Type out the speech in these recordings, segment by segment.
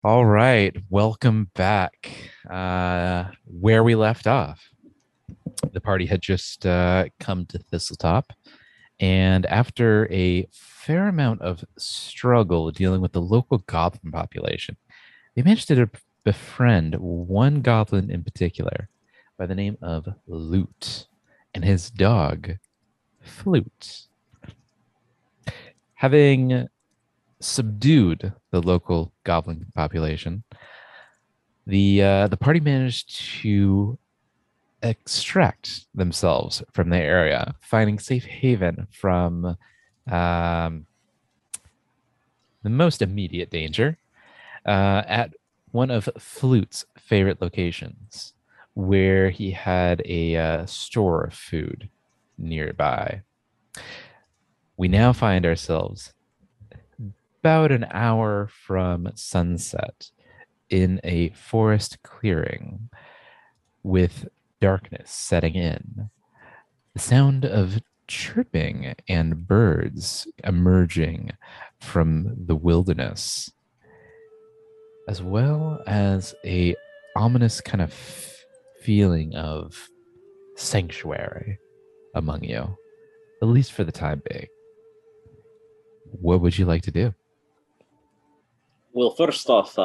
All right, welcome back. Where we left off, the party had just come to Thistletop, and after a fair amount of struggle dealing with the local goblin population, they managed to befriend one goblin in particular by the name of Loot and his dog, Flute. Having subdued the local goblin population, the party managed to extract themselves from the area, finding safe haven from um, the most immediate danger at one of Flute's favorite locations, where he had a store of food nearby. We now find ourselves about an hour from sunset in a forest clearing with darkness setting in. The sound of chirping and birds emerging from the wilderness, as well as a ominous kind of feeling of sanctuary among you, at least for the time being. What would you like to do? Well, first off,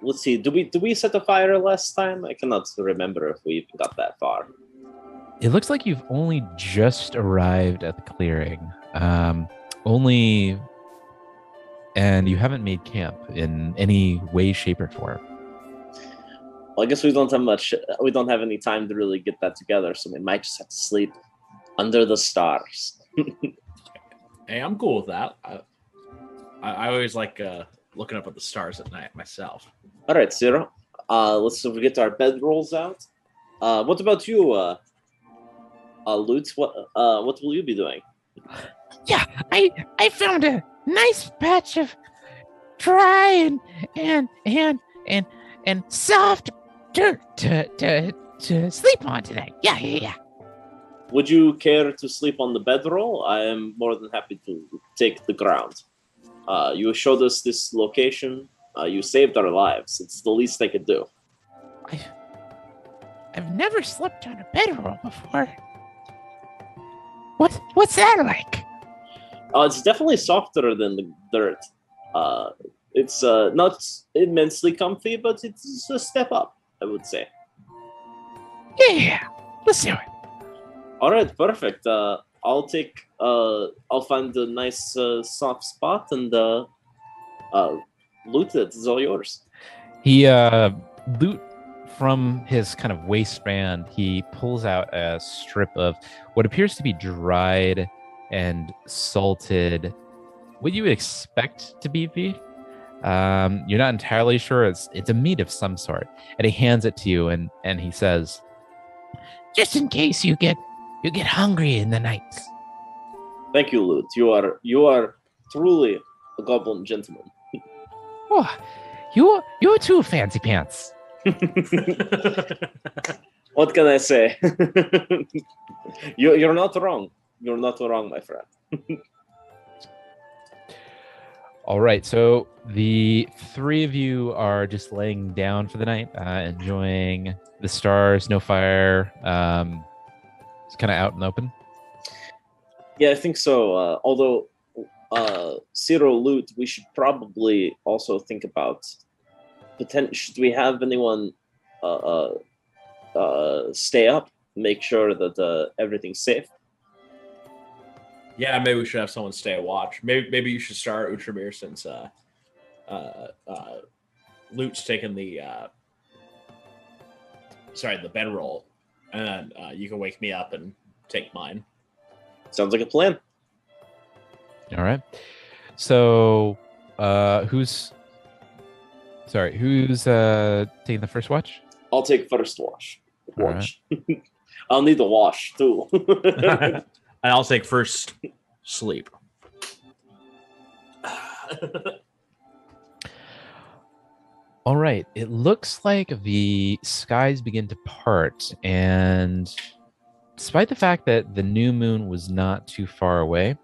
let's see. Do we set a fire last time? I cannot remember if we even got that far. It looks like you've only just arrived at the clearing. Only, and you haven't made camp in any way, shape, or form. Well, I guess we don't have much. We don't have any time to really get that together, so we might just have to sleep under the stars. Hey, I'm cool with that. I always like looking up at the stars at night myself. All right, Zero. Let's get our bedrolls out. What about you, Lutz? What will you be doing? Yeah, I found a nice patch of dry and soft dirt to sleep on tonight. Yeah. Would you care to sleep on the bedroll? I am more than happy to take the ground. You showed us this location. You saved our lives. It's the least I could do. I've never slept on a bedroll before. What's that like? It's definitely softer than the dirt. It's not immensely comfy, but it's a step up, I would say. Yeah, let's do it. All right, perfect. I'll find a nice soft spot and loot it. It's all yours. He loot from his kind of waistband. He pulls out a strip of what appears to be dried and salted, what you would expect to be beef. You're not entirely sure. It's a meat of some sort, and he hands it to you, and he says, Just in case you get hungry in the nights. Thank you, Loot. You are truly a goblin gentleman. Oh, you're too, Fancy Pants. What can I say? You're not wrong. You're not wrong, my friend. All right, so the three of you are just laying down for the night, enjoying the stars, no fire. It's kind of out in the open. Yeah, I think so. Although Zero Loot, we should probably also think about potential. Should we have anyone stay up, make sure that everything's safe? Yeah, maybe we should have someone stay a watch. Maybe you should start Utramir since Loot's taking the bedroll, and then you can wake me up and take mine. Sounds like a plan. All right. So, who's taking the first watch? I'll take first watch. Right. I'll need a wash too. And I'll take first sleep. All right. It looks like the skies begin to part, and despite the fact that the new moon was not too far away,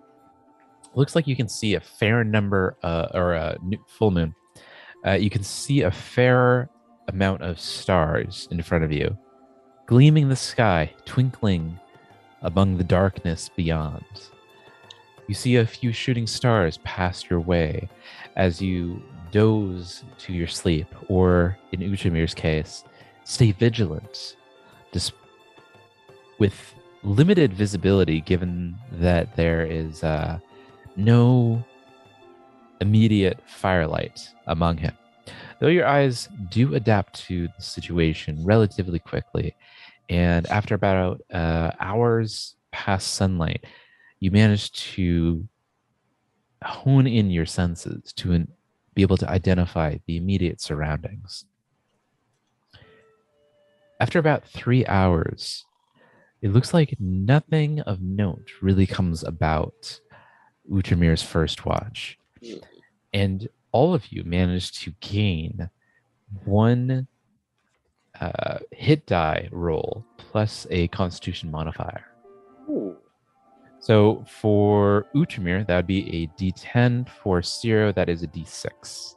looks like you can see a fair number, or a full moon, You can see a fair amount of stars in front of you, gleaming the sky, twinkling among the darkness beyond. You see a few shooting stars pass your way as you doze to your sleep, or in Uchamir's case, stay vigilant, with limited visibility given that there is no immediate firelight among him. Though your eyes do adapt to the situation relatively quickly, and after about hours past sunlight, you manage to hone in your senses to be able to identify the immediate surroundings. After about 3 hours, it looks like nothing of note really comes about Utramir's first watch. And all of you manage to gain one hit die roll plus a constitution modifier. Ooh. So for Utramir, that would be a d10. For Ciro, that is a d6.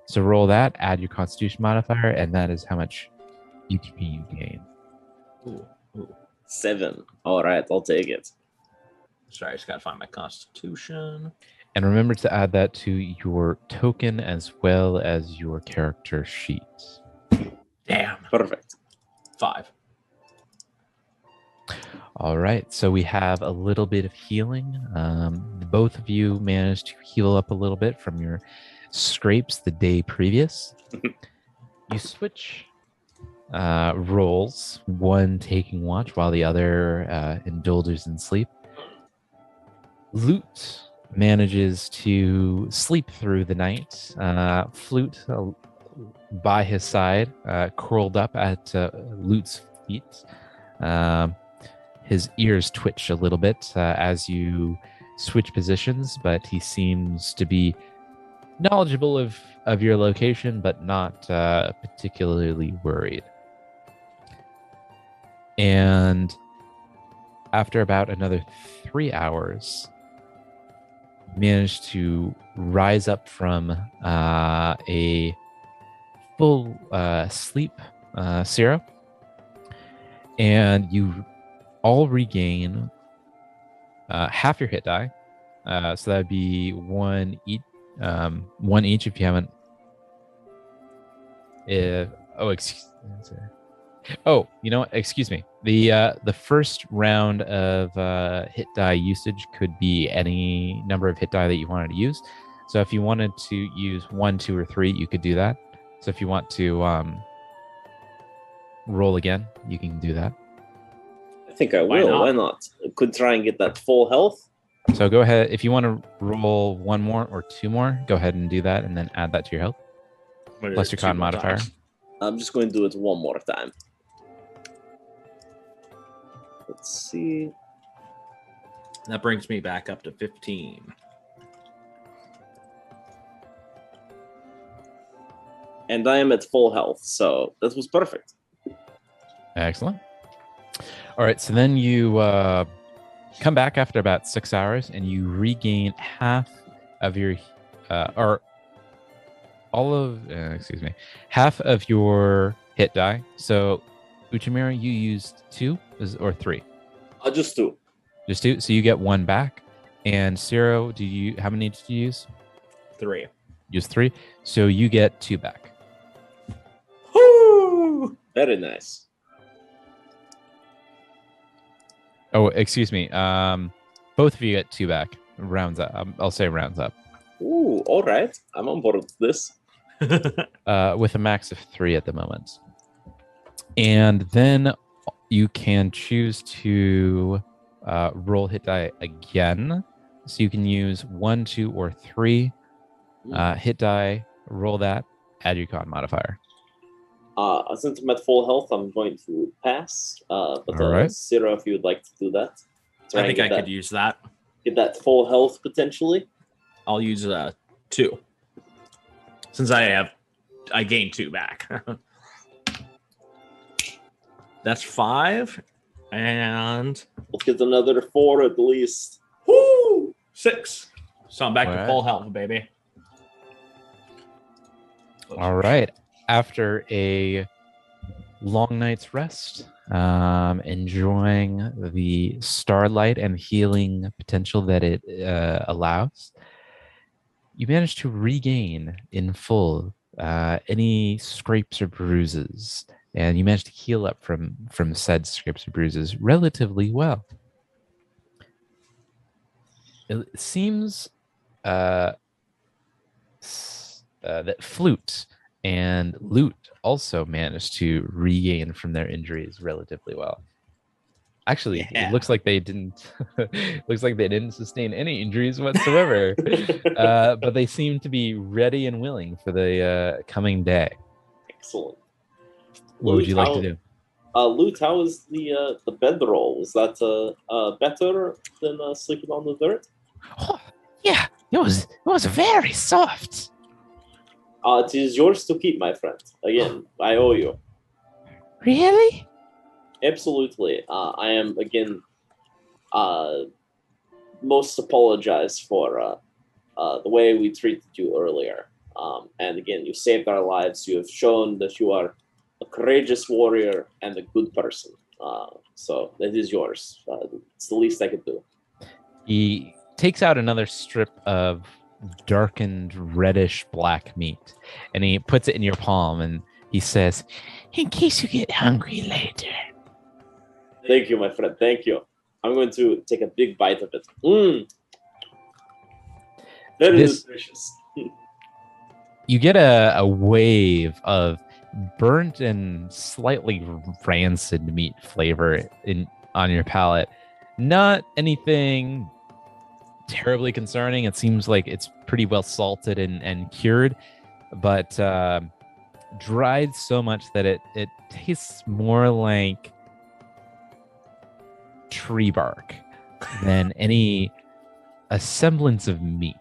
So roll that, add your constitution modifier, and that is how much HP you gain. Ooh. 7. All right, I'll take it. Sorry, I just gotta find my constitution. And remember to add that to your token as well as your character sheet. Damn. Perfect. 5. All right, so we have a little bit of healing. Both of you managed to heal up a little bit from your scrapes the day previous. You switch roles, one taking watch while the other indulges in sleep. Lute manages to sleep through the night. Flute by his side, curled up at Lute's feet. His ears twitch a little bit as you switch positions, but he seems to be knowledgeable of your location, but not particularly worried. And after about another 3 hours, managed to rise up from a full sleep, Ciro, and you all regain half your hit die. So that'd be one each if you haven't. You know what? Excuse me. The first round of hit die usage could be any number of hit die that you wanted to use. So if you wanted to use 1, 2, or 3, you could do that. So if you want to roll again, you can do that. I think I will. Why not? I could try and get that full health. So go ahead. If you want to roll 1 more or 2 more, go ahead and do that, and then add that to your health plus your con modifier. I'm just going to do it one more time. Let's see. That brings me back up to 15. And I am at full health, so that was perfect. Excellent. All right, so then you come back after about 6 hours, and you regain half of your, half of your hit die. So, Uchimura, you used 2 or 3? Just 2. Just 2. So you get 1 back. And Ciro, how many did you use? 3. Use 3. So you get 2 back. Woo! Very nice. Oh, excuse me. Both of you get 2 back. Rounds up. I'll say rounds up. Ooh, all right. I'm on board with this. With a max of 3 at the moment. And then you can choose to roll hit die again. So you can use 1, 2, or 3 hit die, roll that, add your con modifier. Since I'm at full health, I'm going to pass. But right. Ciro, if you would like to do that. I think I could use that. Get that full health potentially. I'll use 2. Since I gained 2 back. That's 5. And let's get another 4 at least. Woo! 6. So I'm back to full health, baby. All right. After a long night's rest, enjoying the starlight and healing potential that it allows, you manage to regain in full any scrapes or bruises, and you manage to heal up from said scrapes or bruises relatively well. It seems that Flute and Loot also managed to regain from their injuries relatively well. Actually, Yeah. it looks like they didn't. Looks like they didn't sustain any injuries whatsoever. But they seem to be ready and willing for the coming day. Excellent. What would you like to do? Loot, how is the bedroll? Was that better than sleeping on the dirt? Oh, yeah, it was very soft. It is yours to keep, my friend. Again, I owe you. Really? Absolutely. I am, again, most apologize for the way we treated you earlier. And again, you saved our lives. You have shown that you are a courageous warrior and a good person. So that is yours. It's the least I could do. He takes out another strip of darkened reddish black meat, and he puts it in your palm, and he says, In case you get hungry later. Thank you, my friend. Thank you. I'm going to take a big bite of it. Mmm. Very nutritious. You get a wave of burnt and slightly rancid meat flavor on your palate. Not anything terribly concerning. It seems like it's pretty well salted and cured, but dried so much that it tastes more like tree bark than a semblance of meat.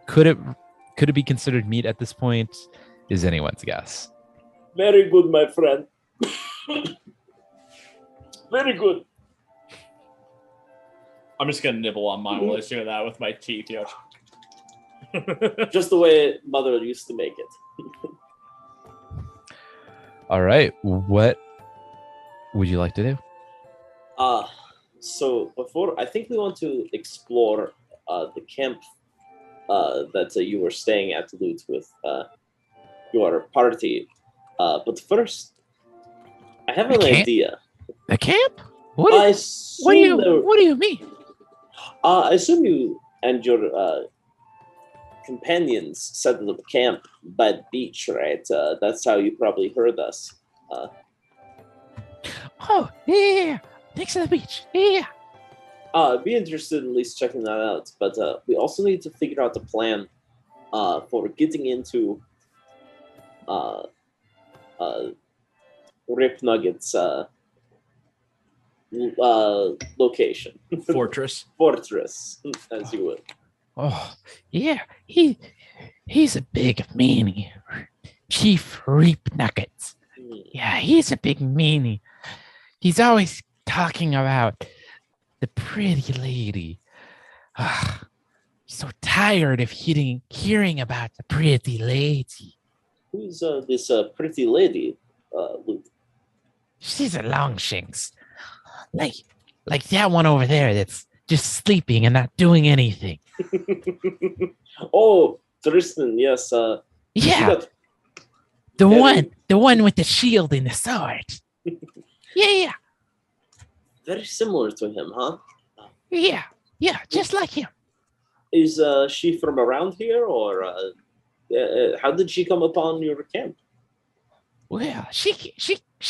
Could it be considered meat at this point? Is anyone's guess. Very good, my friend. Very good. I'm just gonna nibble on mine while I do that with my teeth. You know. Just the way mother used to make it. All right. What would you like to do? So before, I think we want to explore the camp that you were staying at Loot with your party. But first, I have an idea. The camp? I What do you mean? I assume you and your companions set up camp by the beach, right? That's how you probably heard us. Oh, yeah. Next to the beach. Yeah. I'd be interested in at least checking that out. But we also need to figure out the plan for getting into Rip Nugget's location. Fortress. Fortress, as you would. Oh, yeah. He's a big meanie. Chief Reap Nuggets. Yeah, he's a big meanie. He's always talking about the pretty lady. So tired of hearing about the pretty lady. Who's this pretty lady, Luke? She's a longshanks. Like that one over there that's just sleeping and not doing anything. Oh, Tristan, yes. Yeah, the one with the shield and the sword. Yeah. Very similar to him, huh? Yeah, just like him. Is she from around here, or how did she come upon your camp? Well, she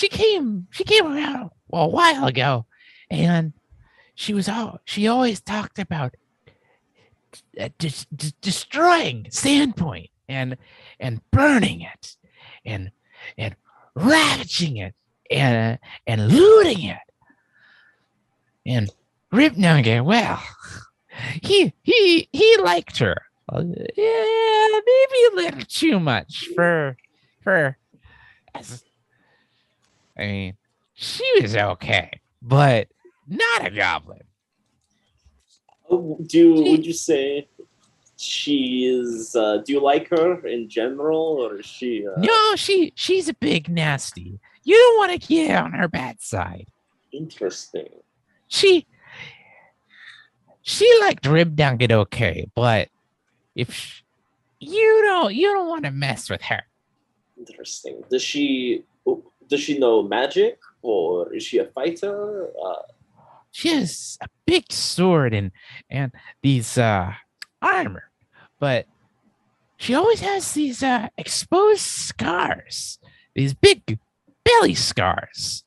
came around a while ago, and she always talked about destroying Sandpoint and burning it and ravaging it and looting it. And Rip Nugget, well, he liked her. Yeah, maybe a little too much for. I mean, she was okay, but not a goblin. Would you say she is. Do you like her in general, or is she? No, she's a big nasty. You don't want to get on her bad side. Interesting. She liked Rib Nugget okay, but if you don't want to mess with her. Interesting. Does she know magic, or is she a fighter? She has a big sword and these armor, but she always has these exposed scars, these big belly scars.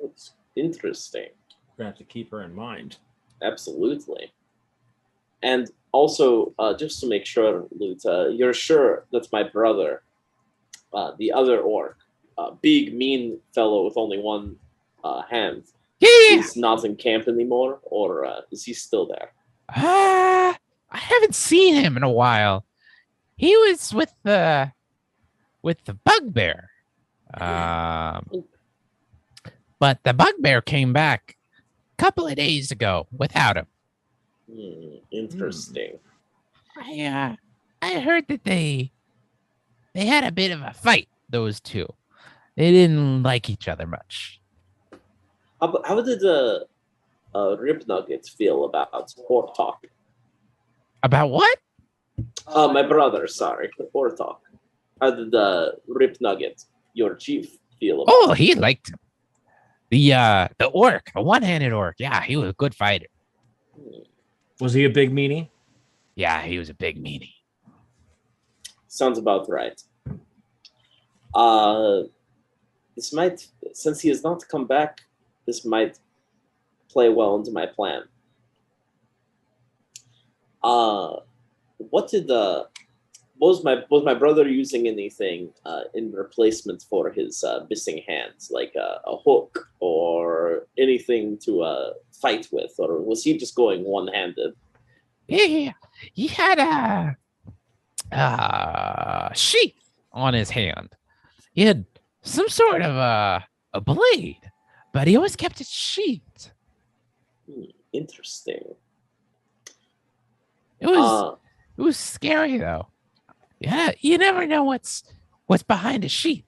It's interesting. We're gonna have to keep her in mind. Absolutely. And also, just to make sure, Lut, you're sure that's my brother, the other orc, big, mean fellow with only one hand, Yeah. is not in camp anymore, or is he still there? I haven't seen him in a while. He was with the bugbear. But the bugbear came back a couple of days ago without him. Interesting. I heard that they had a bit of a fight, those two. They didn't like each other much. How did Rip Nugget feel about Pork Talk? About what? My brother, sorry, Pork Talk. How did Rip Nugget, your chief, feel about? Oh, he liked him. The orc, the one-handed orc. Yeah, he was a good fighter. Was he a big meanie? Yeah, he was a big meanie. Sounds about right. This might, since he has not come back, this might play well into my plan. Was my brother using anything in replacement for his missing hands, like a hook or anything to fight with, or was he just going one-handed? Yeah, he had a sheath on his hand. He had some sort of a blade, but he always kept it sheathed. Interesting. It was scary though. Yeah, you never know what's behind a sheath.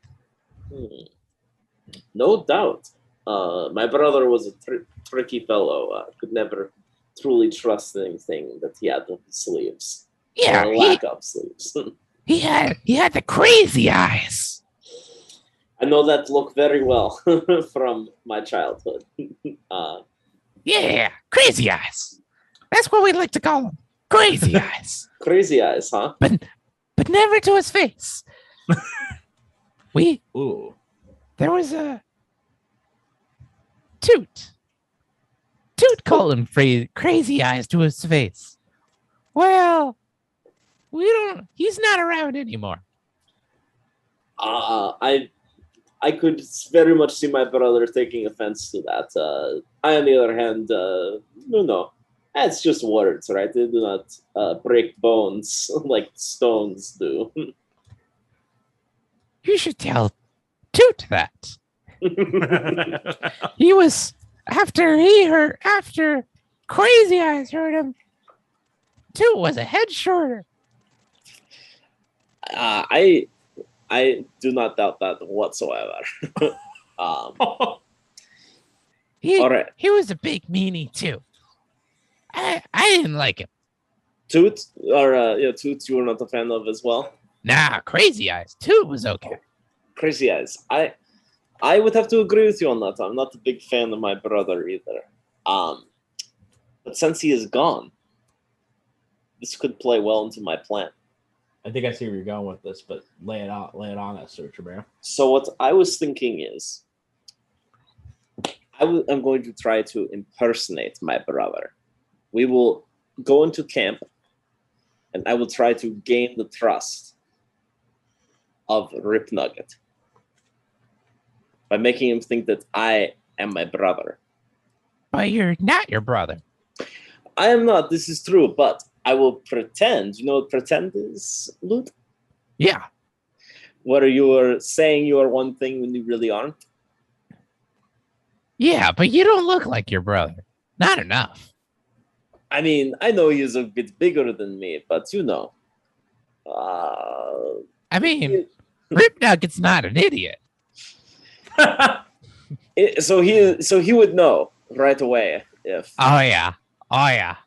No doubt. My brother was a tricky fellow. Could never truly trust anything that he had up his sleeves. Yeah, or lack of sleeves. he had the crazy eyes. I know that look very well from my childhood. Yeah, crazy eyes. That's what we like to call them. Crazy eyes. Crazy eyes, huh? But never to his face. Ooh. There was a Toot called him crazy eyes to his face. Well, he's not around anymore. I could very much see my brother taking offense to that. I, on the other hand, no. That's just words, right? They do not break bones like stones do. You should tell Toot that. He was after Crazy Eyes heard him. Toot was a head shorter. I do not doubt that whatsoever. He all right. He was a big meanie too. I didn't like him. Toot, or Toot, you were not a fan of as well. Nah, Crazy Eyes. Toot was okay. Crazy Eyes. I would have to agree with you on that. I'm not a big fan of my brother either. But since he is gone, this could play well into my plan. I think I see where you're going with this, but lay it on us, Sir Tremere. So what I was thinking is, I'm going to try to impersonate my brother. We will go into camp, and I will try to gain the trust of Rip Nugget by making him think that I am my brother. But you're not your brother. I am not. This is true, but I will pretend. You know what pretend is, Lut? Yeah. Where you are saying you are one thing when you really aren't. Yeah, but you don't look like your brother. Not enough. I mean, I know he's a bit bigger than me, but you know. Uh, I mean, Rip Nugget's not an idiot. so he would know right away if. Oh yeah. Oh yeah.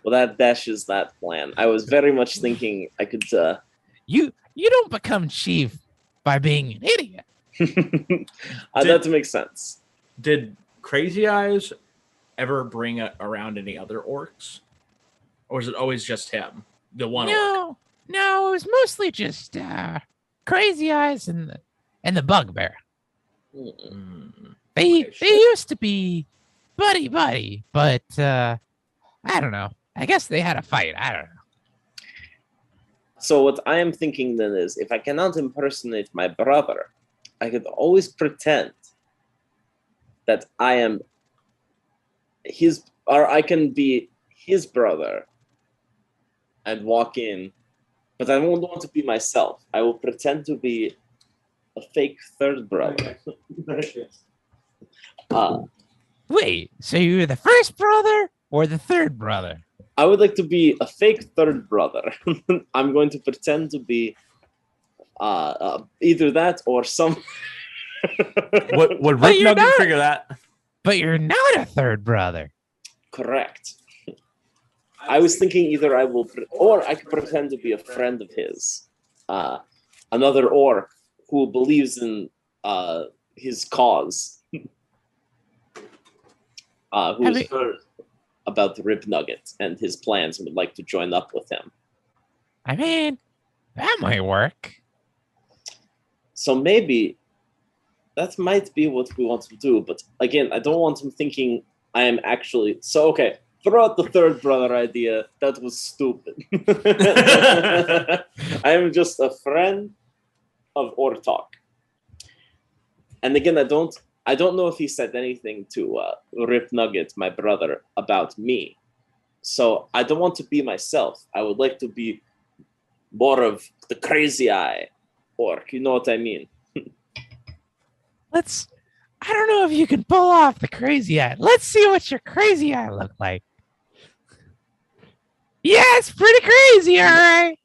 Well, that dashes that plan. I was very much thinking I could. You don't become chief by being an idiot. That makes sense. Did Crazy Eyes ever bring around any other orcs, or is it always just him, the one orc? No, it was mostly just Crazy Eyes and the Bugbear. They used to be buddy, but I don't know. I guess they had a fight. I don't know. So what I am thinking then is, if I cannot impersonate my brother, I could always pretend that I am his, or I can be his brother and walk in, but I won't want to be myself. I will pretend to be a fake third brother. Wait, so you're the first brother or the third brother? I would like to be a fake third brother. I'm going to pretend to be either that or some. Would But Rip you're Nugget not. figure that? But you're not a third brother. Correct. I was thinking either I will, or I could pretend to be a friend of his, another orc who believes in his cause, who has heard about the Rip Nugget and his plans and would like to join up with him. I mean, that might work. So maybe that might be what we want to do. But again, I don't want him thinking I am actually. So, okay, throw out the third brother idea. That was stupid. I am just a friend of Ortalk. And again, I don't know if he said anything to Rip Nugget, my brother, about me. So I don't want to be myself. I would like to be more of the crazy eye orc. You know what I mean? I don't know if you can pull off the crazy eye. Let's see what your crazy eye look like. Yeah, it's pretty crazy, all right.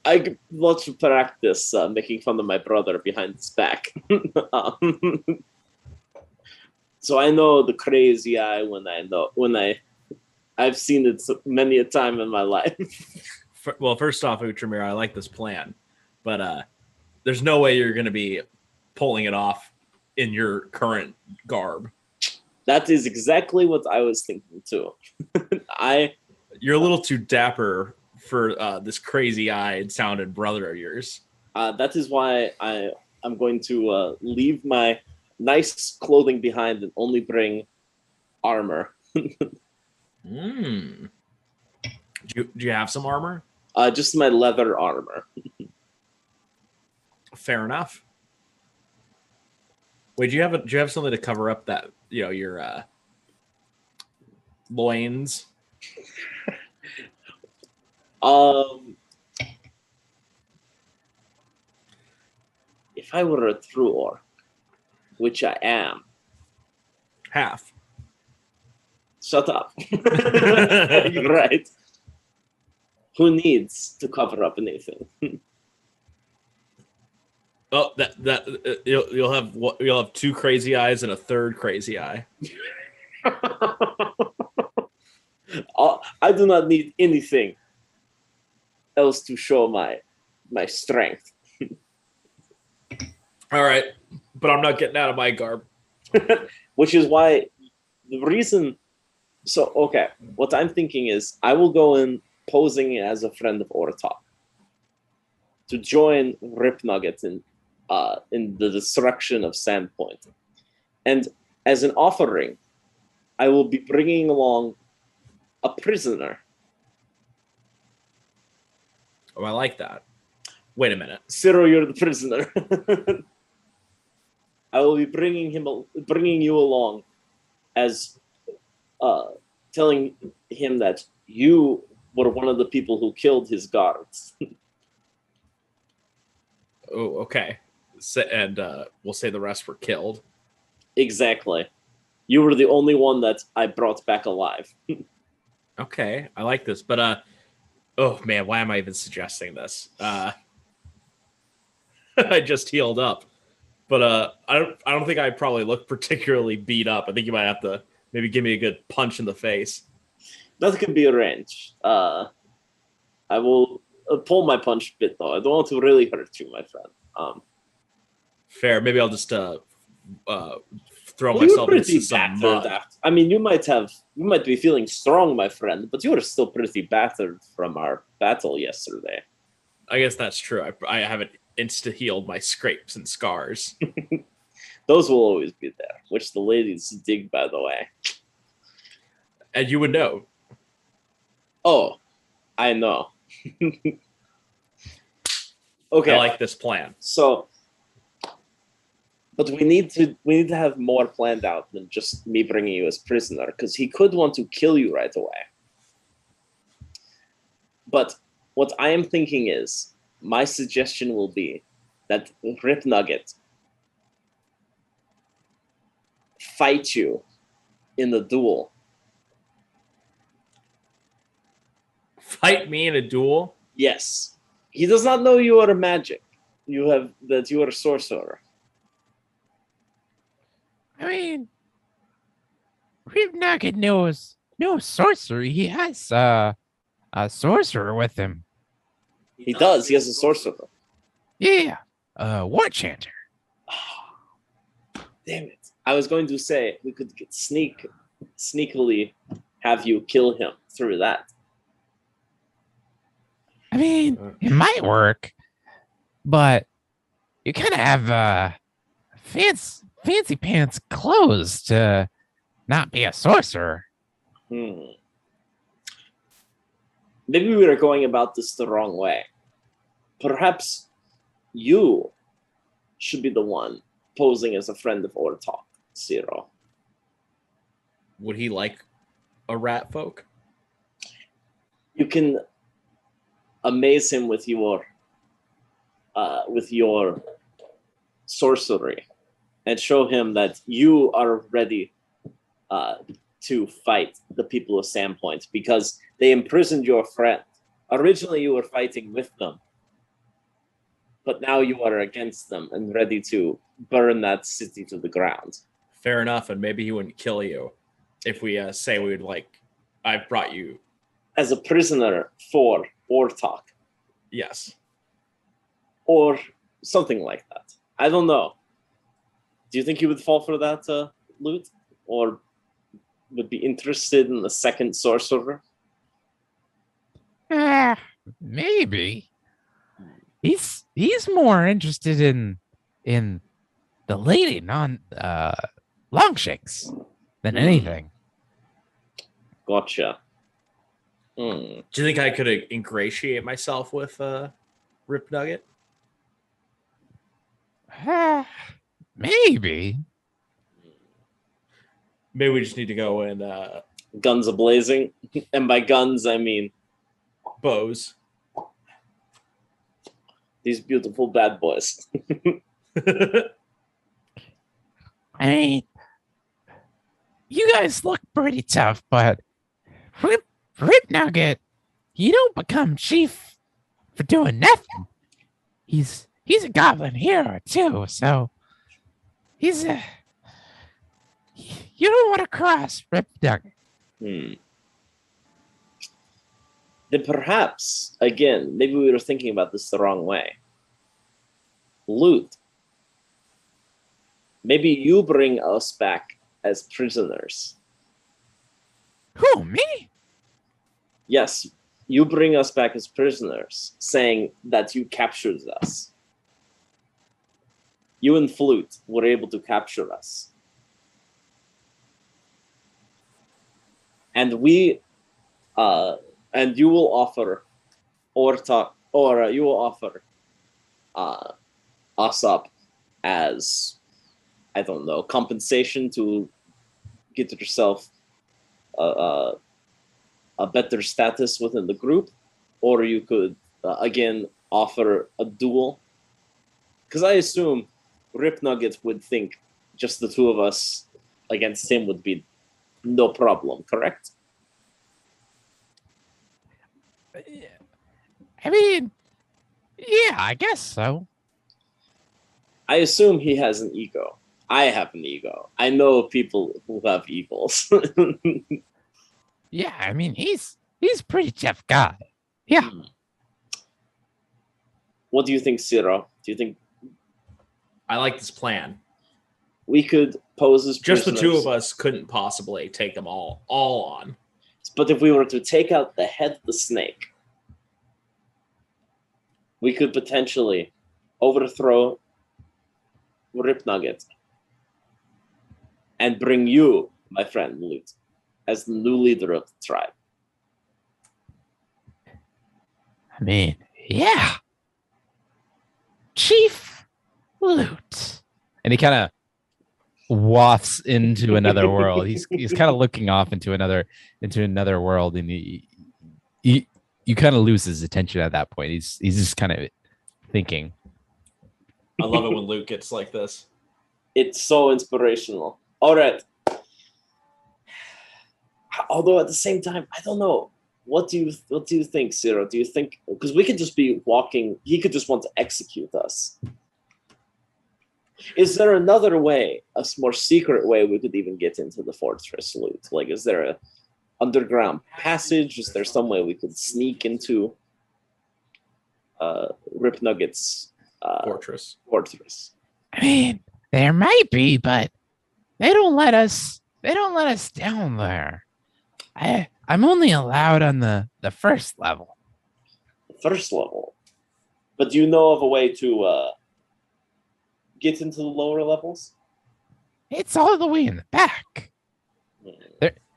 I want to practice making fun of my brother behind his back. So I know the crazy eye when I've seen it many a time in my life. Well, first off, Outramir, I like this plan, but there's no way you're going to be pulling it off in your current garb. That is exactly what I was thinking too. You're a little too dapper for this crazy-eyed sounded brother of yours. That is why I'm going to leave my nice clothing behind and only bring armor. Do you have some armor? Just my leather armor. Fair enough. Wait, do you have something to cover up that your loins? If I were a true orc, which I am, Half. shut up. You're right. Who needs to cover up anything? Oh, you'll have two crazy eyes and a third crazy eye. I do not need anything else to show my strength. All right, but I'm not getting out of my garb. Which is why the reason. So okay, what I'm thinking is I will go in posing as a friend of Ortalk to join Rip Nugget in the destruction of Sandpoint, and as an offering, I will be bringing along a prisoner. Oh, I like that. Wait a minute. Ciro, you're the prisoner. I will be bringing you along as telling him that you were one of the people who killed his guards. Oh, okay. And we'll say the rest were killed. Exactly. You were the only one that I brought back alive. Okay, I like this, but oh man, why am I even suggesting this? I just healed up, but I don't think I probably look particularly beat up. I think you might have to maybe give me a good punch in the face. That could be arranged. I will pull my punch bit though. I don't want to really hurt you, my friend. Fair. Maybe I'll just throw Well, you're myself pretty into some battered. mud. I mean, you might be feeling strong, my friend, but you are still pretty battered from our battle yesterday. I guess that's true. I haven't insta healed my scrapes and scars. Those will always be there, which the ladies dig, by the way. And you would know. Oh, I know. Okay, I like this plan. so, but we need to have more planned out than just me bringing you as prisoner, because he could want to kill you right away. But what I am thinking is, my suggestion will be that Rip Nugget fight you in the duel. Fight me in a duel? Yes. He does not know you are magic. You are a sorcerer. I mean, Rip Nugget knows no sorcery. He has a sorcerer with him. He does. He has a sorcerer. Yeah, war chanter. Damn it. I was going to say we could sneakily have you kill him through that. I mean, it might work, but you kind of have fancy pants clothes to not be a sorcerer. Maybe we are going about this the wrong way. Perhaps you should be the one posing as a friend of Ortalk, Zero. Would he like a rat folk? You can amaze him with your sorcery and show him that you are ready to fight the people of Sandpoint because they imprisoned your friend. Originally, you were fighting with them, but now you are against them and ready to burn that city to the ground. Fair enough, and maybe he wouldn't kill you if we say we would I've brought you as a prisoner for Ortalk. Yes. Or something like that. I don't know. Do you think you would fall for that, Loot? Or would be interested in the second sorcerer? Maybe. He's more interested in the lady non Longshanks than anything. Gotcha. Do you think I could ingratiate myself with Rip Nugget? Maybe. Maybe we just need to go and guns a blazing, and by guns I mean bows. These beautiful bad boys. I mean, you guys look pretty tough, but Rip Nugget, you don't become chief for doing nothing. He's a goblin hero too, so he's a. You don't want to cross Rip Nugget. Then perhaps, again, maybe we were thinking about this the wrong way. Loot. Maybe you bring us back as prisoners. Who, me? Yes, you bring us back as prisoners, saying that you captured us. You and Flute were able to capture us. And we, and you will offer, you will offer us up as, I don't know, compensation to get yourself a better status within the group, or you could again offer a duel. Because I assume Rip Nugget would think just the two of us against him would be no problem, correct? I mean, yeah, I guess so. I assume he has an ego. I have an ego. I know people who have egos. Yeah, I mean, he's a pretty tough guy. Yeah. What do you think, Ciro? Do you think I like this plan. we could pose as Just the two prisoners? of us couldn't possibly take them all on. But if we were to take out the head of the snake, we could potentially overthrow Rip Nugget and bring you, my friend Loot, as the new leader of the tribe. I mean, yeah. Chief Loot. And he kind of wafts into another world. He's kind of looking off into another world, and you kind of lose his attention at that point. He's just kind of thinking. I love it when Luke gets like this. It's so inspirational. All right. Although at the same time, I don't know. What do you think, Ciro? Do you think, because we could just be walking, he could just want to execute us. Is there another way, a more secret way we could even get into the fortress, Loot? Like, is there a underground passage? Is there some way we could sneak into Rip Nugget's Fortress? I mean, there might be, but they don't let us down there. I'm only allowed on the first level. First level. But do you know of a way to get into the lower levels? It's all the way in the back.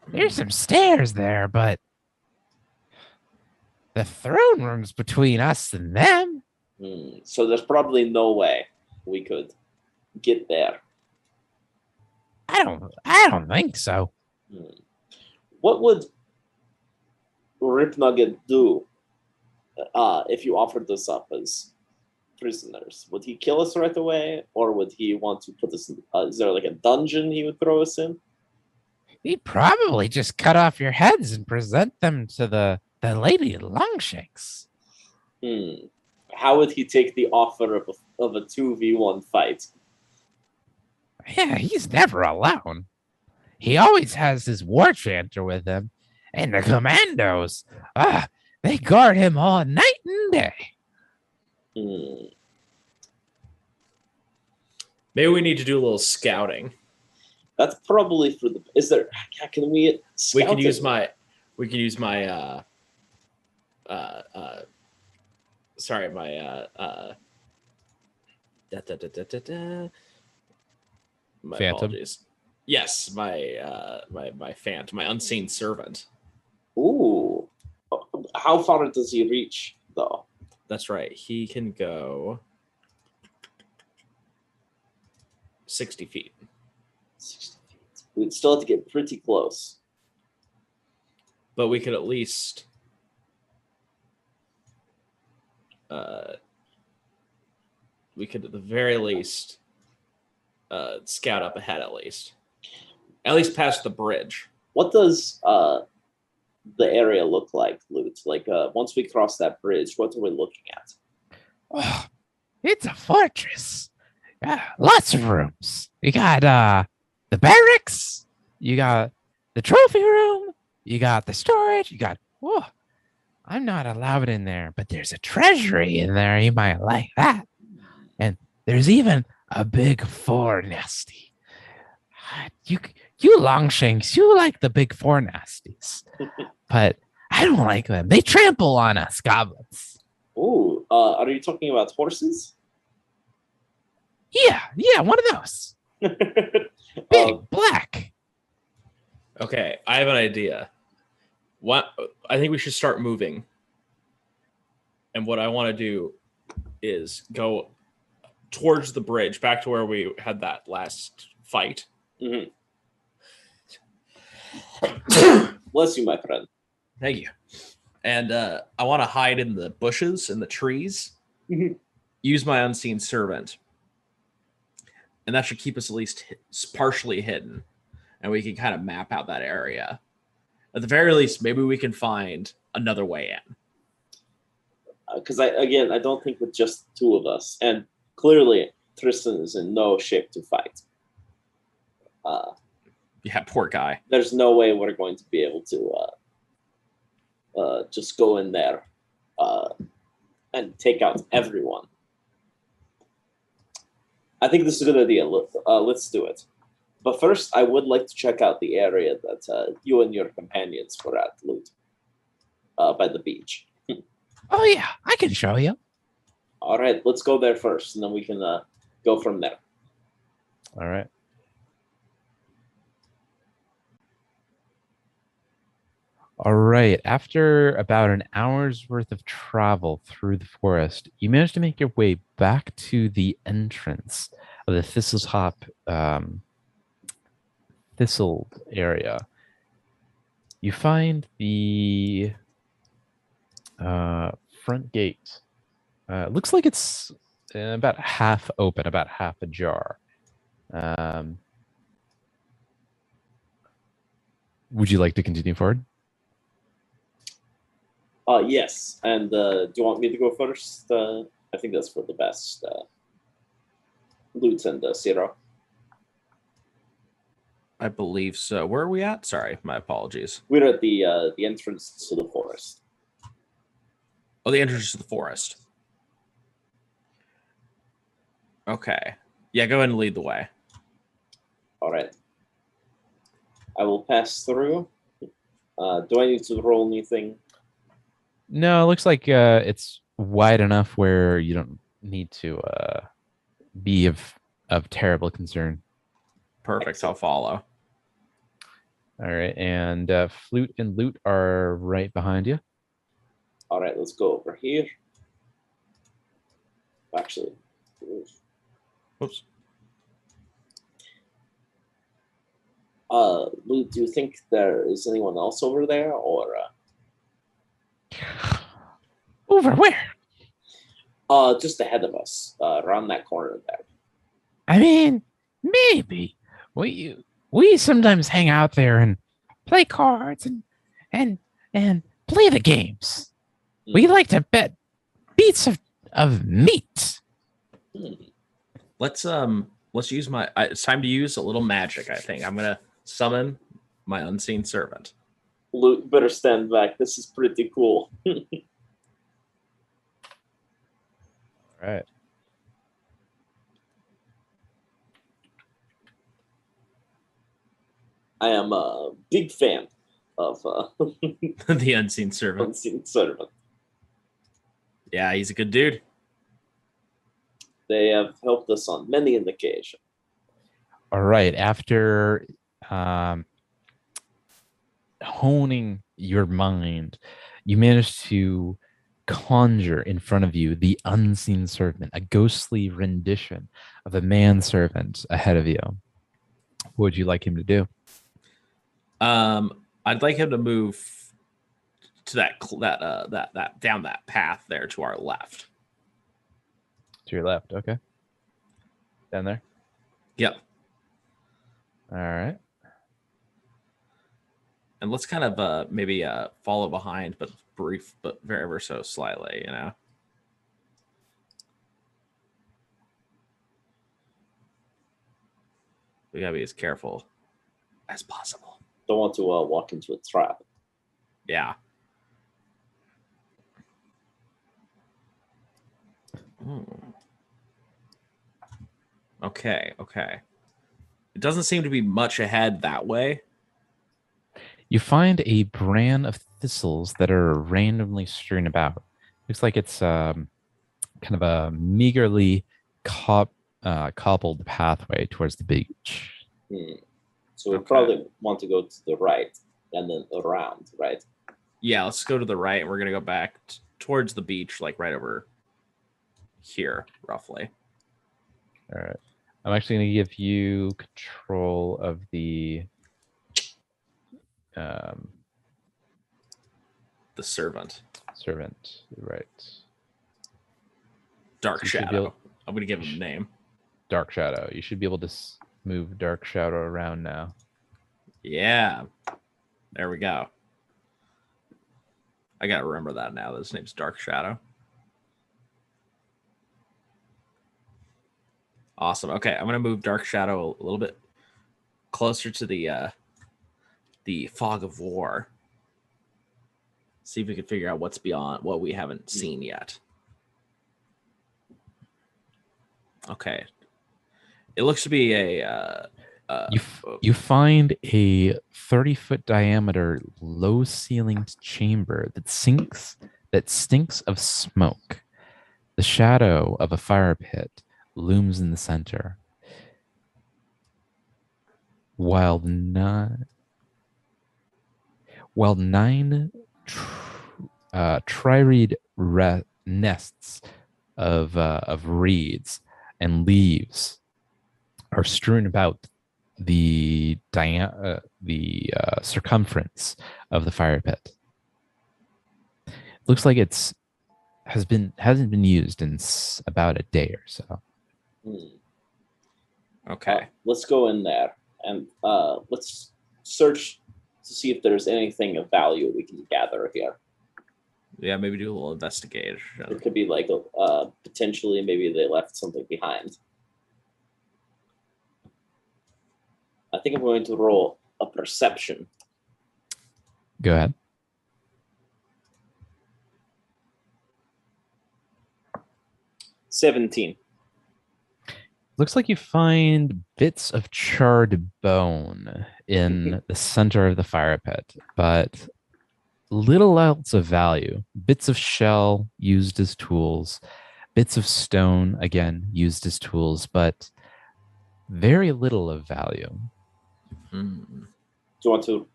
There's some stairs there, but the throne room's between us and them. So there's probably no way we could get there. I don't think so. What would Rip Nugget do if you offered us up as prisoners? Would he kill us right away, or would he want to put us in? Is there like a dungeon he would throw us in? He'd probably just cut off your heads and present them to the Lady Longshanks. How would he take the offer of a 2v1 fight? Yeah, he's never alone. He always has his war chanter with him, and the commandos, they guard him all night and day. Maybe we need to do a little scouting. That's probably for the. Is there? Can we? We can use my. Sorry, my. My Phantom? apologies. Yes, my Phant, my unseen servant. Ooh, how far does he reach though? That's right. He can go 60 feet. 60 feet. We'd still have to get pretty close. But we could at least we could at the very least scout up ahead at least past the bridge. What does the area look like, Loot? Like once we cross that bridge, what are we looking at? Oh, it's a fortress. Lots of rooms. You got the barracks. You got the trophy room. You got the storage. You got. Whoa, I'm not allowed in there, but there's a treasury in there. You might like that. And there's even a big four nasty. You Longshanks, you like the big four nasties, but I don't like them. They trample on us, goblins. Ooh, are you talking about horses? Yeah, one of those. Big, black. Okay, I have an idea. What I think we should start moving. And what I want to do is go towards the bridge, back to where we had that last fight. Mm-hmm. Bless you, my friend. Thank you. And I want to hide in the bushes and the trees. Mm-hmm. Use my unseen servant. And that should keep us at least partially hidden. and we can kind of map out that area. At the very least, maybe we can find another way in. Because I don't think with just the two of us, and clearly Tristan is in no shape to fight. Yeah, poor guy. There's no way we're going to be able to just go in there and take out everyone. I think this is a good idea. Let's do it. But first, I would like to check out the area that you and your companions were at, Loot, by the beach. Oh yeah, I can show you. All right, let's go there first, and then we can go from there. All right. All right. After about an hour's worth of travel through the forest, you manage to make your way back to the entrance of the thistled area. You find the front gate. Looks like it's about half open, about half ajar. Would you like to continue forward? Yes, and do you want me to go first? I think that's for the best. Loot and Zero. I believe so. Where are we at? Sorry, my apologies. We're at the entrance to the forest. Oh, the entrance to the forest. Okay. Yeah, go ahead and lead the way. All right. I will pass through. Do I need to roll anything? No, it looks like it's wide enough where you don't need to be of terrible concern. Perfect. Excellent. I'll follow. All right, and Flute and Loot are right behind you. All right, let's go over here. Actually, Oops. Loot, do you think there is anyone else over there, or? Over where? Just ahead of us, around that corner there. I mean, maybe we sometimes hang out there and play cards and play the games. We like to bet beats of meat. Let's use my. It's time to use a little magic. I think I'm gonna summon my unseen servant. Loot, better stand back. This is pretty cool. All right. I am a big fan of The unseen servant. Unseen Servant. Yeah, he's a good dude. They have helped us on many an occasion. All right. After honing your mind, you manage to conjure in front of you the unseen servant, a ghostly rendition of a manservant ahead of you. What would you like him to do? I'd like him to move to that down that path there to our left. To your left. Okay. Down there. Yep. All right. And let's kind of maybe follow behind, but brief, but very ever so slightly, you know. We gotta be as careful as possible. Don't want to walk into a trap. Yeah. Okay. It doesn't seem to be much ahead that way. You find a brand of thistles that are randomly strewn about. Looks like it's kind of a meagerly cobbled pathway towards the beach. So we probably want to go to the right and then around, right? Yeah, let's go to the right. And we're going to go back towards the beach, like right over here, roughly. All right. I'm actually going to give you control of the servant. Right. Dark You should be Shadow. able- I'm going to give him a name. Dark Shadow. You should be able to move Dark Shadow around now. Yeah. There we go. I gotta remember that now. His name's Dark Shadow. Awesome. Okay, I'm gonna move Dark Shadow a little bit closer to the fog of war. See if we can figure out what's beyond what we haven't seen yet. Okay. It looks to be You find a 30-foot diameter, low-ceilinged chamber that stinks of smoke. The shadow of a fire pit looms in the center, while nine trireed nests of reeds and leaves are strewn about the circumference of the fire pit. Looks like hasn't been used in about a day or so. okay. Let's go in there and let's search to see if there's anything of value we can gather here. Yeah, maybe do a little investigation. It could be like potentially maybe they left something behind. I think I'm going to roll a perception. Go ahead. $17. Looks like you find bits of charred bone in the center of the fire pit, but little else of value. Bits of shell used as tools, bits of stone, again, used as tools, but very little of value. Do you want to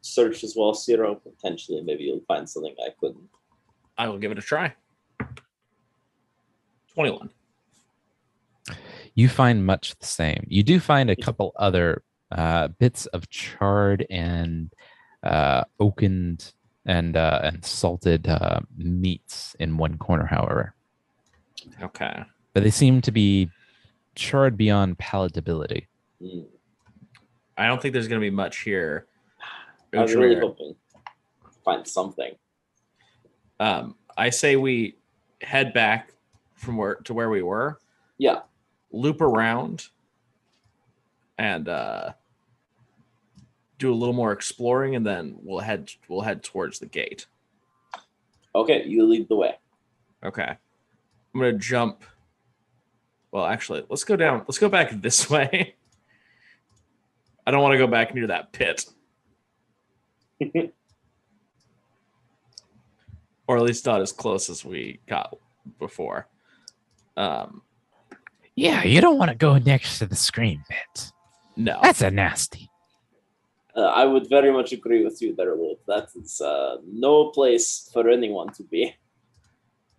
search as well, Zero? Potentially, maybe you'll find something I couldn't. I will give it a try. 21. You find much the same. You do find a couple other bits of charred and oakened and salted meats in one corner, however. Okay. But they seem to be charred beyond palatability. I don't think there's going to be much here. I was really hoping to find something. I say we head back from where we were. Yeah. Loop around and do a little more exploring, and then we'll head towards the gate. Okay, you lead the way. Okay. I'm gonna jump. Well, actually, let's go down. Let's go back this way. I don't want to go back near that pit. Or at least not as close as we got before. Yeah, you don't want to go next to the screen pit. No. That's a nasty. I would very much agree with you there, Luke. That is no place for anyone to be.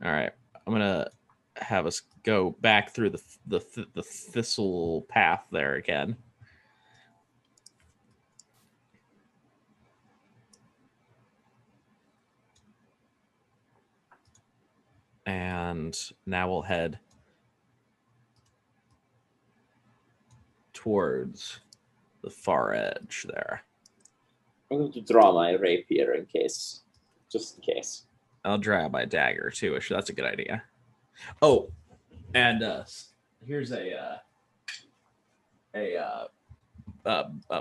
All right. I'm gonna have us go back through the thistle path there again. And now we'll head towards the far edge there. I'm going to draw my rapier just in case. I'll draw my dagger too. That's a good idea. Oh, and here's a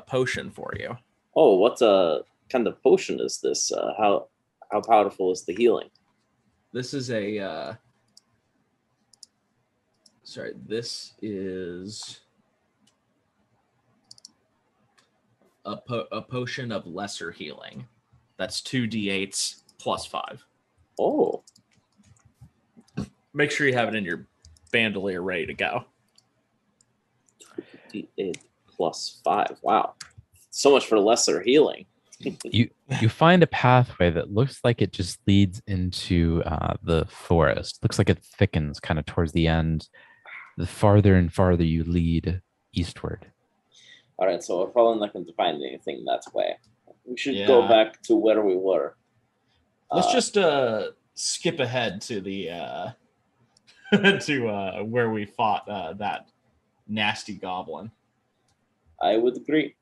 potion for you. Oh, what kind of potion is this? How powerful is the healing? This is a this is a potion of lesser healing. That's 2d8s plus 5. Oh. Make sure you have it in your bandolier ready to go. 2d8 plus 5. Wow. So much for lesser healing. You find a pathway that looks like it just leads into the forest. Looks like it thickens kind of towards the end. The farther and farther you lead eastward. All right, so we're probably not going to find anything that way. We should go back to where we were. Let's just skip ahead to the to where we fought that nasty goblin. I would agree.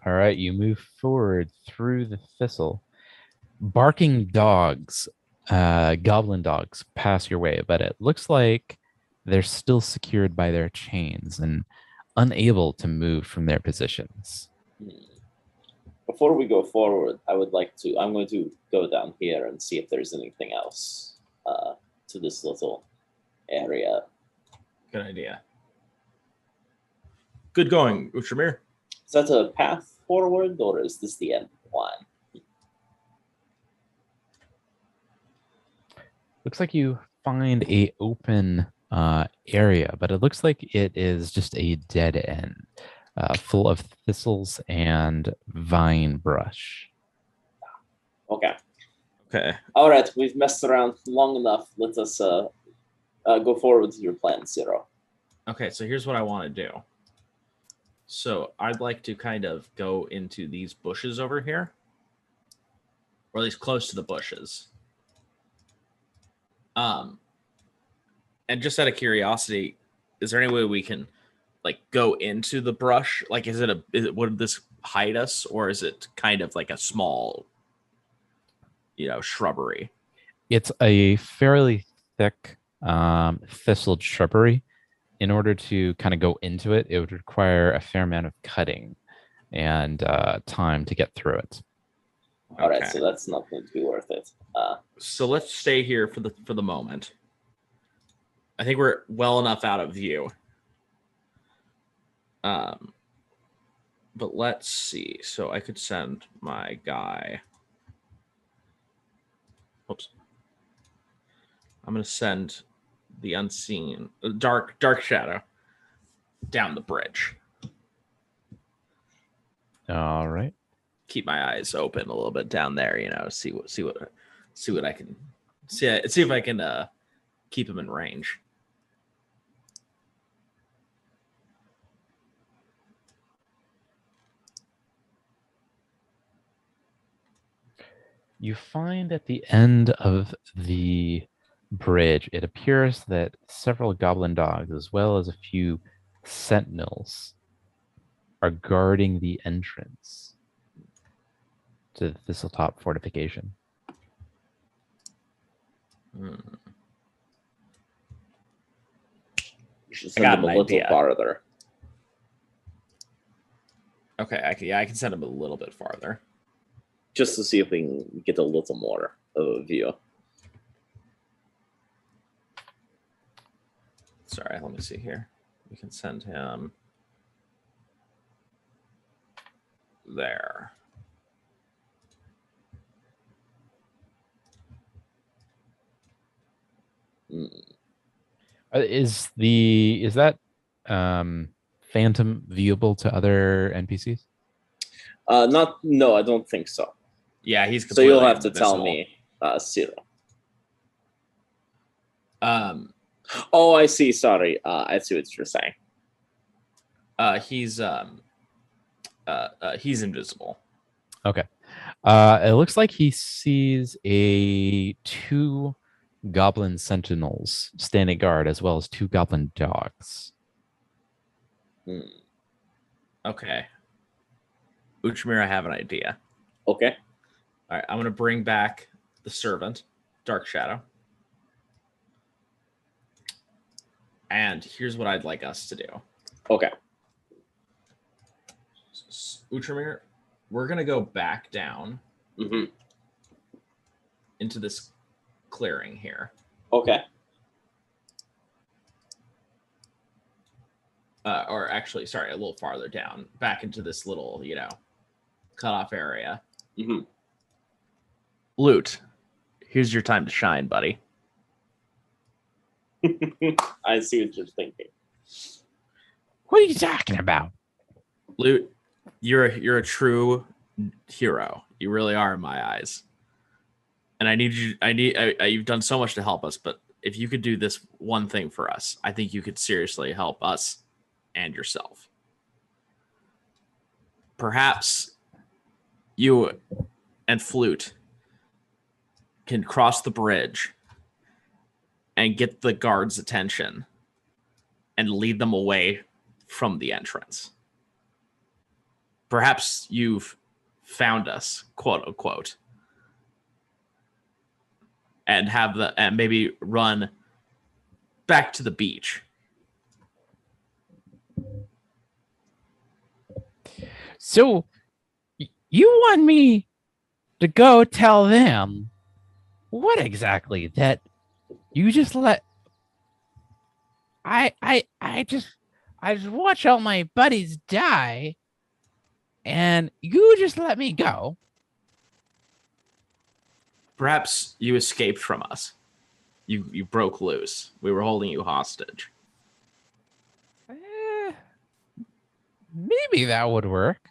All right, you move forward through the thistle. Barking dogs, goblin dogs, pass your way, but it looks like they're still secured by their chains and unable to move from their positions. Before we go forward, I'm going to go down here and see if there's anything else to this little area. Good idea. Good going, Utramir. Is that a path forward, or is this the end line? Looks like you find a open area, but it looks like it is just a dead end, full of thistles and vine brush. Okay. Okay. All right, we've messed around long enough. Let us go forward with your plan, Zero. Okay, so here's what I want to do. So I'd like to kind of go into these bushes over here, or at least close to the bushes. And just out of curiosity, is there any way we can like go into the brush? Like, would this hide us, or is it kind of like a small, shrubbery? It's a fairly thick thistled shrubbery. In order to kind of go into it, it would require a fair amount of cutting and time to get through it. All right, so that's not going to be worth it. So let's stay here for the moment. I think we're well enough out of view. But let's see. So I could send my guy. Oops. I'm gonna send the unseen, dark shadow down the bridge. All right. Keep my eyes open a little bit down there. See what I can see if I can keep him in range. You find at the end of the bridge, it appears that several goblin dogs, as well as a few sentinels, are guarding the entrance to the Thistletop fortification. You should send them a little farther. Okay, I can send him a little bit farther. Just to see if we can get a little more of a view. Sorry, let me see here. We can send him there. Is that phantom viewable to other NPCs? No, I don't think so. Yeah, he's so you'll have to invisible. tell me, Ciro. Oh, I see. Sorry, I see what you're saying. He's invisible. Okay. It looks like he sees two goblin sentinels standing guard, as well as two goblin dogs. Okay. Uchimir, I have an idea. Okay. All right, I'm going to bring back the servant, Dark Shadow. And here's what I'd like us to do. Okay. Utramir, we're going to go back down into this clearing here. Okay. Or actually, sorry, a little farther down, back into this little, cutoff area. Loot, here's your time to shine, buddy. I see what you're thinking. What are you talking about? Loot, you're a true hero. You really are in my eyes. And you've done so much to help us, but if you could do this one thing for us, I think you could seriously help us and yourself. Perhaps you and Flute can cross the bridge and get the guards' attention and lead them away from the entrance. perhaps you've found us, quote unquote, and maybe run back to the beach. So you want me to go tell them what exactly? That you just let I just watch all my buddies die and you just let me go. Perhaps you escaped from us. You broke loose. We were holding you hostage. Maybe that would work.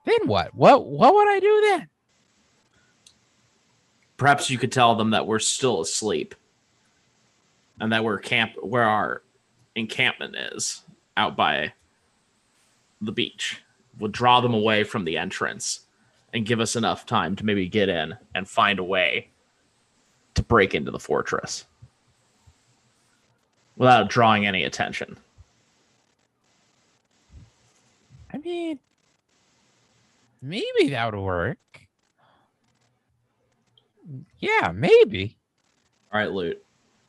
Then what? What would I do then? Perhaps you could tell them that we're still asleep and that where our encampment is out by the beach. We'll draw them away from the entrance and give us enough time to maybe get in and find a way to break into the fortress without drawing any attention. I mean, maybe that would work. Yeah, maybe. All right, Loot.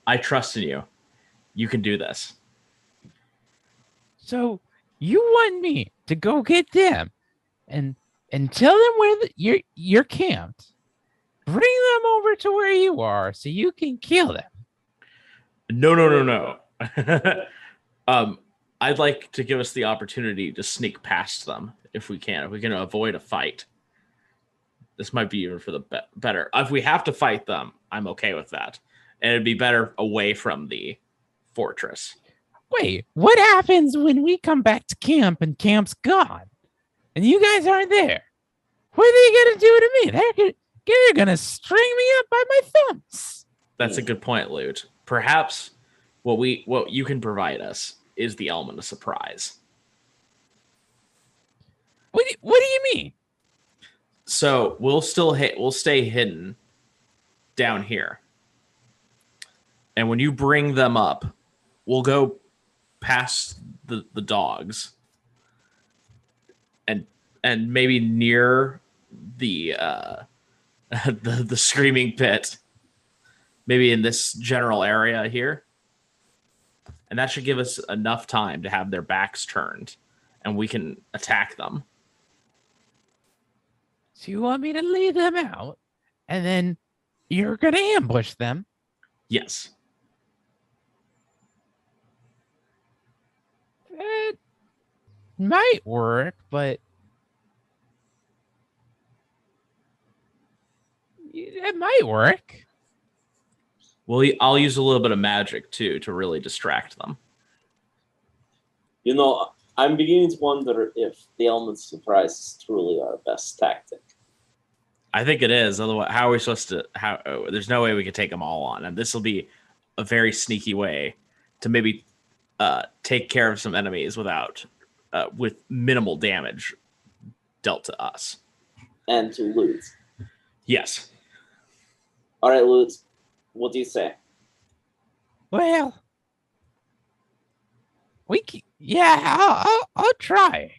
I trust in you. You can do this. So you want me to go get them and tell them where you're camped. Bring them over to where you are so you can kill them. No. I'd like to give us the opportunity to sneak past them if we can. If we can avoid a fight. This might be even for the better. If we have to fight them, I'm okay with that. And it'd be better away from the fortress. Wait, what happens when we come back to camp and camp's gone? And you guys aren't there? What are they going to do to me? They're going to string me up by my thumbs. That's a good point, Lute. Perhaps what you can provide us is the element of surprise. What do you mean? So we'll stay hidden down here. And when you bring them up, we'll go past the dogs and maybe near the the screaming pit, maybe in this general area here. And that should give us enough time to have their backs turned and we can attack them. So you want me to lead them out and then you're going to ambush them? Yes. It might work, but it might work. Well, I'll use a little bit of magic too to really distract them. You know, I'm beginning to wonder if the element of surprise is truly our best tactic. I think it is. Otherwise, how are we supposed to? There's no way we could take them all on, and this will be a very sneaky way to maybe take care of some enemies with minimal damage dealt to us And to loot. Yes. All right, loot. What do you say? Well, I'll try.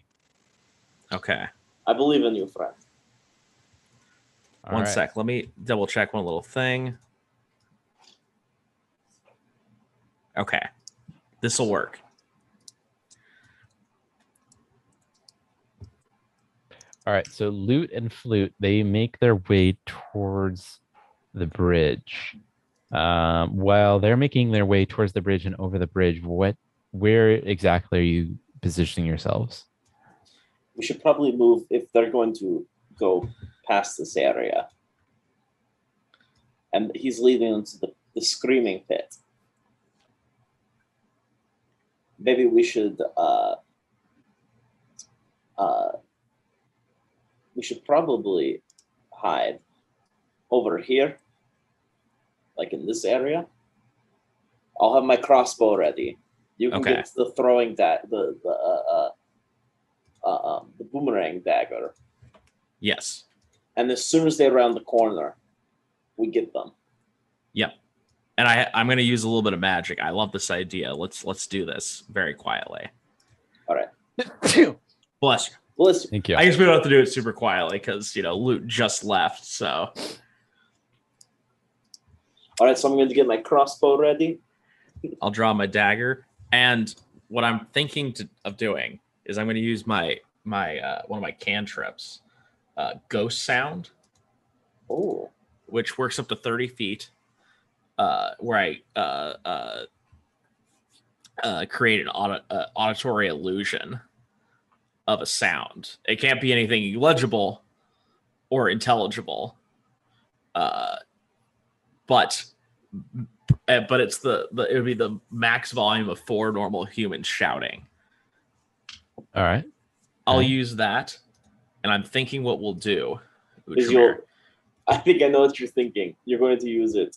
Okay. I believe in you, friend. One sec. Let me double check one little thing. Okay. This will work. All right, so Lute and Flute, they make their way towards the bridge. While they're making their way towards the bridge and over the bridge, where exactly are you positioning yourselves? We should probably move if they're going to go past this area. And he's leading them to the screaming pit. Maybe we should probably hide over here, like in this area. I'll have my crossbow ready. You can get the throwing the boomerang dagger. Yes. And as soon as they're around the corner, we get them. Yep. And I'm going to use a little bit of magic. I love this idea. Let's do this very quietly. All right. Bless you. Listen, Thank you. I guess we don't have to do it super quietly because Loot just left. So all right, so I'm going to get my crossbow ready. I'll draw my dagger, and what I'm thinking of doing is I'm going to use my one of my cantrips, Ghost Sound, Oh, which works up to 30 feet, where I create an auditory illusion of a sound. It can't be anything legible or intelligible, but it's it would be the max volume of 4 normal humans shouting. All right. I'll Okay. use that, and I'm thinking what we'll do. is Tremere, I think I know what you're thinking. You're going to use it.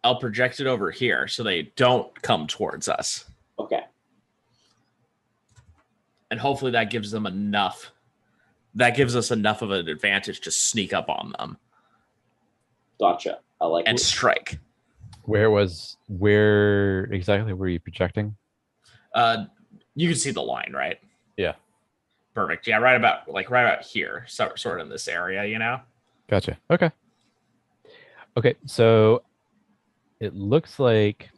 I'll project it over here so they don't come towards us, Okay. and hopefully that gives them enough. That gives us enough of an advantage to sneak up on them Gotcha. I like and it. strike. Where exactly were you projecting? You can see the line, right? Yeah. Perfect. Yeah, right about here, sort of in this area, Gotcha. Okay. Okay, so it looks like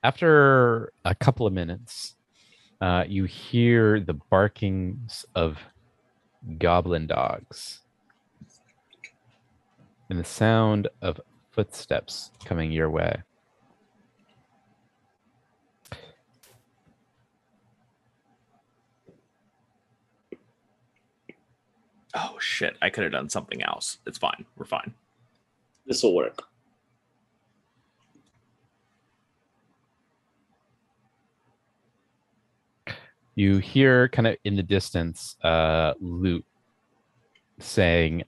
after a couple of minutes, you hear the barkings of goblin dogs and the sound of footsteps coming your way. Oh shit! I could have done something else. It's fine. We're fine. This will work. You hear kind of in the distance Loot saying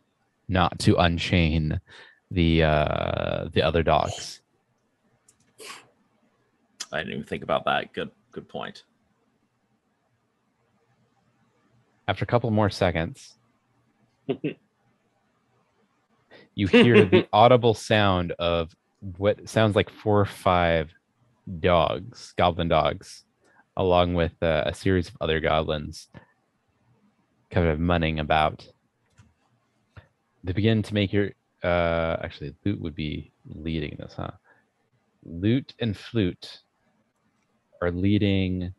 not to unchain the other dogs. I didn't even think about that. Good point. After a couple more seconds, you hear the audible sound of what sounds like 4 or 5 dogs, goblin dogs, along with a series of other goblins kind of munning about. They begin to make your actually Loot would be leading this, huh? Loot and Flute are leading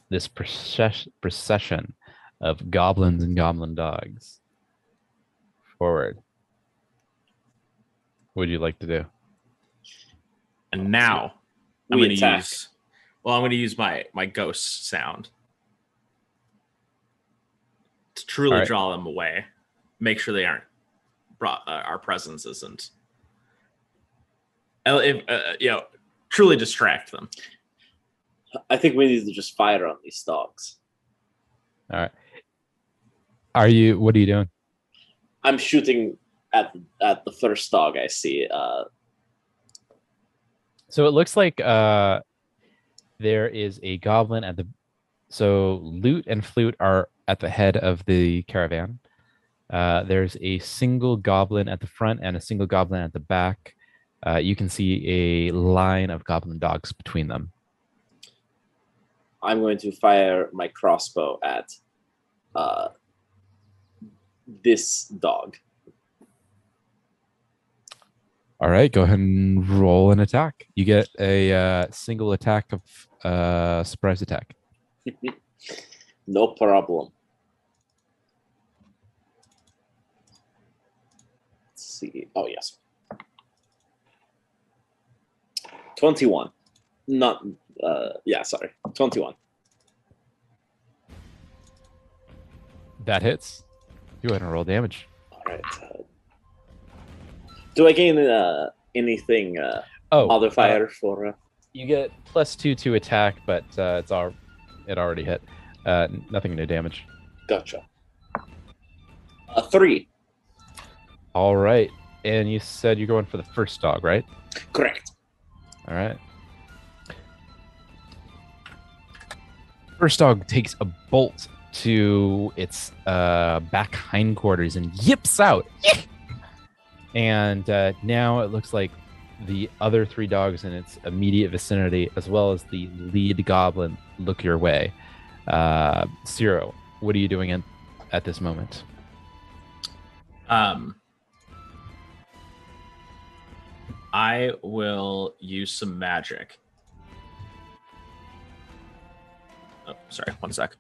this procession of goblins and goblin dogs forward. What would you like to do? And now I'm We going to attack. use my ghost sound to truly All right. draw them away. Make sure they aren't brought. Our presence isn't. Truly distract them. I think we need to just fire on these dogs. All right. What are you doing? I'm shooting at the first dog I see. So it looks like there is a goblin at the. So Loot and Flute are at the head of the caravan. There's a single goblin at the front and a single goblin at the back. You can see a line of goblin dogs between them. I'm going to fire my crossbow at this dog. All right, go ahead and roll an attack. You get a single attack of surprise attack. No problem. Let's see. Oh, yes. 21. Not, sorry. 21. That hits. Go ahead and roll damage. All right. Do I gain anything modifier for? You get +2 to attack, but it already hit. Nothing to damage. Gotcha. 3. All right, and you said you're going for the first dog, right? Correct. All right. First dog takes a bolt to its back hindquarters and yips out. And now it looks like the other 3 dogs in its immediate vicinity, as well as the lead goblin, look your way. Ciro, what are you doing at this moment? I will use some magic. Oh, sorry, 1 sec.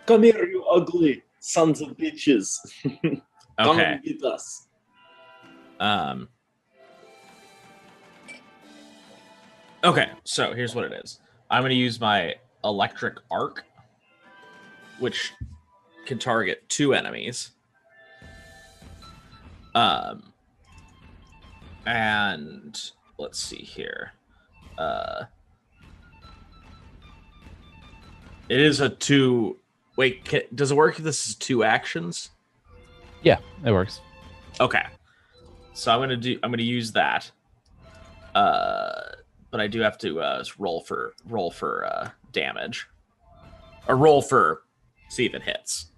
Come here, you ugly sons of bitches. Come Okay. and beat us. Okay, so here's what it is. I'm going to use my electric arc, which can target 2 enemies. And let's see here. It is a 2. Wait, does it work if this is 2 actions? Yeah, it works. Okay, so I'm gonna use that. But I do have to roll for damage, or roll for see if it hits.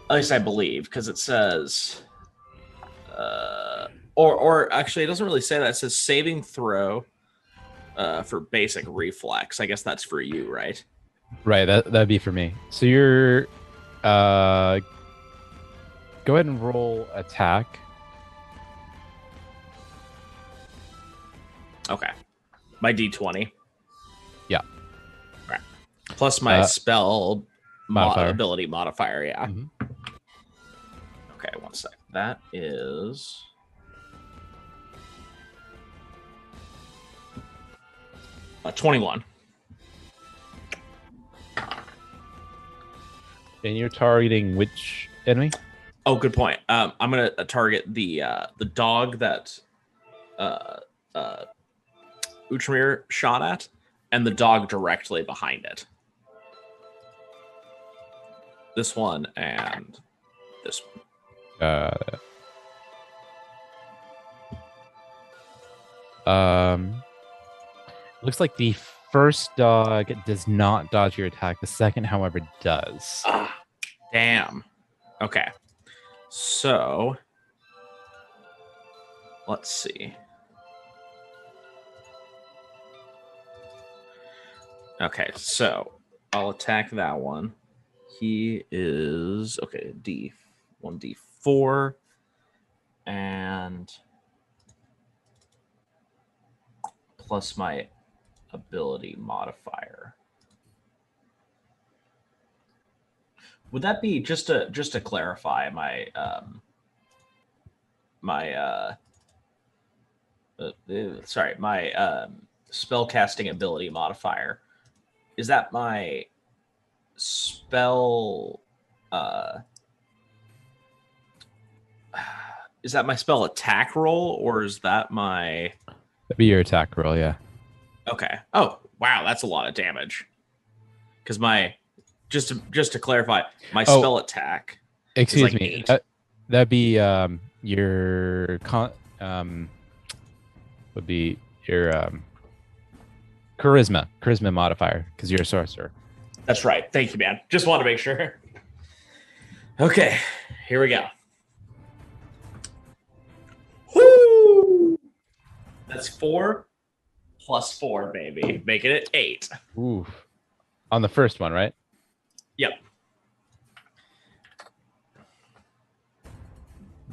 At least I believe, because it says, or actually, it doesn't really say that. It says saving throw for basic reflex. I guess that's for you, right? Right, that'd be for me. So you're go ahead and roll attack. Okay, my D20. Yeah. Right. Plus my spell modifier. ability modifier. Yeah. Mhm. Okay, 1 sec. That is 21. And you're targeting which enemy? Oh, good point. I'm gonna target the dog that Utramir shot at, and the dog directly behind it. This one and this one. Looks like the first dog does not dodge your attack. The second, however, does. Ah, damn. Okay. So let's see. Okay, so I'll attack that one. He is okay, D1D4 and plus my ability modifier. Would that be just to clarify my spell casting ability modifier? Is that my spell? Is that my spell attack roll, or is that my? That'd be your attack roll, yeah. Okay. Oh wow, that's a lot of damage. Because my just to clarify, my spell attack. Excuse like me. 8. That'd be your would be your charisma modifier because you're a sorcerer. That's right. Thank you, man. Just want to make sure. Okay, here we go. Woo! That's 4 plus 4, baby, making it 8. Ooh, on the first one, right? Yep.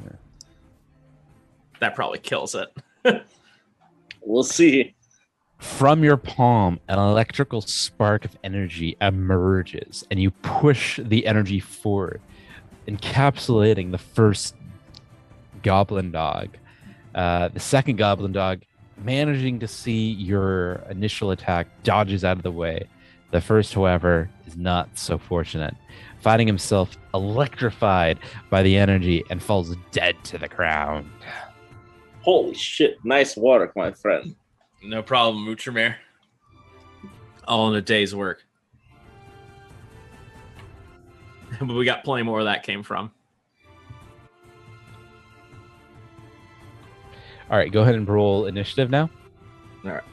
Yeah. That probably kills it. We'll see. From your palm, an electrical spark of energy emerges, and you push the energy forward, encapsulating the first goblin dog. The second goblin dog, managing to see your initial attack, dodges out of the way. The first, however, is not so fortunate, finding himself electrified by the energy and falls dead to the ground. Holy shit. Nice work, my friend. No problem, Utramir. All in a day's work. But we got plenty more where that came from. All right, go ahead and roll initiative now. All right.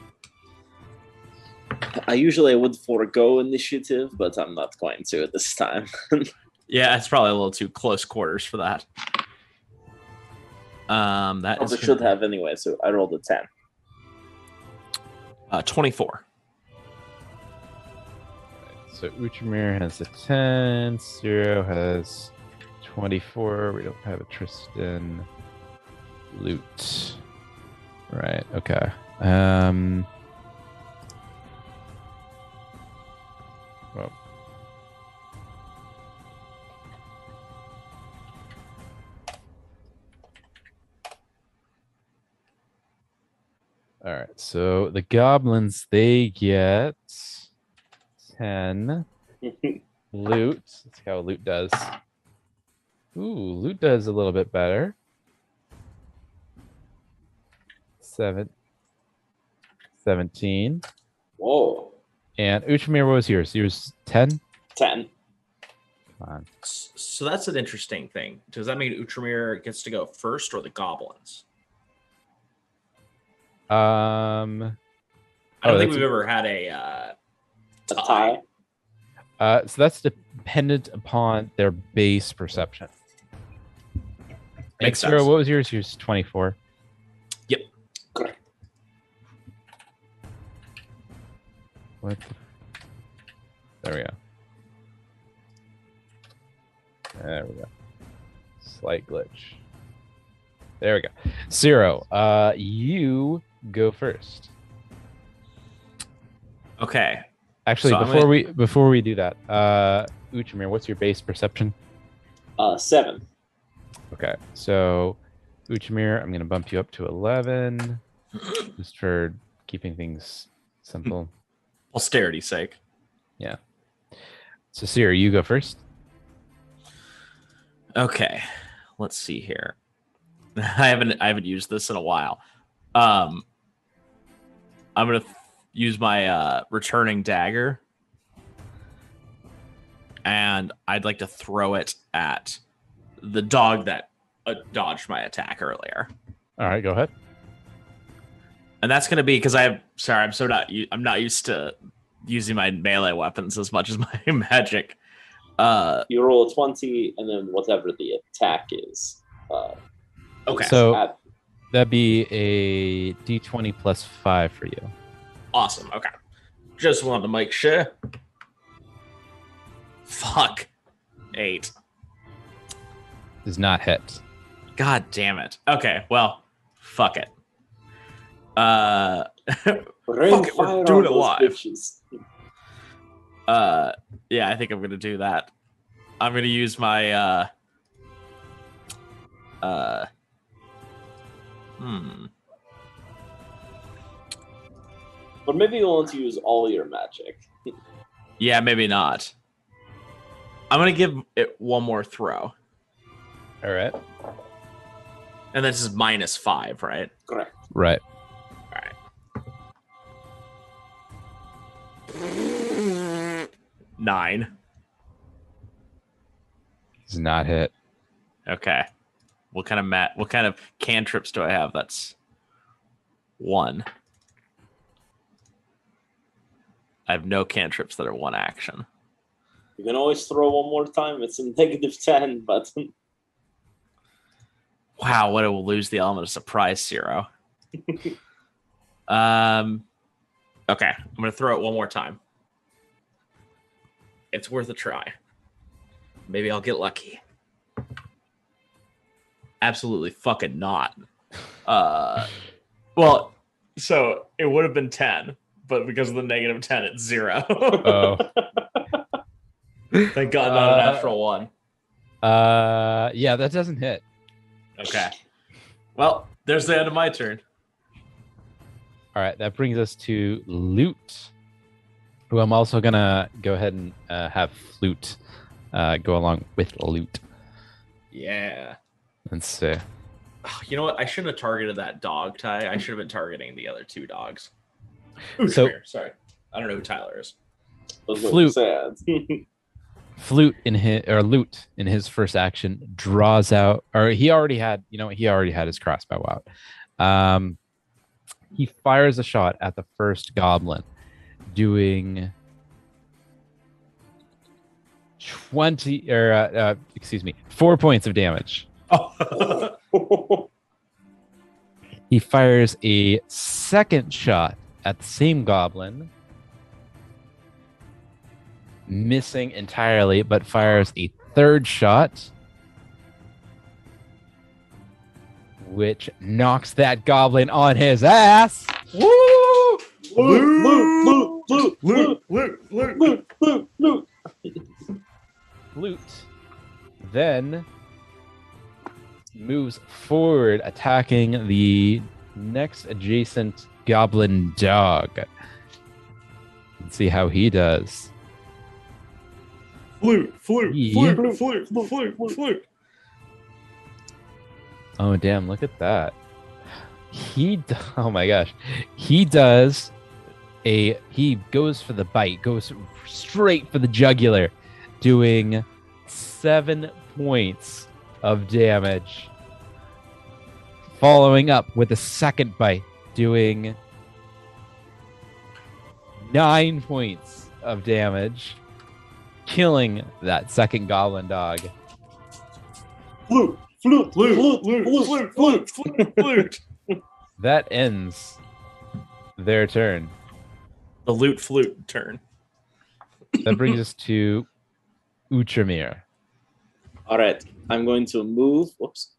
I usually would forego initiative, but I'm not going to this time. Yeah, it's probably a little too close quarters for that. That Probably is should have anyway, so I rolled a 10. 24. So Uchimir has a 10. Zero has 24. We don't have a Tristan. Loot. Right. Okay. Well. All right. So the goblins, they get 10 loot. Let's see how loot does. Ooh, loot does a little bit better. 17. Whoa. And Uchimir, what was yours? Yours 10? 10. Come on. So that's an interesting thing. Does that mean Utramir gets to go first or the goblins? I don't think we've ever had a tie. So that's dependent upon their base perception. Makes Zero, sense. what was yours? Yours 24. Yep. Correct. What? There we go. There we go. Slight glitch. There we go. Zero, you go first. Okay. Actually, So before we do that, Uchimir, what's your base perception? 7. Okay, so Uchimir, I'm gonna bump you up to 11, just for keeping things simple. Austerity's sake. Yeah. So Sierra, you go first. Okay. Let's see here. I haven't used this in a while. I'm gonna use my returning dagger, and I'd like to throw it at the dog that dodged my attack earlier. All right, go ahead. And that's gonna be because I'm not used to using my melee weapons as much as my magic. You roll a 20, and then whatever the attack is. Okay. So that'd be a D20 plus 5 for you. Awesome. Okay. Just wanted to make sure. Fuck. 8. Does not hit. God damn it. Okay. Well, fuck it. Rain Fuck it, we're fire doing on it those live. bitches. Yeah, I think I'm gonna do that. I'm gonna use my But maybe you want to use all your magic. Yeah, maybe not. I'm gonna give it one more throw. All right. And this is -5, right? Correct. Right. Alright. 9. Does not hit. Okay. What kind of cantrips do I have? That's 1. I have no cantrips that are 1 action. You can always throw one more time. It's a -10, but Wow, what it will lose the element of surprise, 0. Okay, I'm gonna throw it one more time. It's worth a try. Maybe I'll get lucky. Absolutely fucking not. Well, so it would have been 10, but because of the -10, it's 0. Oh. Thank God, not a natural 1. Yeah, that doesn't hit. Okay. Well, there's the end of my turn. All right, that brings us to Loot, who I'm also gonna go ahead and have Flute go along with Loot. Yeah. Let's see. You know what? I shouldn't have targeted that dog, Ty. I should have been targeting the other 2 dogs. So- Sorry. I don't know who Tyler is. that's what Flute. you said. Flute Loot in his first action draws out, or he already had his crossbow out. He fires a shot at the first goblin. doing 4 points of damage. Oh. He fires a second shot at the same goblin, missing entirely, but fires a third shot, which knocks that goblin on his ass. Woo! Loot, loot, loot, Loot. Flute then moves forward, attacking the next adjacent goblin dog. Let's see how he does. Flute. Oh damn! Look at that. Oh my gosh, he does he goes for the bite, goes straight for the jugular, doing 7 points of damage. Following up with a second bite, doing 9 points of damage, killing that second goblin dog. Flute. That ends their turn. The loot flute turn. That brings us to Utramir. All right, I'm going to move. Whoops.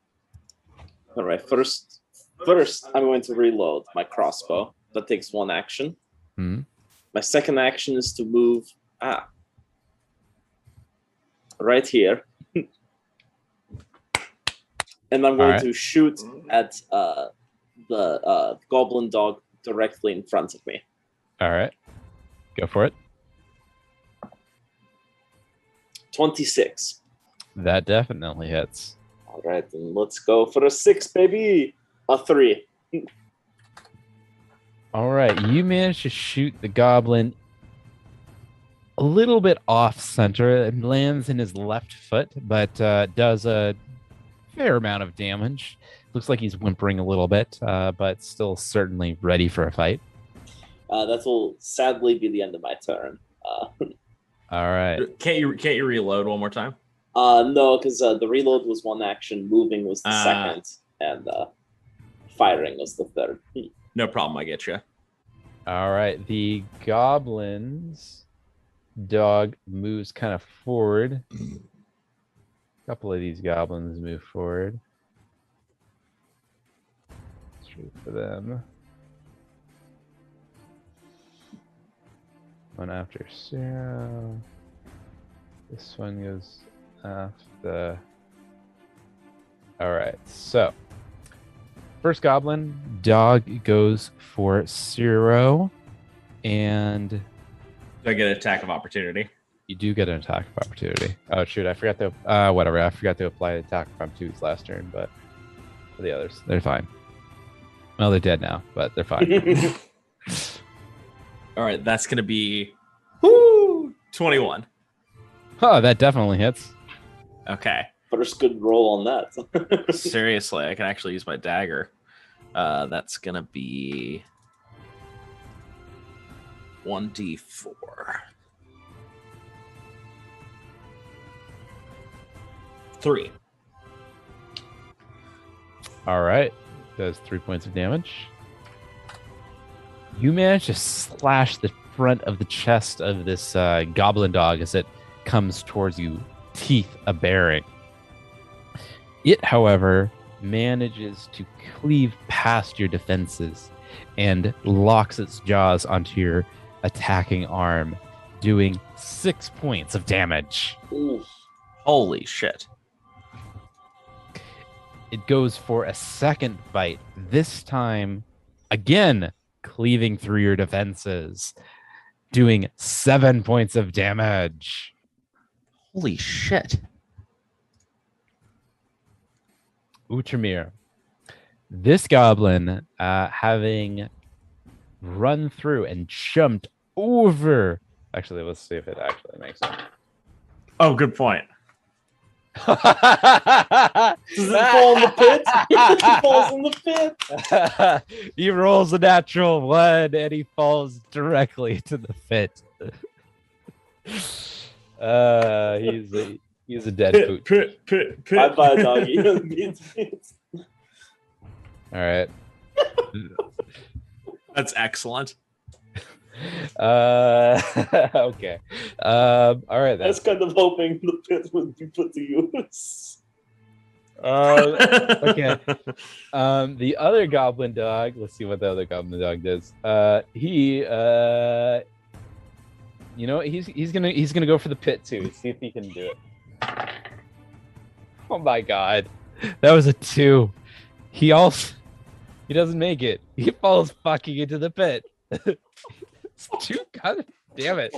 All right, first, I'm going to reload my crossbow. That takes 1 action. Hmm. My second action is to move right here, and I'm going to shoot at the goblin dog directly in front of me. All right, go for it. 26. That definitely hits. All right, then let's go for a 6, baby. A 3. All right, you managed to shoot the goblin a little bit off center. It lands in his left foot, but does a fair amount of damage. Looks like he's whimpering a little bit, but still certainly ready for a fight. That will sadly be the end of my turn. All right. Can't you reload one more time? No, because the reload was 1 action, moving was the second, and firing was the third. No problem, I get you. All right. The goblin's dog moves kind of forward. A couple of these goblins move forward. Straight for them. One after Sarah. This one goes after. All right. So, first goblin dog goes for Zero, and Do I get an attack of opportunity? you do get an attack of opportunity. Oh shoot! I forgot to whatever. I forgot to apply attack of opportunity last turn, but for the others, they're fine. Well, they're dead now, but they're fine. All right, that's going to be 21. Oh, that definitely hits. Okay. First good roll on that. Seriously, I can actually use my dagger. That's going to be 1d4. Three. All right, does 3 points of damage. You manage to slash the front of the chest of this goblin dog as it comes towards you, teeth a-baring. It, however, manages to cleave past your defenses and locks its jaws onto your attacking arm, doing 6 points of damage. Ooh. Holy shit. It goes for a second bite, this time again cleaving through your defenses, doing 7 points of damage. Holy shit. Utramir. This goblin, having run through and jumped over. Actually, let's see if it actually makes it. Oh, good point. Does it fall in the pit? It falls in the pit. He rolls a natural 1 and he falls directly to the pit. He's a dead poot. Pit. Bye, doggy. All right. That's excellent. Okay. All right I then. was kind of hoping the pit would be put to use. Okay. The other goblin dog. Let's see what the other goblin dog does. He's gonna go for the pit too. See if he can do it. Oh my god, that was a 2. He doesn't make it. He falls fucking into the pit. It's 2. God damn it.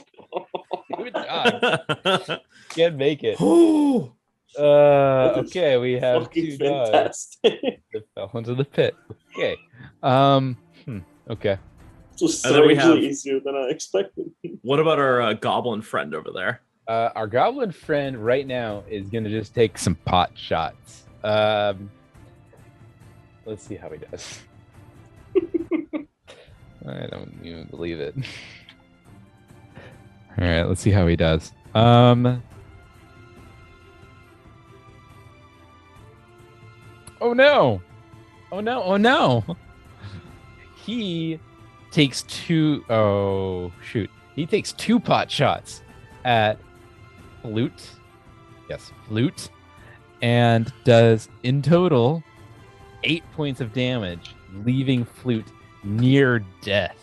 Good dog. Can't make it. Okay, we have Fucking 2 dogs fantastic. that fell into the pit. Okay. Okay. It was And then we strangely have- easier than I expected. What about our goblin friend over there? Our goblin friend right now is gonna just take some pot shots. Let's see how he does. I don't even believe it. All right, let's see how he does. Oh no! Oh no! Oh no! He takes 2. Oh shoot! He takes 2 pot shots at Flute. Yes, Flute, and does in total 8 points of damage, leaving Flute near death.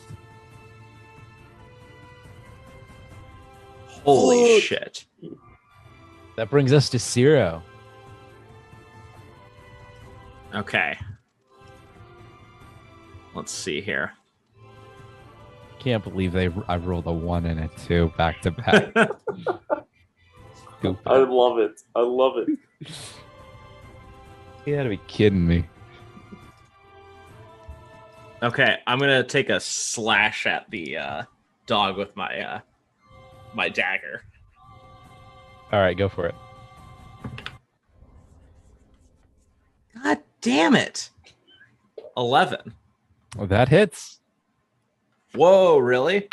Holy shit. That brings us to 0. Okay. Let's see here. Can't believe I rolled a 1 and a 2 back to back. Stupid. I love it. I love it. You gotta be kidding me. Okay, I'm gonna take a slash at the dog with my my dagger. All right, go for it. God damn it! 11. Well, that hits. Whoa, really?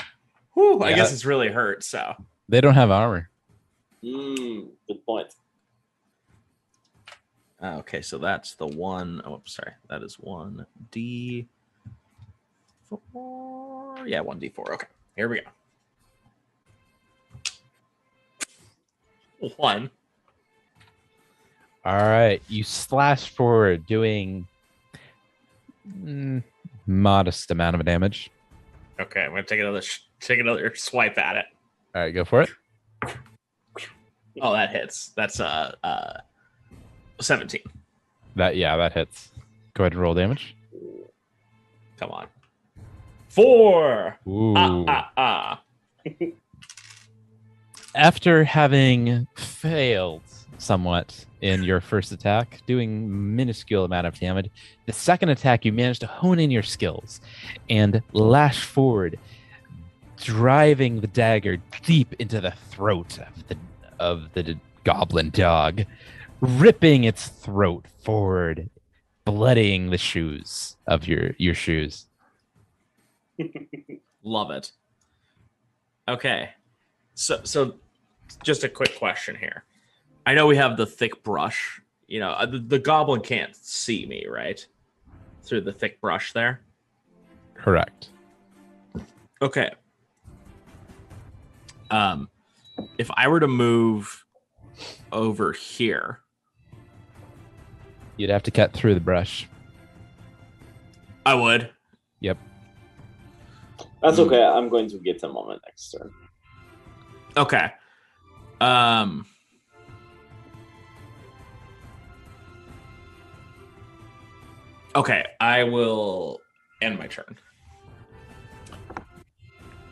Whew, I Yeah. guess it's really hurt. So They don't have armor. Good point. okay, so that's the 1. Oh, sorry, that is 1d4. Yeah, 1d4. Okay, here we go. 1. All right, you slash forward, doing modest amount of damage. Okay, I'm gonna take another swipe at it. All right, go for it. Oh, that hits. That's 17. That hits. Go ahead and roll damage. Come on. 4. Ooh. After having failed somewhat in your first attack, doing minuscule amount of damage, the second attack you managed to hone in your skills and lash forward, driving the dagger deep into the throat of the goblin dog, ripping its throat forward, bloodying the shoes of your shoes. Love it. Okay. So just a quick question here. I know we have the thick brush. You know, the goblin can't see me, right? Through the thick brush there. Correct. Okay. If I were to move over here, You'd have to cut through the brush. I would. Yep. That's okay. I'm going to get him on my next turn. Okay. Okay, I will end my turn.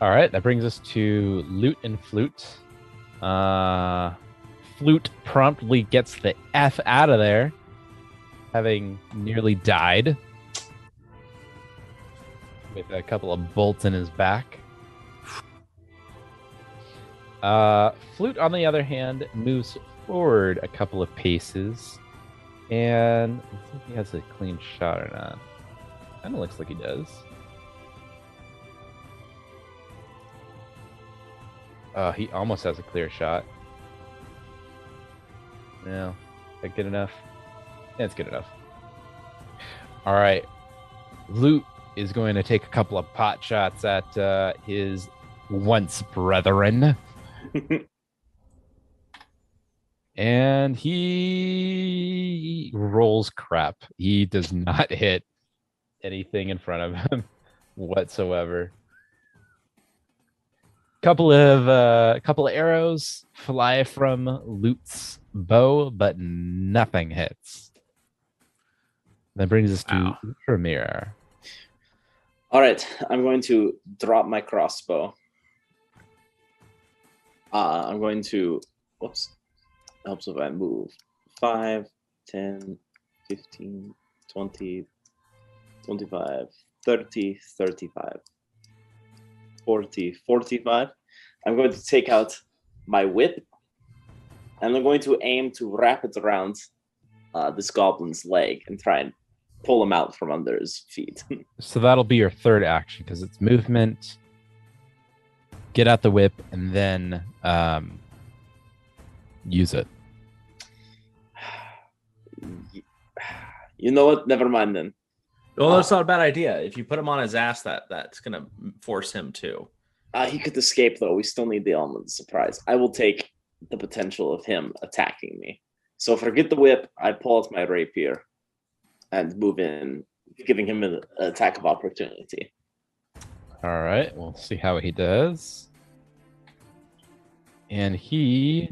All right, that brings us to Loot and Flute. Flute promptly gets the F out of there, having nearly died with a couple of bolts in his back. Flute, on the other hand, moves forward a couple of paces, and let's see if he has a clean shot or not. Kind of looks like he does. He almost has a clear shot. No, is that good enough? Yeah, it's good enough. All right, Loot is going to take a couple of pot shots at his once brethren. And he rolls crap. He does not hit anything in front of him whatsoever. Couple of arrows fly from Loot's bow, but nothing hits. That brings us to Ultramir. All right, I'm going to drop my crossbow. I'm going to, whoops, helps if I move 5, 10, 15, 20, 25, 30, 35, 40, 45. I'm going to take out my whip, and I'm going to aim to wrap it around this goblin's leg and try and pull him out from under his feet. So that'll be your third action because it's movement, get out the whip, and then use it. You know what? Never mind then. Well, that's not a bad idea. If you put him on his ass, that's gonna force him to. He could escape though. We still need the element of surprise. I will take the potential of him attacking me. So forget the whip. I pull out my rapier and move in, giving him an attack of opportunity. All right, we'll see how he does. And he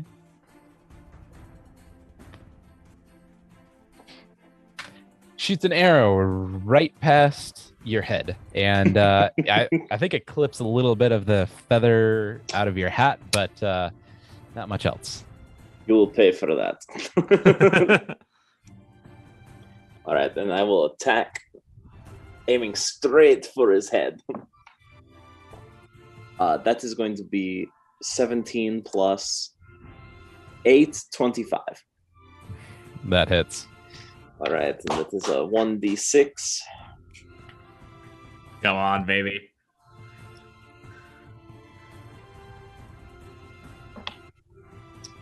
shoots an arrow right past your head, and I think it clips a little bit of the feather out of your hat, but not much else. You will pay for that. All right, then I will attack, aiming straight for his head. That is going to be 17 plus 8, 25. That hits. All right, and that is a 1d6. Come on, baby.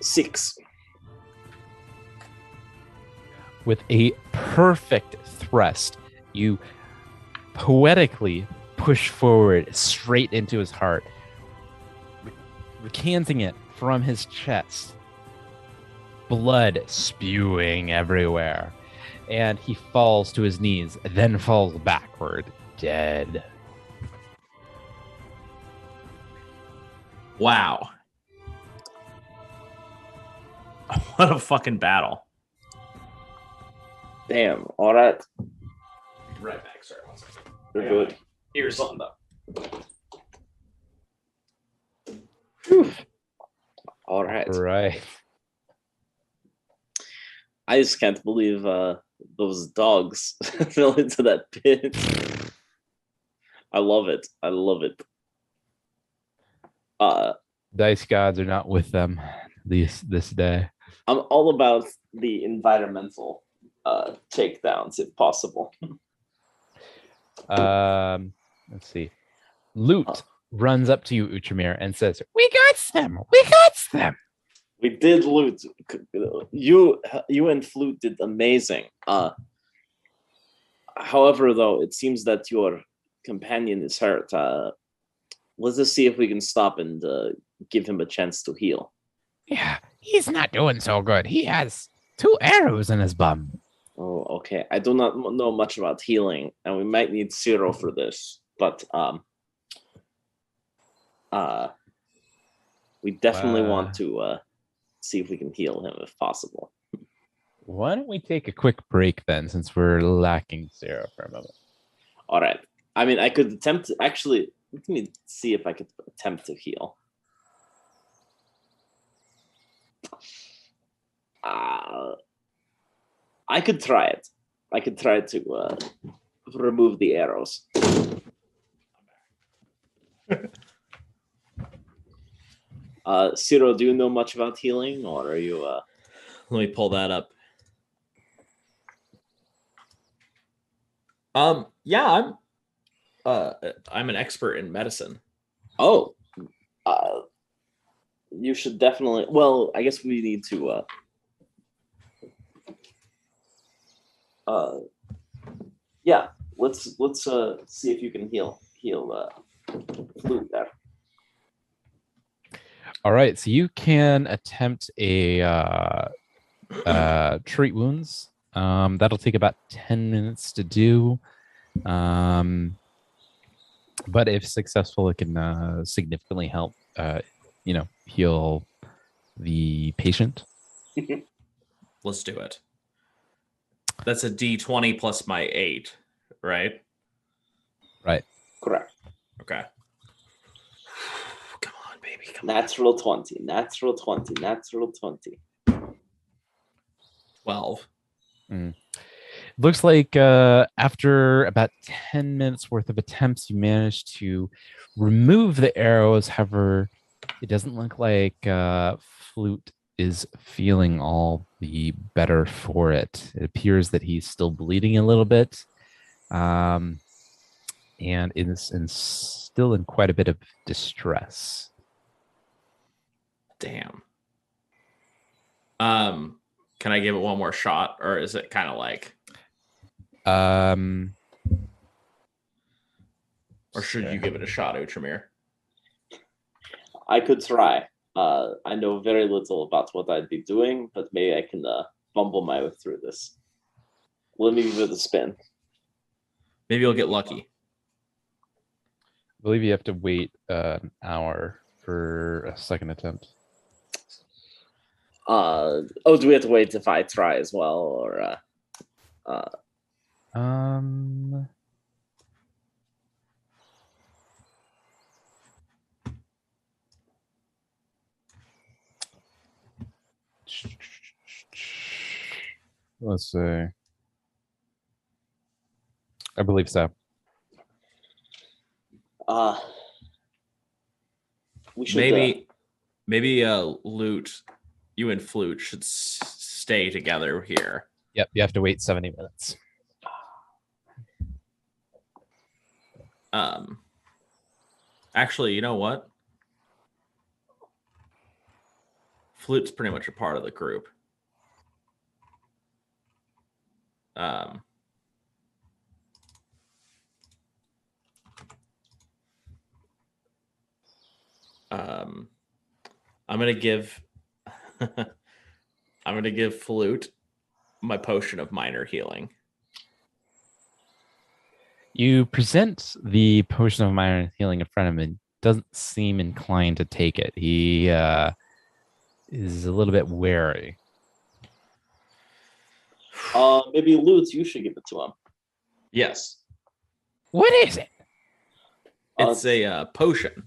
Six. With a perfect thrust, you poetically push forward straight into his heart, recanting it from his chest, blood spewing everywhere, and he falls to his knees, then falls backward, dead. Wow. What a fucking battle. Damn. All right. Right back, sorry. 1 second. You're good. Here's something up. All right. Right. I just can't believe those dogs fell into that pit. I love it. I love it. Dice gods are not with them this day. I'm all about the environmental takedowns if possible. Let's see. Loot runs up to you, Ultramir, and says, "We got them. We got them." We did loot. You and Flute did amazing. However, though, it seems that your companion is hurt. Let's just see if we can stop and give him a chance to heal. Yeah, he's not doing so good. He has 2 arrows in his bum. Oh, okay. I do not know much about healing, and we might need Zero for this. But we definitely want to see if we can heal him if possible. Why don't we take a quick break then, since we're lacking Zero for a moment? All right. I mean, I could attempt to actually. Let me see if I could attempt to heal. I could try it. I could try to remove the arrows. Ciro, do you know much about healing, or are you? Let me pull that up. Yeah, I'm an expert in medicine. Oh, you should definitely. Well, I guess we need to. Yeah, let's see if you can heal Flute there. All right, so you can attempt a treat wounds. That'll take about 10 minutes to do. But if successful, it can significantly help, heal the patient. Let's do it. That's a D20 plus my 8, right? Right. Correct. Okay. Come on, baby. Come Natural 20. Natural 20. Natural 20. 12. Looks like after about 10 minutes worth of attempts, you managed to remove the arrows. However, it doesn't look like Flute is feeling all the better for it. It appears that he's still bleeding a little bit, and still in quite a bit of distress. Damn. Can I give it one more shot, or is it kind of like, or should you give it a shot, Outramir? I could try. I know very little about what I'd be doing, but maybe I can bumble my way through this. Let me give it a spin. Maybe you'll get lucky. I believe you have to wait an hour for a second attempt. Do we have to wait if I try as well, or let's see. I believe so. we should maybe Loot, you and Flute should stay together here. Yep, you have to wait 70 minutes. Actually, you know what? Flute's pretty much a part of the group. I'm gonna give Flute my potion of minor healing. You present the potion of minor healing in front of him and doesn't seem inclined to take it. He is a little bit wary. maybe Lutz, you should give it to him. Yes. What is it? It's a potion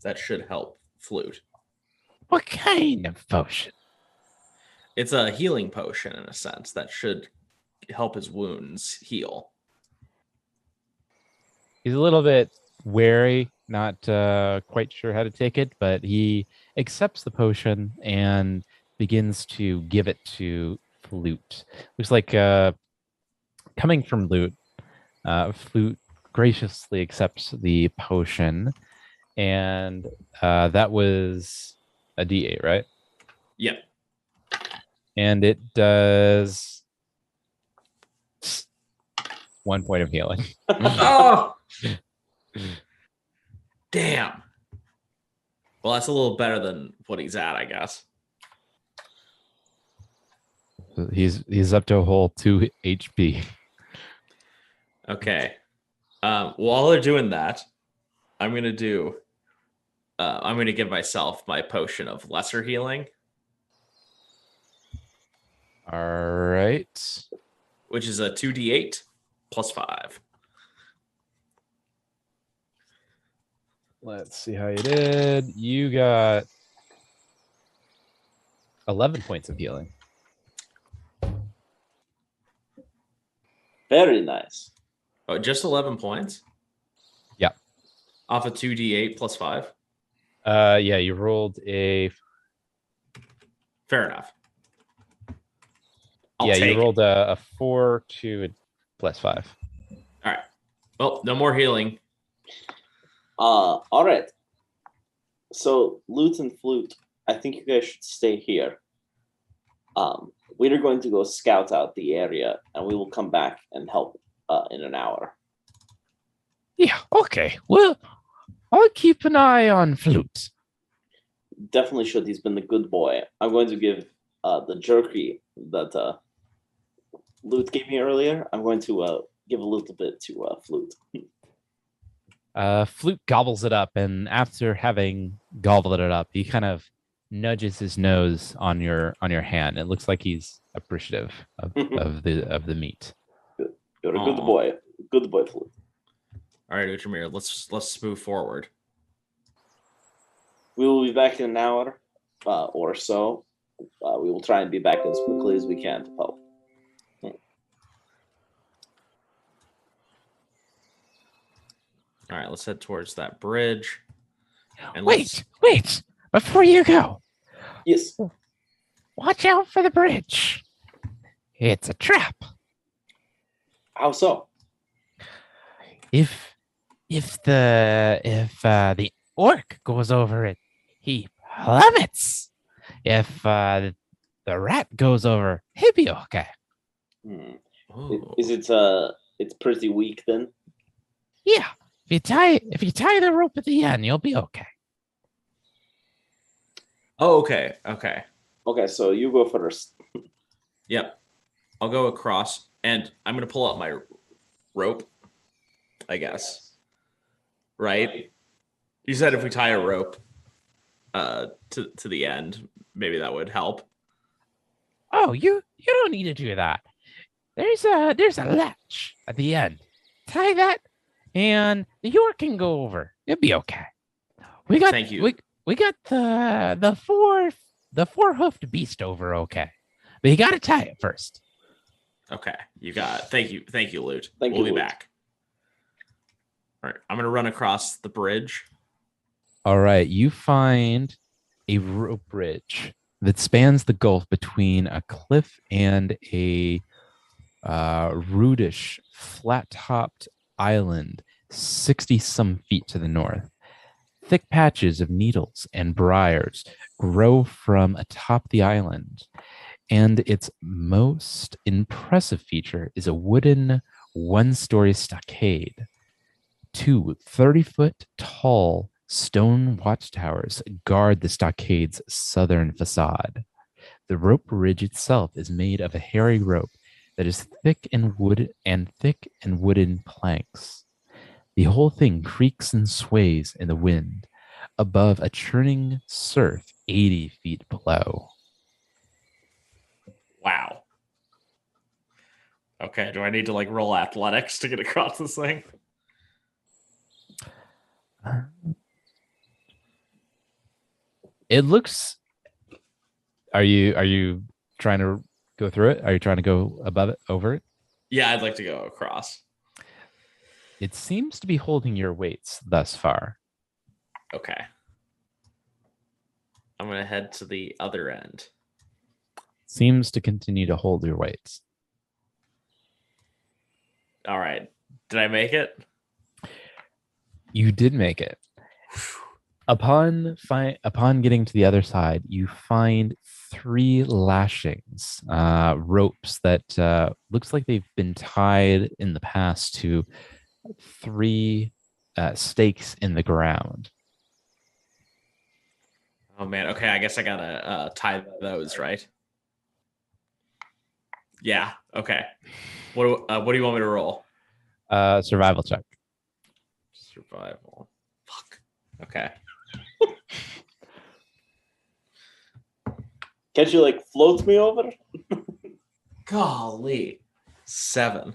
that should help Flute. What kind of potion? It's a healing potion in a sense that should help his wounds heal. He's a little bit wary, not quite sure how to take it, but he accepts the potion and begins to give it to Flute. Looks like coming from Flute, Flute graciously accepts the potion, and that was a D8, right? Yep. And it does 1 point of healing. Oh! Damn. Well, that's a little better than what he's at, I guess. He's up to a whole 2 HP. Okay. While they're doing that, I'm gonna give myself my potion of lesser healing, All right. which is a 2d8 plus 5. Let's see how you did. You got 11 points of healing. Very nice. Oh, just 11 points? Yeah. Off a 2d8 plus 5? Yeah, you rolled a... Fair enough. I'll take you rolled a 4 to a +5. All right. Well, no more healing. All right. So, Lute and Flute, I think you guys should stay here. We're going to go scout out the area, and we will come back and help in an hour. Yeah, okay. Well, I'll keep an eye on Flute. Definitely should. He's been the good boy. I'm going to give the jerky that Lute gave me earlier. I'm going to give a little bit to Flute. Flute gobbles it up, and after having gobbled it up, he kind of nudges his nose on your hand. It looks like he's appreciative of the meat. You're a Aw. good boy. Good boy, Flute. All right, Uchimir, let's move forward. We will be back in an hour or so. We will try and be back as quickly as we can to help. All right, let's head towards that bridge. And Wait. Before you go, Yes. watch out for the bridge. It's a trap. How so? If the orc goes over it, he plummets. If the rat goes over, he'll be okay. Ooh. Is it it's pretty weak then? Yeah. If you tie the rope at the end, you'll be okay. Oh, okay. Okay. Okay, so you go first. Yep. I'll go across, and I'm gonna pull out my rope, I guess. Right? You said if we tie a rope to the end, maybe that would help. Oh, you don't need to do that. There's a latch at the end. Tie that, and the York can go over. It'll be okay. Thank you. We got the four-hoofed beast over okay, but you got to tie it first. Okay, you got it. Thank you, Lute. Thank we'll you, be Lute. back. All right, I'm gonna run across the bridge. All right, you find a rope bridge that spans the gulf between a cliff and a rudish, flat-topped island 60-some feet to the north. Thick patches of needles and briars grow from atop the island, and its most impressive feature is a wooden one-story stockade. Two 30-foot tall stone watchtowers guard the stockade's southern facade. The rope bridge itself is made of a hairy rope that is thick and wooden planks. The whole thing creaks and sways in the wind above a churning surf 80 feet below. Wow. Okay, do I need to roll athletics to get across this thing? It looks. Are you trying to go through it? Are you trying to go above it, over it? Yeah, I'd like to go across. It seems to be holding your weights thus far. Okay. I'm gonna head to the other end. Seems to continue to hold your weights. All right. Did I make it? You did make it. Upon getting to the other side, you find 3 lashings, ropes that looks like they've been tied in the past to 3 stakes in the ground. Oh man. Okay, I guess I gotta tie those, right? Yeah. Okay. What do you want me to roll? Survival check. Survival. Fuck. Okay. Can't you float me over? Golly. 7.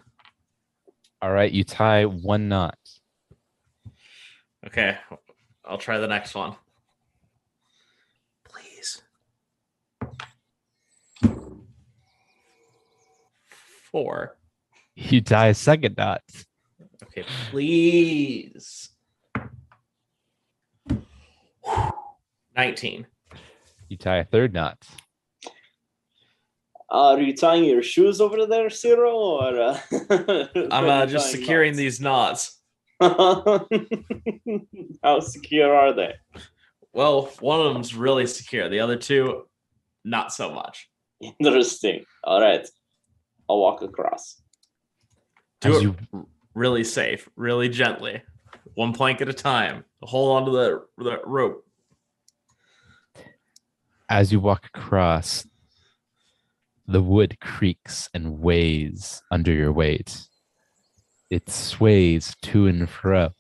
All right, you tie 1 knot. Okay. I'll try the next one. Please. 4. You tie a 2nd knot. Okay, please. 19. You tie a 3rd knot. Are you tying your shoes over there, Ciro, or I'm just securing these knots. How secure are they? Well, one of them's really secure. The other two, not so much. Interesting. All right, I'll walk across. Do it really safe, really gently, one plank at a time. Hold on to the rope. As you walk across, the wood creaks and weighs under your weight. It sways to and fro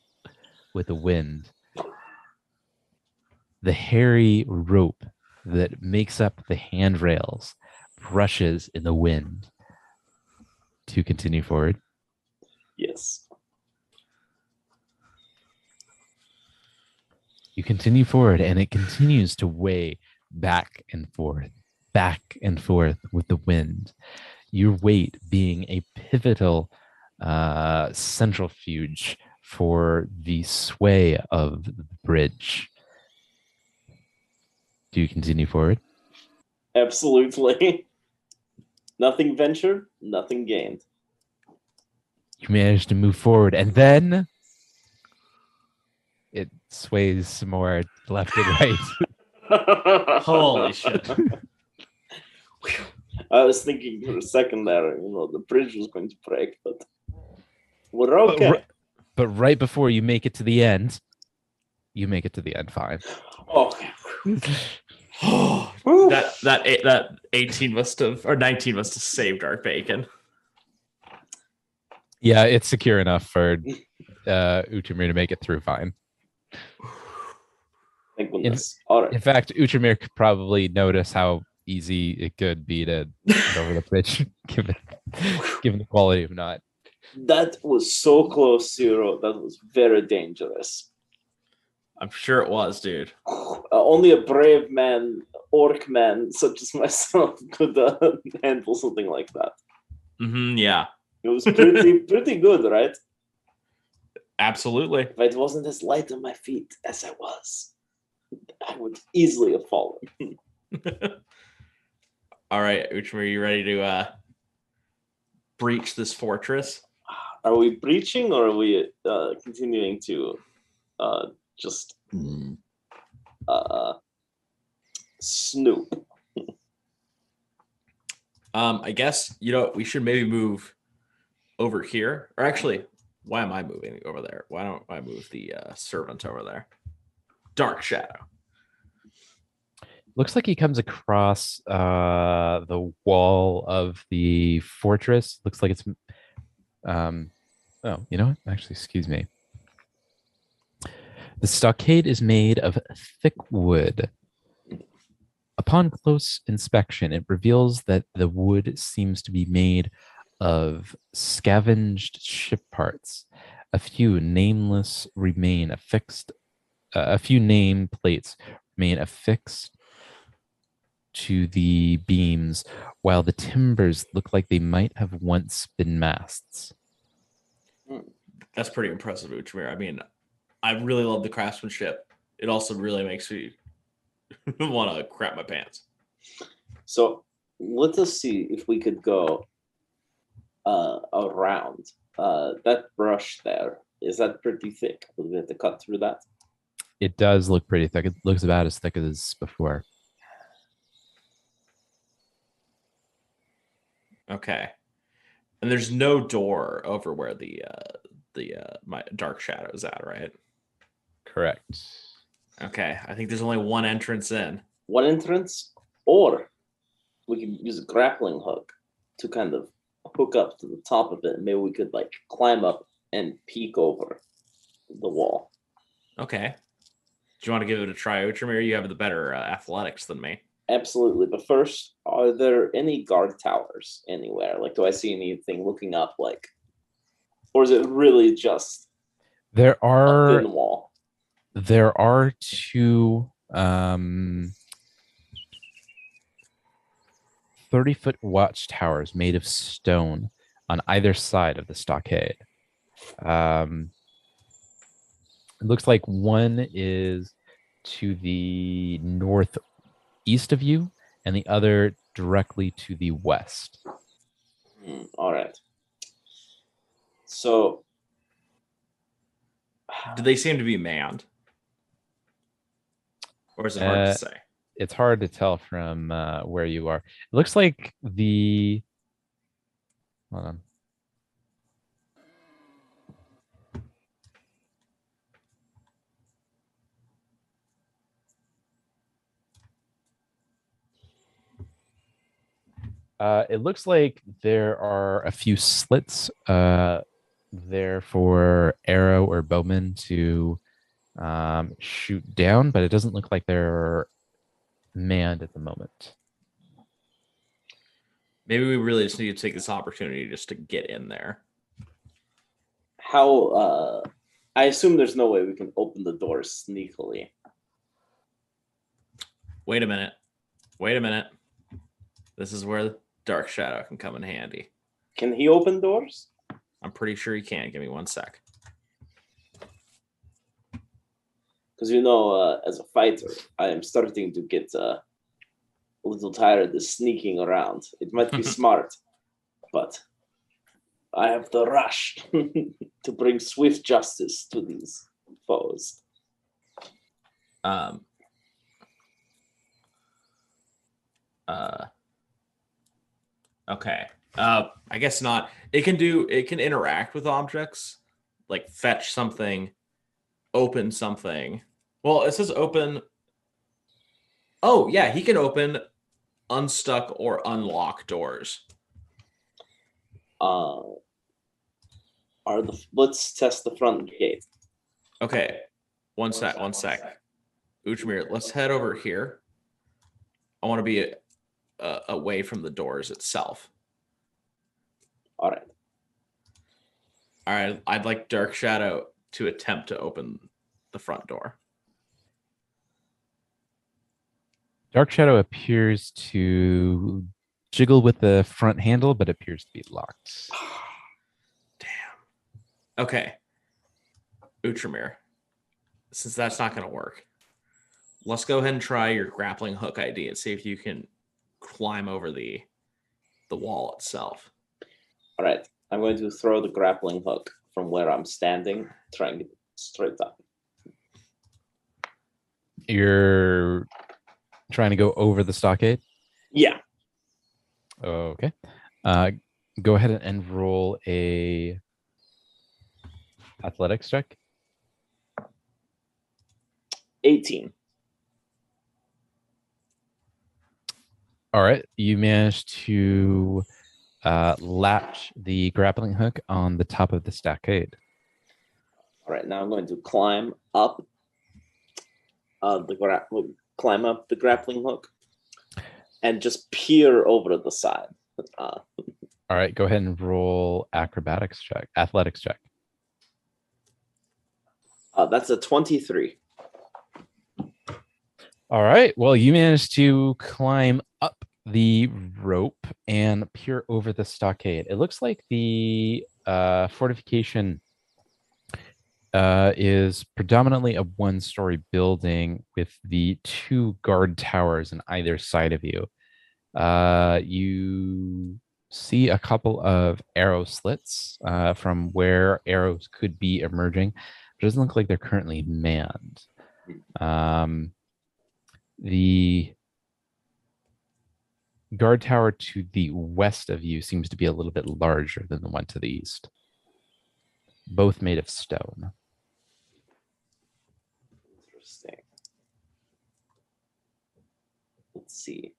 with the wind. The hairy rope that makes up the handrails brushes in the wind. To continue forward. Yes. You continue forward, and it continues to weigh back and forth with the wind. Your weight being a pivotal centrifuge for the sway of the bridge. Do you continue forward? Absolutely. Nothing ventured, nothing gained. You manage to move forward, and then it sways some more left and right. Holy shit. I was thinking for a second there, the bridge was going to break, but we're okay. But right before you make it to the end, you make it to the end fine. Okay. that 18 must have, or 19 must have saved our bacon. Yeah, it's secure enough for Uchimir to make it through fine. Thank goodness. All right. In fact, Uchimir could probably notice how easy it could be to get over the bridge, given the quality of knot. That was so close, Zero. That was very dangerous. I'm sure it was, dude. Only a brave man, orc man such as myself, could handle something like that. Yeah. It was pretty good, right? Absolutely. If it wasn't as light on my feet as I was, I would easily have fallen. All right, Uchimir, are you ready to breach this fortress? Are we breaching, or are we continuing to just snoop? I guess, we should maybe move over here. Or actually, why am I moving over there? Why don't I move the servant over there? Dark Shadow. Looks like he comes across the wall of the fortress. Looks like it's oh, you know what? Actually, excuse me. The stockade is made of thick wood. Upon close inspection, it reveals that the wood seems to be made of scavenged ship parts. A few nameless remain affixed. A few name plates remain affixed to the beams, while the timbers look like they might have once been masts. That's pretty impressive, Uchimir. I mean, I really love the craftsmanship. It also really makes me want to crap my pants. So let us see if we could go around. That brush there, is that pretty thick? Will we have to cut through that? It does look pretty thick. It looks about as thick as before. Okay. And there's no door over where the my Dark Shadow is at, right? Correct. Okay. I think there's only one entrance in. One entrance, or we could use a grappling hook to kind of hook up to the top of it, and maybe we could climb up and peek over the wall. Okay. Do you want to give it a try, Uchimir? You have the better athletics than me. Absolutely. But first, are there any guard towers anywhere? Do I see anything looking up, or is it really just There a are thin wall? There are two 30-foot watchtowers made of stone on either side of the stockade. It looks like one is to the northeast of you, and the other directly to the west. All right. So, Do they seem to be manned? Or is it hard to say? It's hard to tell from where you are. It looks like the. Hold on. It looks like there are a few slits there for arrow or bowman to shoot down, but it doesn't look like they're manned at the moment. Maybe we really just need to take this opportunity just to get in there. how? I assume there's no way we can open the doors sneakily. Wait a minute. Wait a minute. This is where Dark Shadow can come in handy. Can he open doors? I'm pretty sure he can. Give me 1 sec. Because as a fighter, I am starting to get a little tired of sneaking around. It might be smart, but I have the rush to bring swift justice to these foes. Okay. I guess not. It can interact with objects, like fetch something, open something. Well, it says open. Oh, yeah, he can open, unstuck, or unlock doors. Let's test the front gate. Okay. One sec. Uchmir, let's head over here. I want to be away from the doors itself. All right. All right. I'd like Dark Shadow to attempt to open the front door. Dark Shadow appears to jiggle with the front handle, but appears to be locked. Damn. Okay. Utramir, since that's not going to work, let's go ahead and try your grappling hook idea and see if you can climb over the wall itself. All right. I'm going to throw the grappling hook from where I'm standing, trying to get straight up. You're trying to go over the stockade? Yeah. Okay. Go ahead and roll a athletics check. 18. All right. You managed to latch the grappling hook on the top of the stockade. All right. Now I'm going to climb up climb up the grappling hook and just peer over the side. All right. Go ahead and roll athletics check. That's a 23. All right. Well, you managed to climb up the rope and peer over the stockade. It looks like the fortification is predominantly a one-story building with the 2 guard towers on either side of you. You see a couple of arrow slits from where arrows could be emerging. It doesn't look like they're currently manned. The guard tower to the west of you seems to be a little bit larger than the one to the east. Both made of stone. Interesting. Let's see.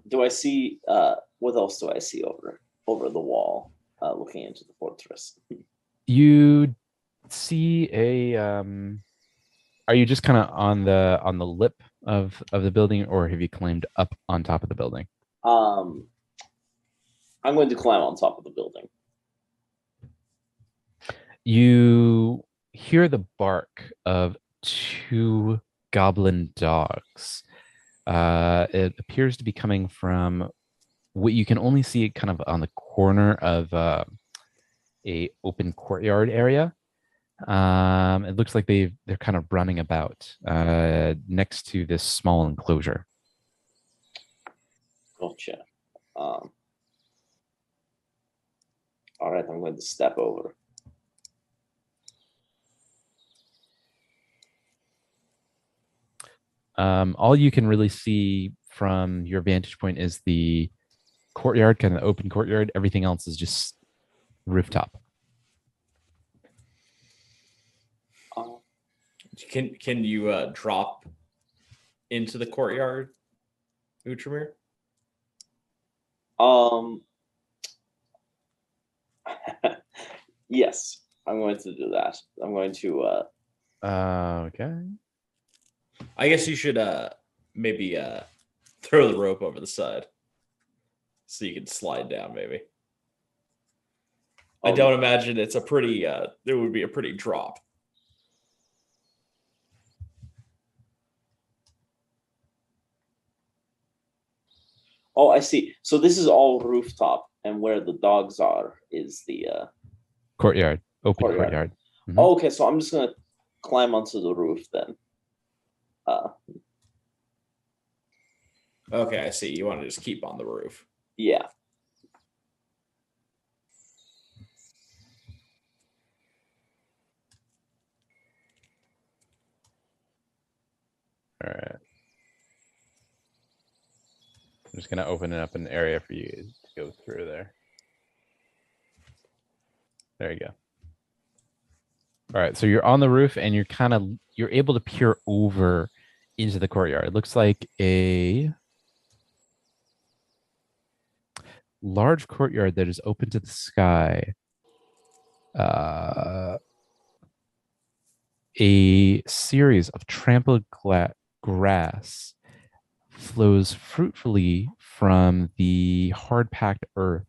Do I see what else do I see over the wall looking into the fortress? You see a are you just kind of on the lip of the building, or have you climbed up on top of the building? I'm going to climb on top of the building. You hear the bark of 2 goblin dogs. It appears to be coming from what you can only see kind of on the corner of a open courtyard area. It looks like they're kind of running about next to this small enclosure. Gotcha. All right, I'm going to step over. All you can really see from your vantage point is the courtyard, kind of open courtyard. Everything else is just rooftop. Can you drop into the courtyard, Utramir? Yes, I'm going to do that. I'm going to. Okay. I guess you should maybe throw the rope over the side so you can slide down. Maybe. I don't imagine it's a pretty. It would be a pretty drop. Oh, I see. So this is all rooftop, and where the dogs are is the Courtyard, open courtyard. Mhm. Oh, okay, so I'm just gonna climb onto the roof then. Okay, I see. You want to just keep on the roof. Yeah. All right. I'm just gonna open up an area for you to go through there. There you go. All right, so you're on the roof and you're able to peer over into the courtyard. It looks like a large courtyard that is open to the sky. A series of trampled grass flows fruitfully from the hard-packed earth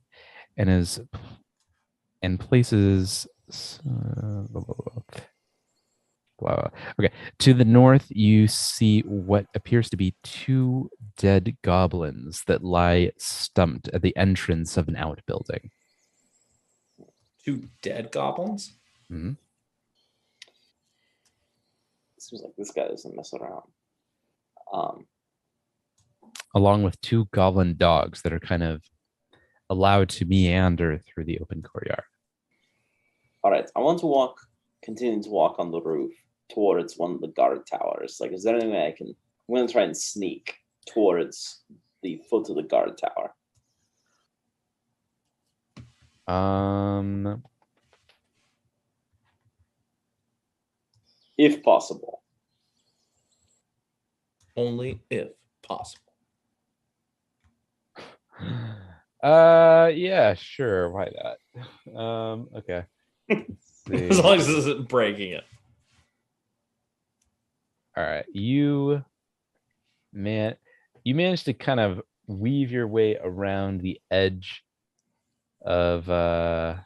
and places. Okay. To the north, you see what appears to be two dead goblins that lie stumped at the entrance of an outbuilding. Two dead goblins? Mm-hmm. Seems like this guy doesn't mess around. Along with two goblin dogs that are kind of allowed to meander through the open courtyard. All right, I want to continue to walk on the roof towards one of the guard towers. Like, is there any way I'm going to try and sneak towards the foot of the guard tower. If possible. Only if possible. Yeah, sure. Why not? Okay. As long as this isn't breaking it. All right. You managed to kind of weave your way around the edge of the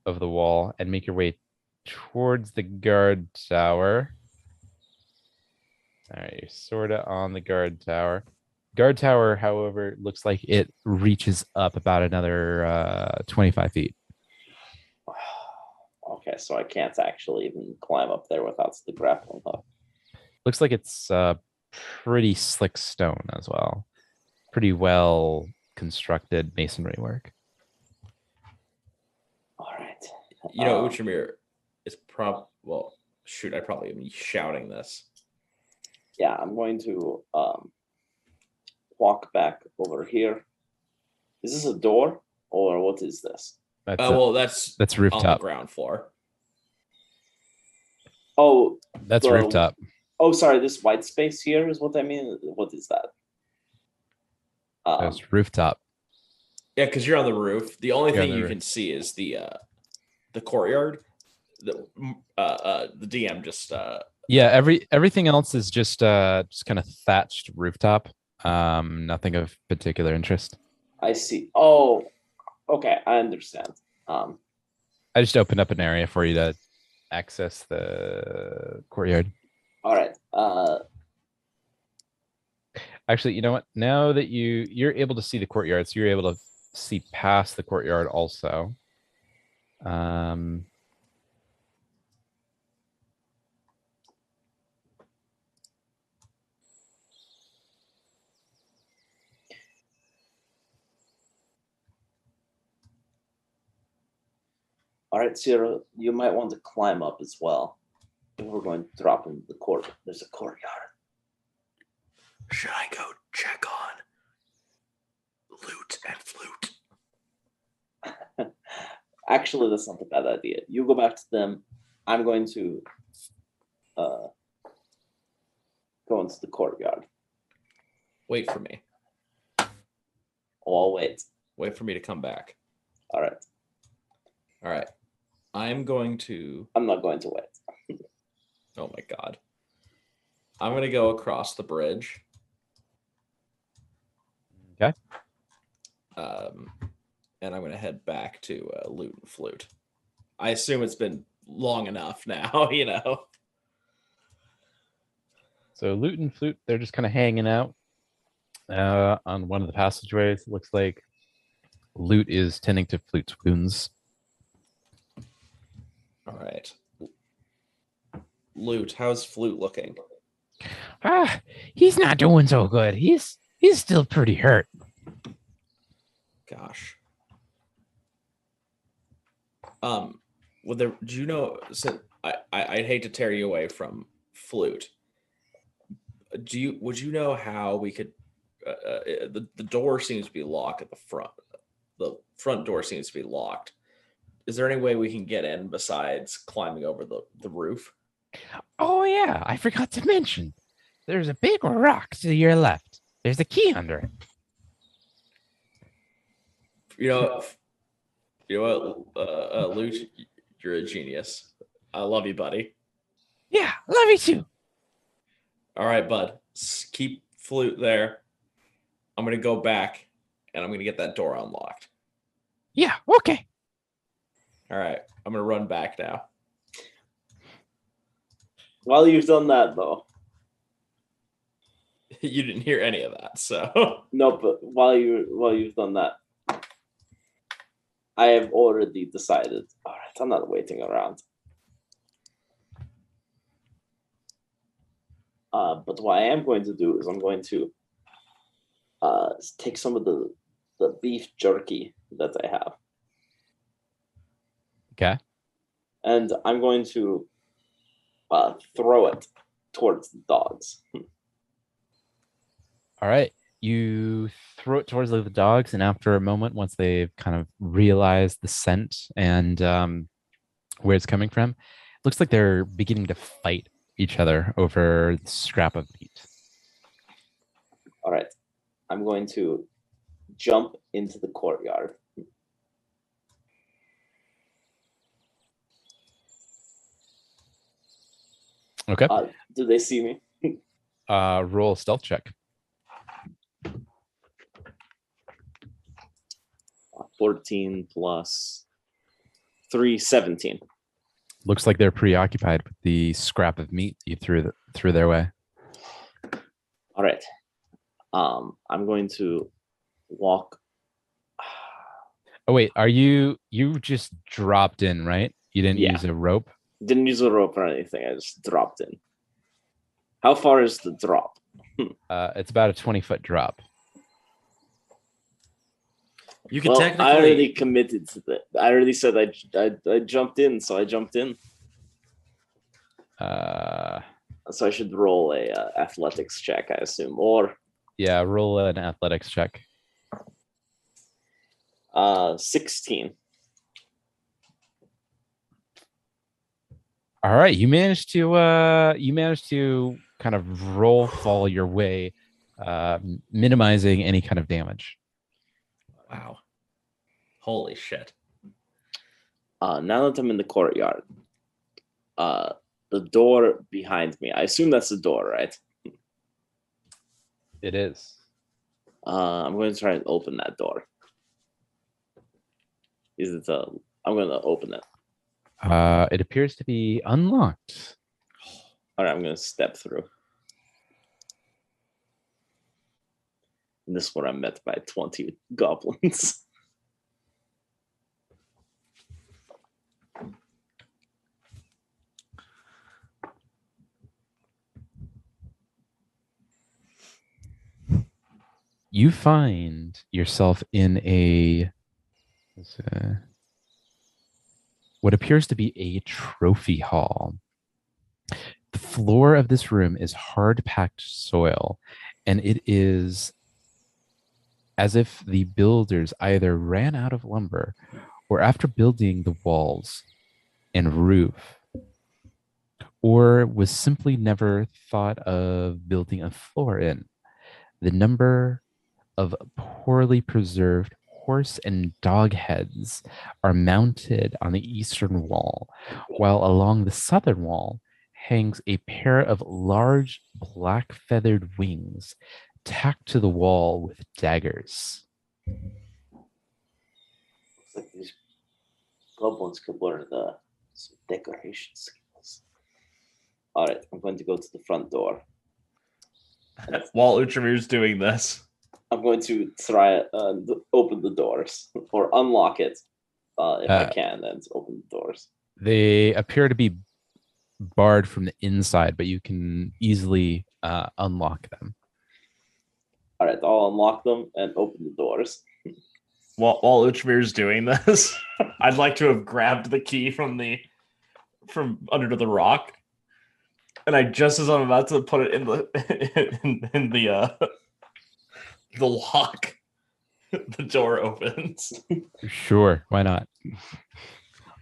wall and make your way towards the guard tower. All right, you're sort of on the guard tower. Guard tower, however, looks like it reaches up about another 25 feet. Okay, so I can't actually even climb up there without the grappling hook. Looks like it's pretty slick stone as well. Pretty well constructed masonry work. All right. You know, Uchimir is well, shoot, I probably am shouting this. Yeah, I'm going to walk back over here. Is this a door or what is this? That's rooftop. On the ground floor. Oh, that's rooftop. Oh, sorry. This white space here is what I mean. What is that? That's rooftop. Yeah, because you're on the roof. The only thing you can see is the courtyard. The DM just yeah. Everything else is just kind of thatched rooftop. Nothing of particular interest. I see. Oh, okay. I understand. I just opened up an area for you to access the courtyard. All right. Actually, you know what? Now that you're able to see the courtyard, so you're able to see past the courtyard also. Um, All right, Sierra, you might want to climb up as well. We're going to drop into the court. There's a courtyard. Should I go check on Loot and Flute? Actually, that's not a bad idea. You go back to them. I'm going to go into the courtyard. Wait for me. Oh, I'll wait. Wait for me to come back. All right. All right. I'm going to. I'm not going to wait. Oh my God. I'm going to go across the bridge. Okay. And I'm going to head back to Loot and Flute. I assume it's been long enough now, you know. so Loot and Flute, they're just kind of hanging out on one of the passageways. It looks like Loot is tending to Flute's wounds. All right. Loot, how's Flute looking? He's not doing so good. He's still pretty hurt. Gosh. Would there? Do you know? Since I'd hate to tear you away from Flute. Would you know how we could? The door seems to be locked at the front. The front door seems to be locked. Is there any way we can get in besides climbing over the roof? Oh yeah, I forgot to mention. There's a big rock to your left. There's a key under it. You know what, Luke, you're a genius. I love you, buddy. Yeah, love you too. All right, bud. Keep Flute there. I'm gonna go back, and I'm gonna get that door unlocked. Yeah, okay. All right, I'm gonna run back now. While you've done that, though. You didn't hear any of that, so. No, but while you've done that, I have already decided. All right, I'm not waiting around. But what I am going to do is I'm going to take some of the beef jerky that I have. Okay. And I'm going to throw it towards the dogs. All right. You throw it towards the dogs, and after a moment, once they've kind of realized the scent and where it's coming from, it looks like they're beginning to fight each other over the scrap of meat. All right. I'm going to jump into the courtyard. Okay. Do they see me? Roll a stealth check. 14 plus 3, 17. Looks like they're preoccupied with the scrap of meat you threw their way. All right. I'm going to walk. Oh wait, you just dropped in, right? You didn't Yeah. use a rope? Didn't use a rope or anything. I just dropped in. How far is the drop? It's about a 20-foot drop. You can Well, technically. I already committed to that. I already said I jumped in, so I jumped in. So I should roll a athletics check, I assume, or Yeah, roll an athletics check. 16. All right, you managed to kind of roll fall your way, minimizing any kind of damage. Wow. Holy shit. Now that I'm in the courtyard, the door behind me. I assume that's the door, right? It is. I'm going to try and open that door. I'm going to open it. It appears to be unlocked. All right, I'm going to step through. And this is where I'm met by 20 goblins. You find yourself in what appears to be a trophy hall. The floor of this room is hard packed soil, and it is as if the builders either ran out of lumber or after building the walls and roof, or was simply never thought of building a floor in. The number of poorly preserved horse and dog heads are mounted on the eastern wall, while along the southern wall hangs a pair of large black feathered wings tacked to the wall with daggers. Looks like these goblins could learn some decoration skills. All right, I'm going to go to the front door. While Utramir's doing this, I'm going to try open the doors or unlock it if I can, and open the doors. They appear to be barred from the inside, but you can easily unlock them. All right, I'll unlock them and open the doors. while Utramir's doing this, I'd like to have grabbed the key from under the rock, and just as I'm about to put it in the the lock, the door opens. Sure, why not?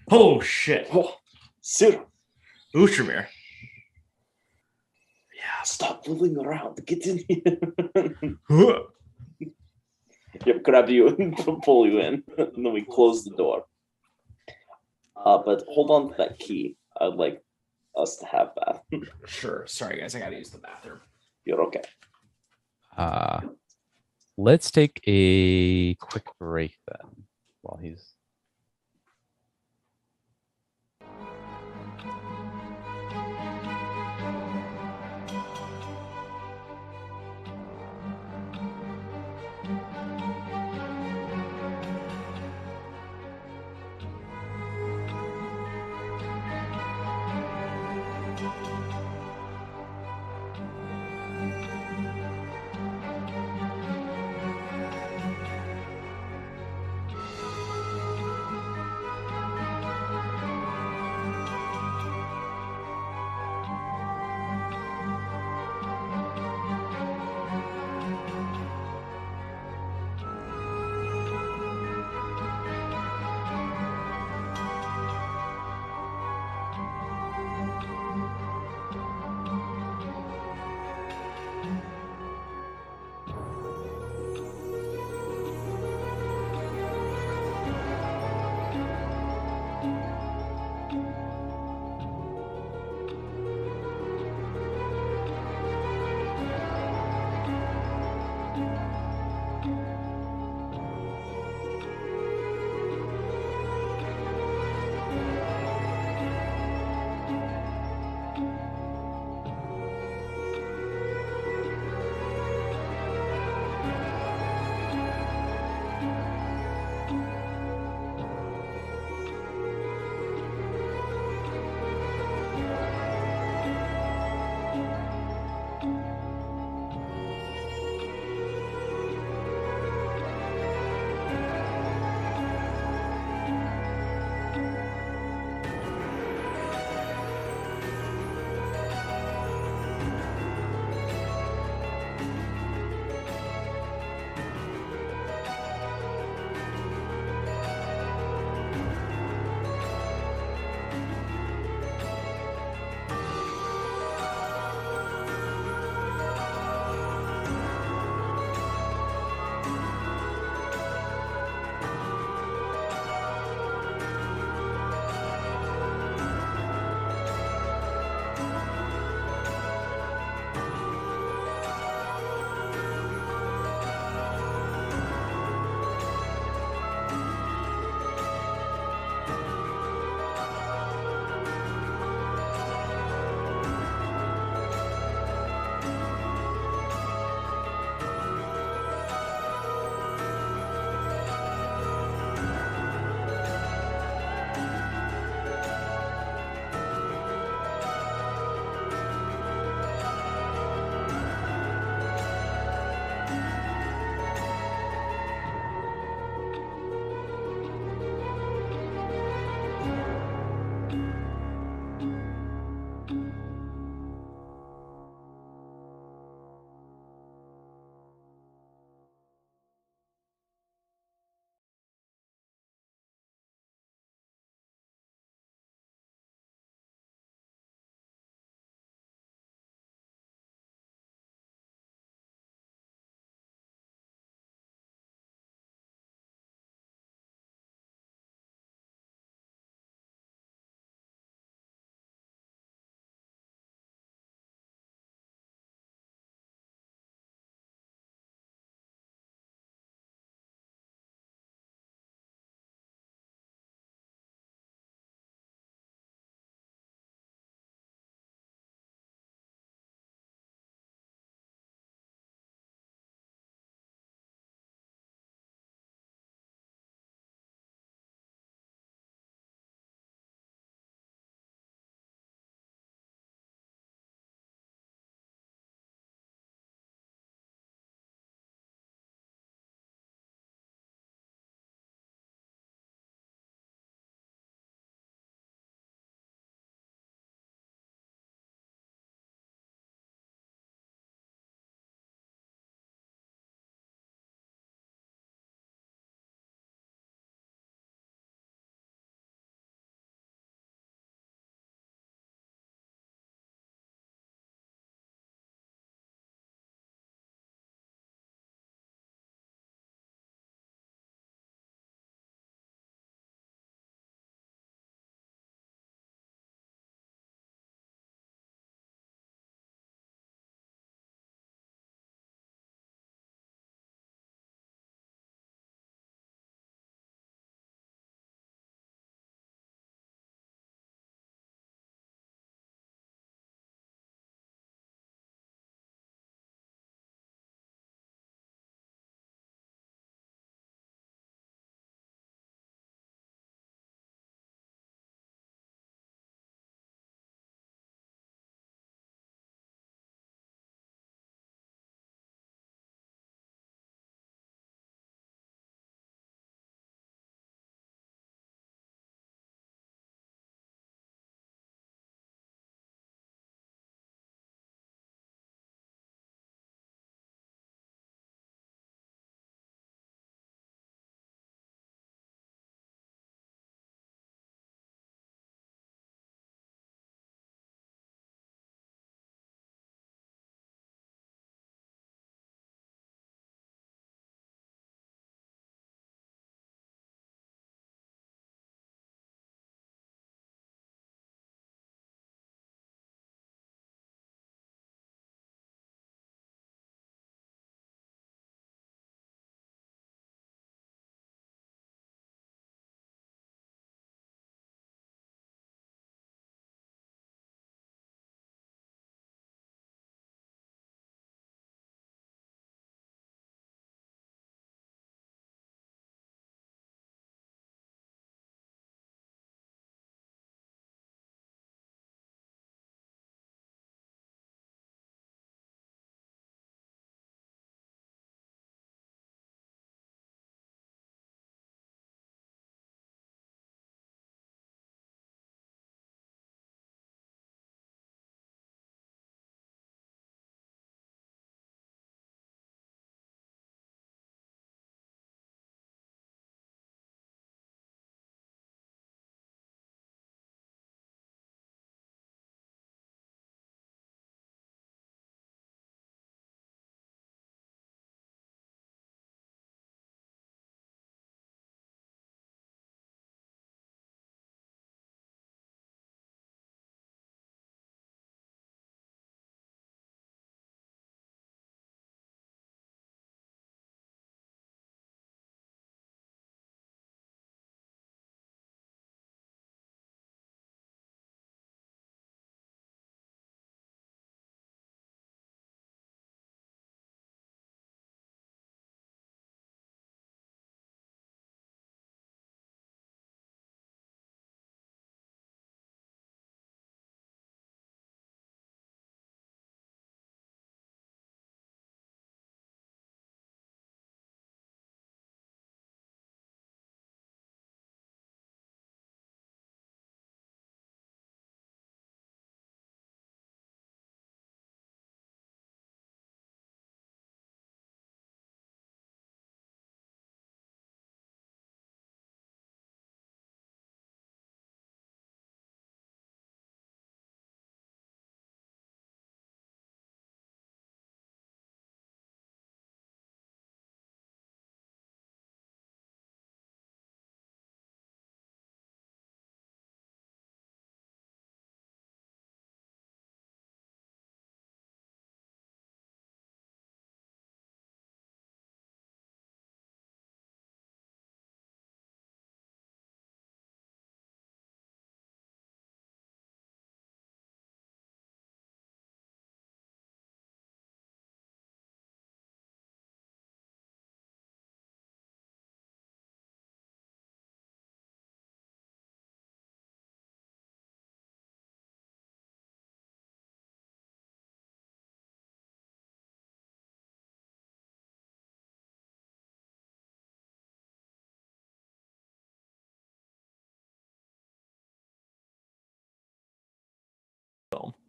Oh shit! Oh, Sir, Utramir. yeah, stop fooling around. Get in here. Yep, grab you and pull you in, and then we close the door. But hold on to that key. I'd like us to have that. Sure. Sorry, guys. I gotta use the bathroom. You're okay. Let's take a quick break then while he's.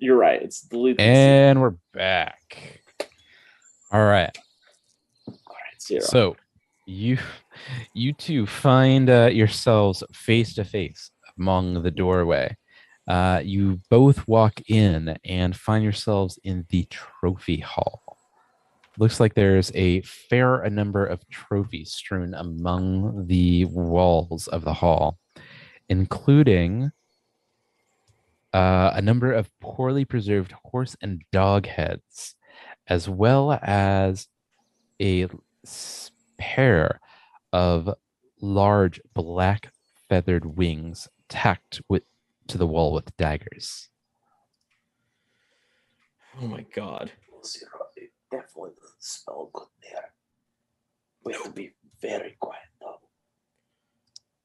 You're right. It's deleted. And we're back. All right. All right, 0. So you two find yourselves face to face among the doorway. You both walk in and find yourselves in the trophy hall. Looks like there's a fair number of trophies strewn among the walls of the hall, including a number of poorly preserved horse and dog heads, as well as a pair of large black feathered wings tacked to the wall with daggers. Oh my god. 0. It definitely doesn't smell good there. We have to be very quiet, though.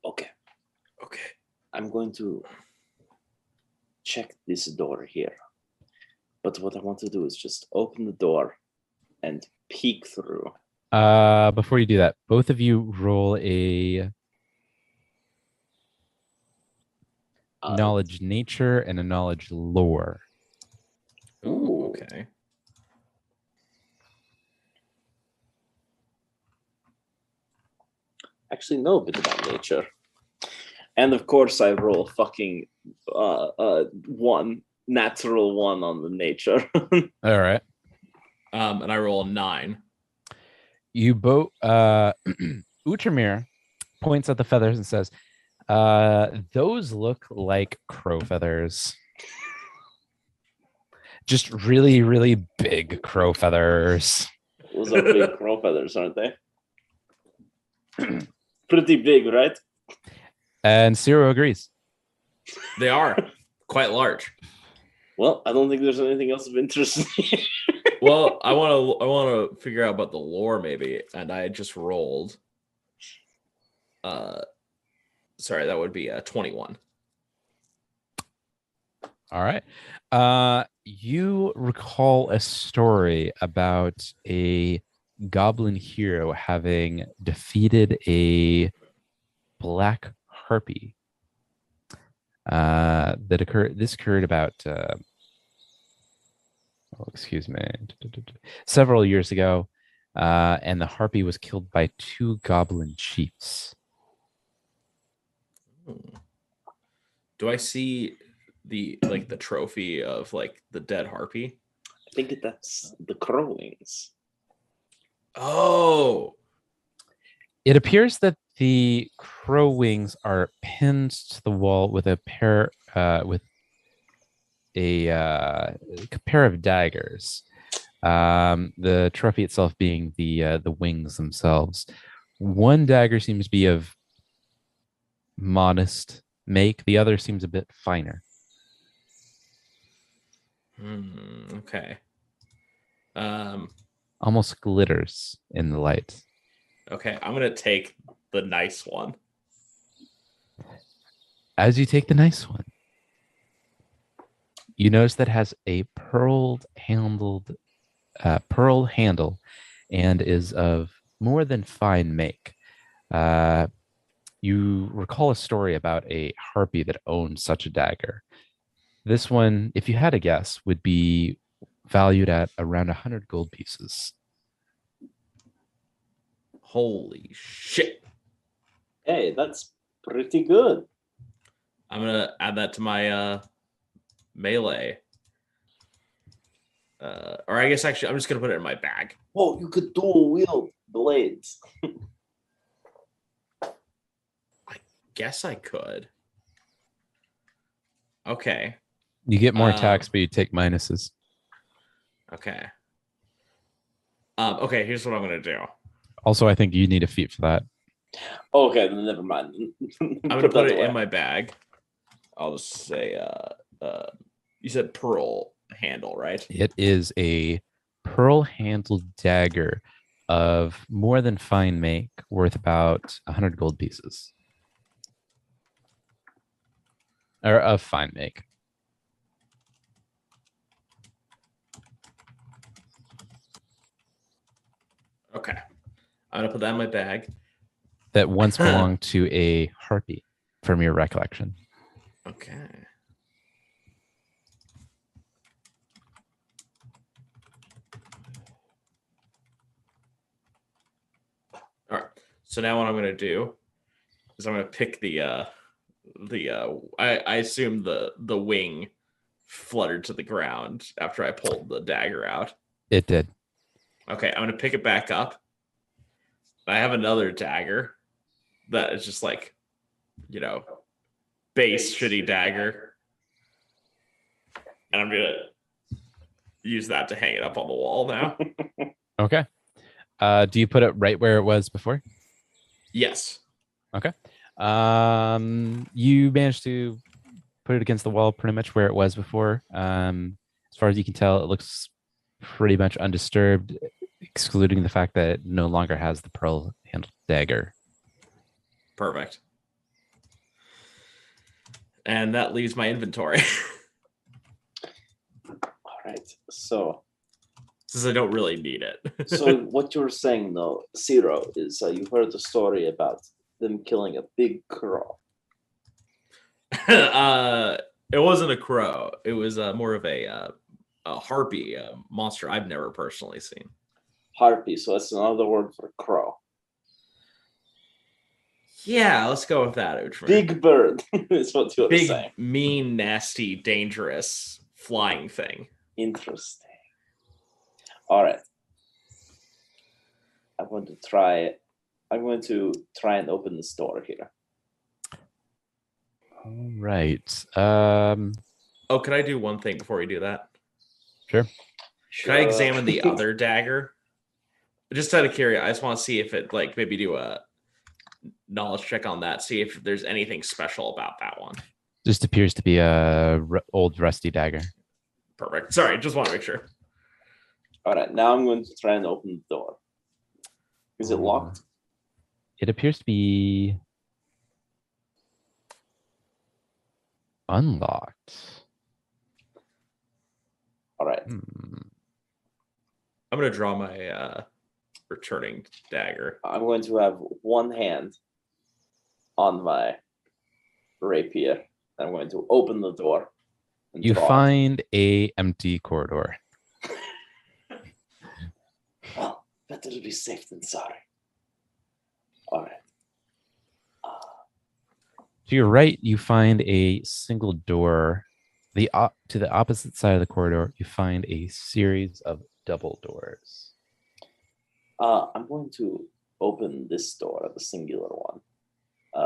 Okay. Okay. I'm going to check this door here. But what I want to do is just open the door and peek through. Before you do that, both of you roll a knowledge nature and a knowledge lore. Ooh, okay. Actually know a bit about nature. And of course I roll a fucking natural 1 on the nature. All right. And I roll a 9. You both Utramir points at the feathers and says, those look like crow feathers. Just really, really big crow feathers. Those are big crow feathers, aren't they? Pretty big, right? And Ciro agrees. They are quite large. Well, I don't think there's anything else of interest. Well, I want to figure out about the lore maybe, and I just rolled. Sorry, that would be 21. All right. You recall a story about a goblin hero having defeated a black harpy. This occurred about several years ago, and the harpy was killed by 2 goblin chiefs. Do I see the trophy of the dead harpy? I think that's the crow wings. Oh, It appears that the crow wings are pinned to the wall with a pair of daggers. The trophy itself being the wings themselves. One dagger seems to be of modest make. The other seems a bit finer. Okay. Almost glitters in the light. Okay, I'm gonna take the nice one. As you take the nice one, you notice that it has a pearl handle and is of more than fine make. You recall a story about a harpy that owned such a dagger. This one, if you had a guess, would be valued at around 100 gold pieces. Holy shit. Hey, that's pretty good. I'm gonna add that to my melee. Or I guess actually I'm just gonna put it in my bag. Whoa, you could dual wield blades. Guess I could. Okay. You get more attacks, but you take minuses. Okay. Okay, here's what I'm gonna do. Also, I think you need a feat for that. Okay, then never mind. I'm gonna put it in my bag. I'll just say you said pearl handle, right? It is a pearl-handled dagger of more than fine make, worth about 100 gold pieces. Or of fine make. Okay. I'm gonna put that in my bag. That once belonged to a harpy, from your recollection. Okay. So now what I'm gonna do is I'm gonna pick I assume the wing fluttered to the ground after I pulled the dagger out. It did. Okay, I'm gonna pick it back up. I have another dagger that is just like, base shitty dagger. And I'm gonna use that to hang it up on the wall now. Okay. Do you put it right where it was before? Yes. Okay. You managed to put it against the wall pretty much where it was before. As far as you can tell, it looks pretty much undisturbed, excluding the fact that it no longer has the pearl handled dagger. Perfect. And that leaves my inventory. All right. So Since I don't really need it. So what you're saying, though, Zero, is you heard the story about them killing a big crow. It wasn't a crow. It was more of a harpy monster I've never personally seen. Harpy, so that's another word for crow. Yeah, let's go with that. Outram. Big bird is what you're Big, saying. mean, nasty, dangerous flying thing. Interesting. All right. I'm going to try and open this door here. All right. Oh, can I do one thing before we do that? Sure. Can I examine the other dagger? Just out of curiosity, I just want to see if it maybe do a knowledge check on that. See if there's anything special about that one. Just appears to be a old rusty dagger. Perfect. Sorry, just want to make sure. All right, now I'm going to try and open the door. Is it locked? It appears to be unlocked. All right. I'm going to draw my returning dagger. I'm going to have one hand on my rapier. I'm going to open the door. And You draw find a empty corridor. Well, better to be safe than sorry. All right. To your right, you find a single door. To the opposite side of the corridor, you find a series of double doors. I'm going to open this door, the singular one.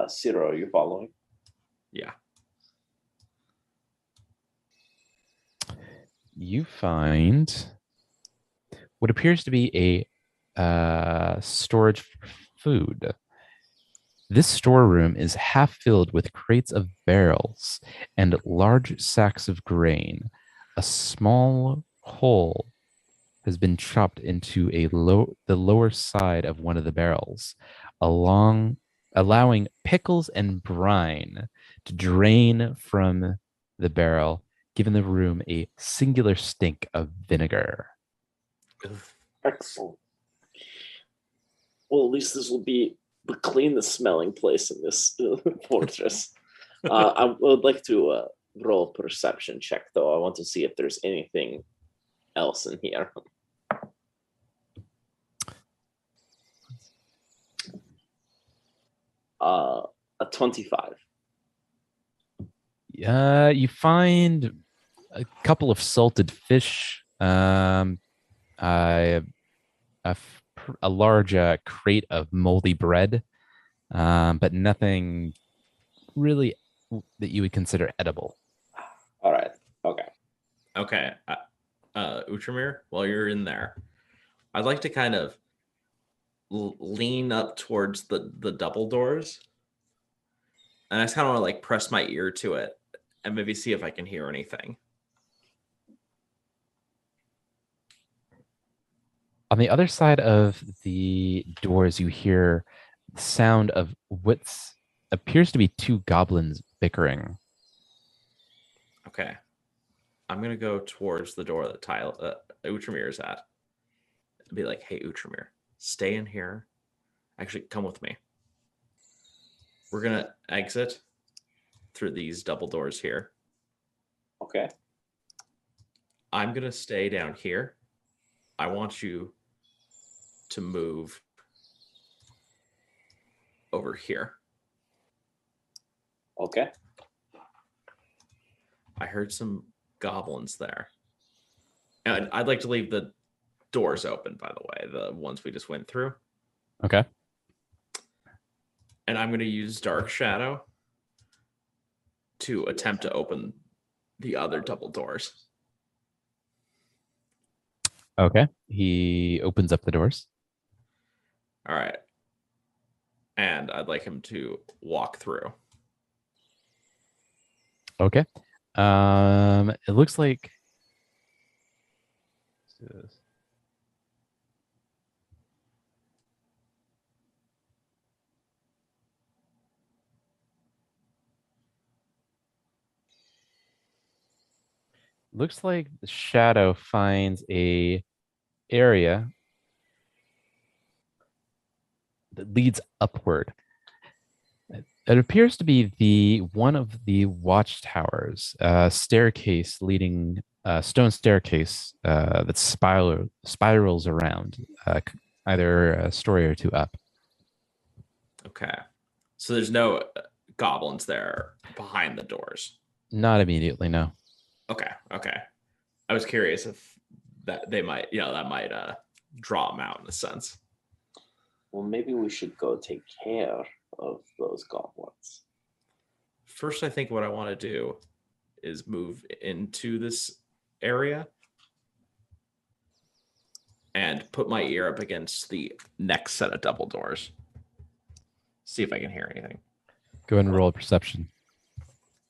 Ciro, are you following? Yeah. You find what appears to be a storage for food. This storeroom is half filled with crates of barrels and large sacks of grain. A small hole has been chopped into the lower side of one of the barrels, allowing pickles and brine to drain from the barrel, giving the room a singular stink of vinegar. Excellent. Well, at least this will be the cleanest smelling place in this fortress. I would like to roll a perception check, though. I want to see if there's anything else in here. A 25. You find a couple of salted fish, a large crate of moldy bread, but nothing really that you would consider edible. All right. Okay. Okay. Outramir, while you're in there, I'd like to kind of lean up towards the double doors. And I just kind of want to press my ear to it and maybe see if I can hear anything. On the other side of the doors, you hear the sound of what appears to be two goblins bickering. Okay. I'm going to go towards the door that Outramir is at. And be like, hey, Outramir, stay in here. Actually, come with me. We're going to exit through these double doors here. Okay. I'm going to stay down here. I want you to move over here. Okay. I heard some goblins there. And I'd like to leave the doors open, by the way, the ones we just went through. Okay. And I'm going to use Dark Shadow to attempt to open the other double doors. Okay. He opens up the doors. All right. And I'd like him to walk through. Okay. It looks like the shadow finds a area that leads upward. It appears to be the one of the watchtowers, staircase leading stone staircase that spirals around, either a story or two up. Okay. So there's no goblins there behind the doors. Not immediately, no. Okay. Okay. I was curious if that they might, that might draw them out in a sense. Well, maybe we should go take care of those goblins. First, I think what I want to do is move into this area and put my ear up against the next set of double doors. See if I can hear anything. Go ahead and roll a perception.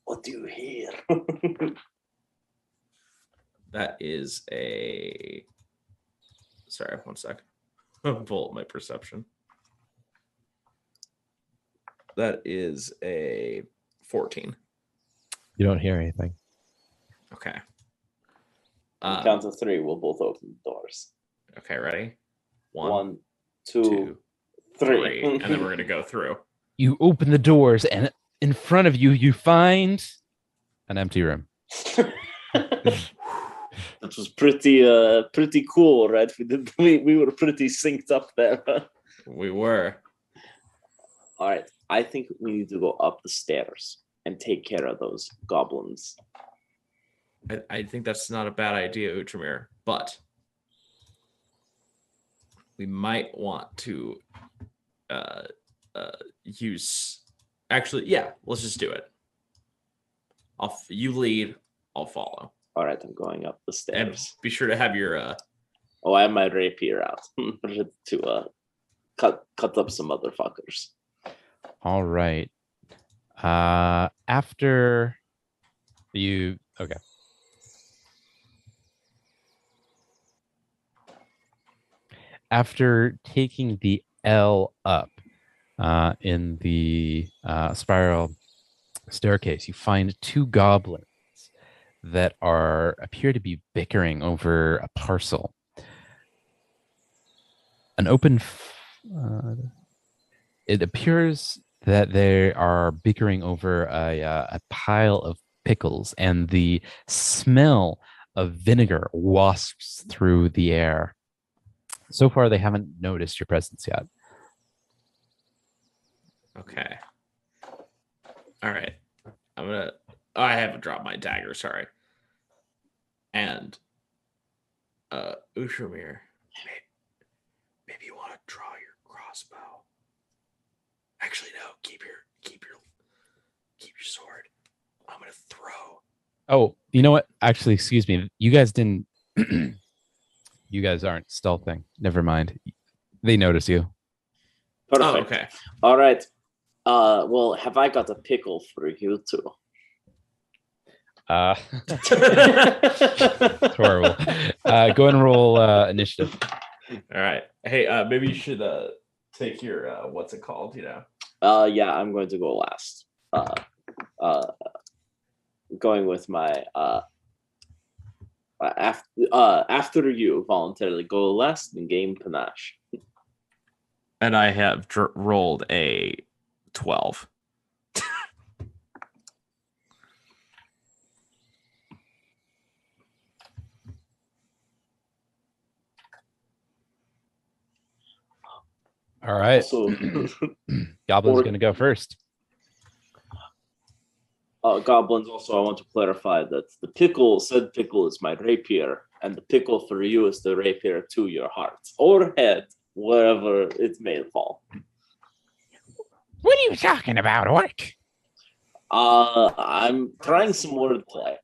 What do you hear? That is a... Sorry, one sec. I'll pull up my perception. That is a 14. You don't hear anything. Okay. Count to three, we'll both open the doors. Okay, ready? One, two, two, three. and then we're going to go through. You open the doors, and in front of you, you find an empty room. That was pretty cool, right? We were pretty synced up there. We were. All right, I think we need to go up the stairs and take care of those goblins. I think that's not a bad idea, Utramir, but we might want to use... Actually, yeah, let's just do it. You lead, I'll follow. All right, I'm going up the stairs. And be sure to have your... Oh, I have my rapier out to cut up some motherfuckers. All right. After you... Okay. After taking the L up in the spiral staircase, you find two goblins that appear to be bickering over a parcel. It appears that they are bickering over a pile of pickles, and the smell of vinegar wasps through the air. So far, they haven't noticed your presence yet. Okay. All right. I haven't dropped my dagger, sorry. And Utramir, maybe you want to draw your crossbow. Actually, no, keep your sword. I'm gonna throw. Oh, you know what? Actually, excuse me. You guys didn't. You guys aren't stealthing. Never mind. They notice you. Perfect. Oh, okay. All right. Well, have I got a pickle for you too? It's horrible. Go ahead and roll initiative. All right. Hey, maybe you should take your what's it called? Yeah, I'm going to go last. Going with my after you voluntarily go last and game panache. And I have rolled a 12. All right. So, Goblin's going to go first. goblins. Also, I want to clarify that the said pickle is my rapier, and the pickle for you is the rapier to your heart or head, wherever it may fall. What are you talking about, Orc? I'm trying some wordplay.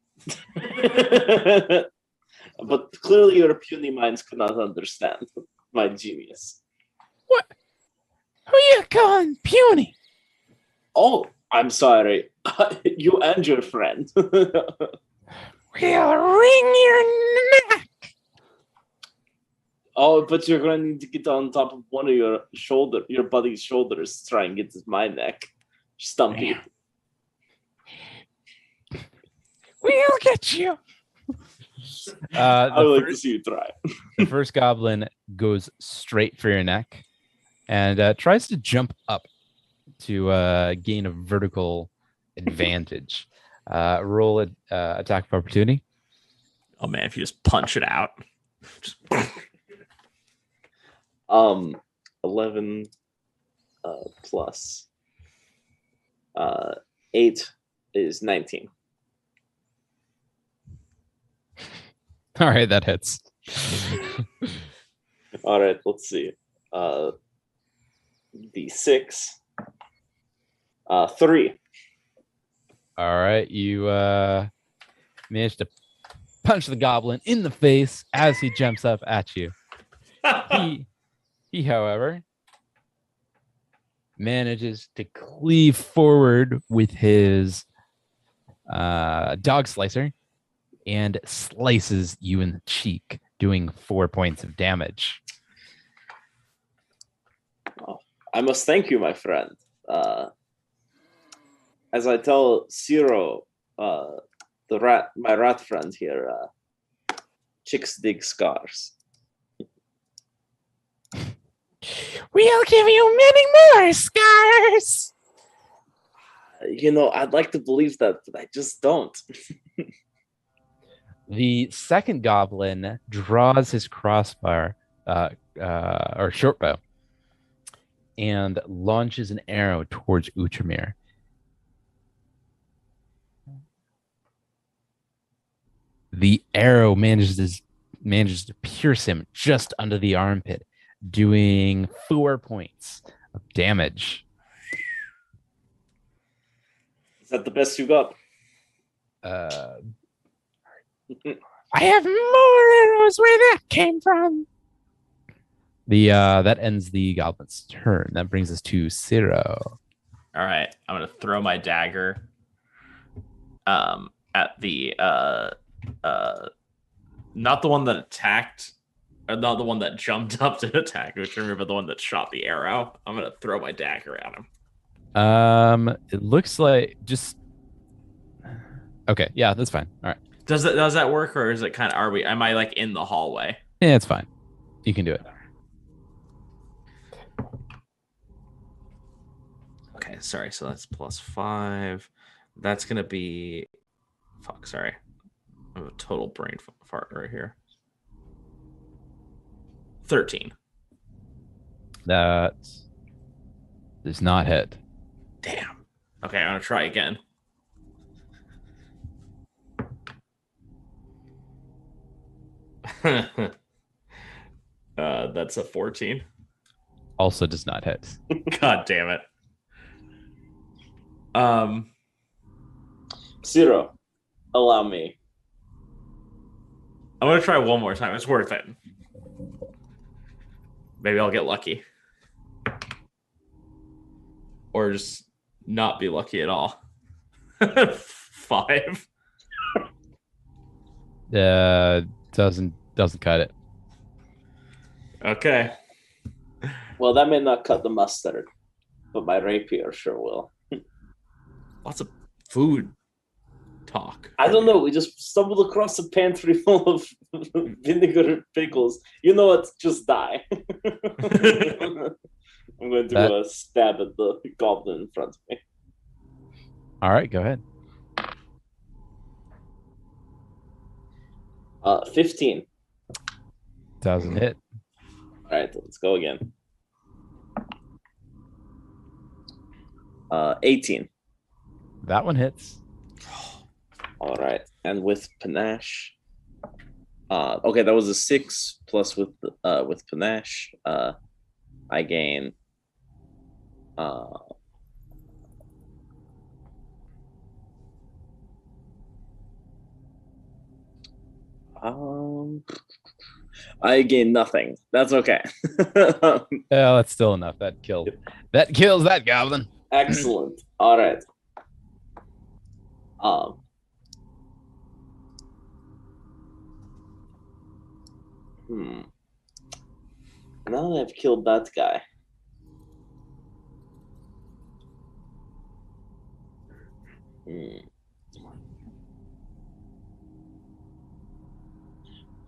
But clearly your puny minds could not understand my genius. What? Who you calling puny? Oh, I'm sorry. You and your friend. We'll wring your neck. Oh, but you're going to need to get on top of one of your buddy's shoulders to try and get to my neck. Stumpy. We'll get you. I would like to see you try. The first goblin goes straight for your neck and tries to jump up to gain a vertical advantage. Roll an attack of opportunity. Oh man, if you just punch it out. 11 plus 8 is 19. All right, that hits. All right, let's see. D6. 3. All right, you managed to punch the goblin in the face as he jumps up at you. He, however, manages to cleave forward with his dog slicer and slices you in the cheek, doing 4 points of damage. Oh, I must thank you, my friend. As I tell Ciro, my rat friend here, chicks dig scars. We'll give you many more scars. I'd like to believe that, but I just don't. The second goblin draws his crossbar or short bow and launches an arrow towards Utramir. The arrow manages to pierce him just under the armpit, doing 4 points of damage. Is that the best you got? I have more arrows where that came from. That ends the goblin's turn. That brings us to Ciro. All right, I'm gonna throw my dagger at the not the one that attacked, or not the one that jumped up to attack, which remember the one that shot the arrow. I'm gonna throw my dagger at him. It looks like just okay. Yeah, that's fine. All right. Does that work, or is it kind of am I like in the hallway? Yeah, it's fine. You can do it. Okay, sorry. So that's +5. That's gonna be sorry. I have a total brain fart right here. 13. That does not hit. Damn. Okay, I'm gonna try again. That's a 14. Also does not hit. God damn it. Ciro, allow me. I'm gonna try one more time. It's worth it. Maybe I'll get lucky. Or just not be lucky at all. 5. Doesn't cut it. Okay. Well, that may not cut the mustard, but my rapier sure will. Lots of food talk. I don't know. We just stumbled across a pantry full of vinegar and pickles. You know what? Just die. I'm going to stab at the goblin in front of me. All right, go ahead. 15. Doesn't hit. All right, let's go again. 18. That one hits. All right, and with panache. Okay, that was a 6 plus with panache. I gain. I gain nothing. That's okay. Oh, that's still enough. That killed. That kills that goblin. Excellent. All right. Now that I've killed that guy.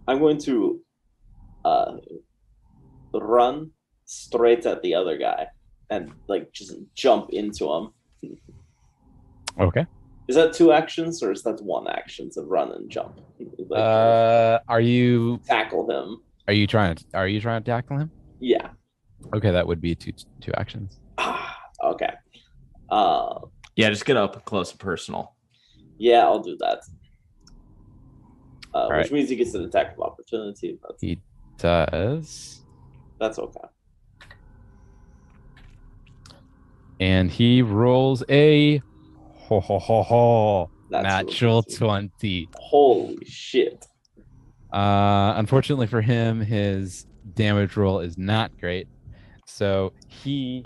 I'm going to run straight at the other guy and like just jump into him. Okay. Is that 2 actions or is that 1 action to run and jump? Like, Are you tackle him? Are you trying to tackle him? Yeah. Okay, that would be two actions. Okay. Yeah, just get up close and personal. Yeah, I'll do that. Which right. means he gets an attack of opportunity. But He does. that's okay. And he rolls a natural 20. Holy shit. Unfortunately for him, his damage roll is not great. So he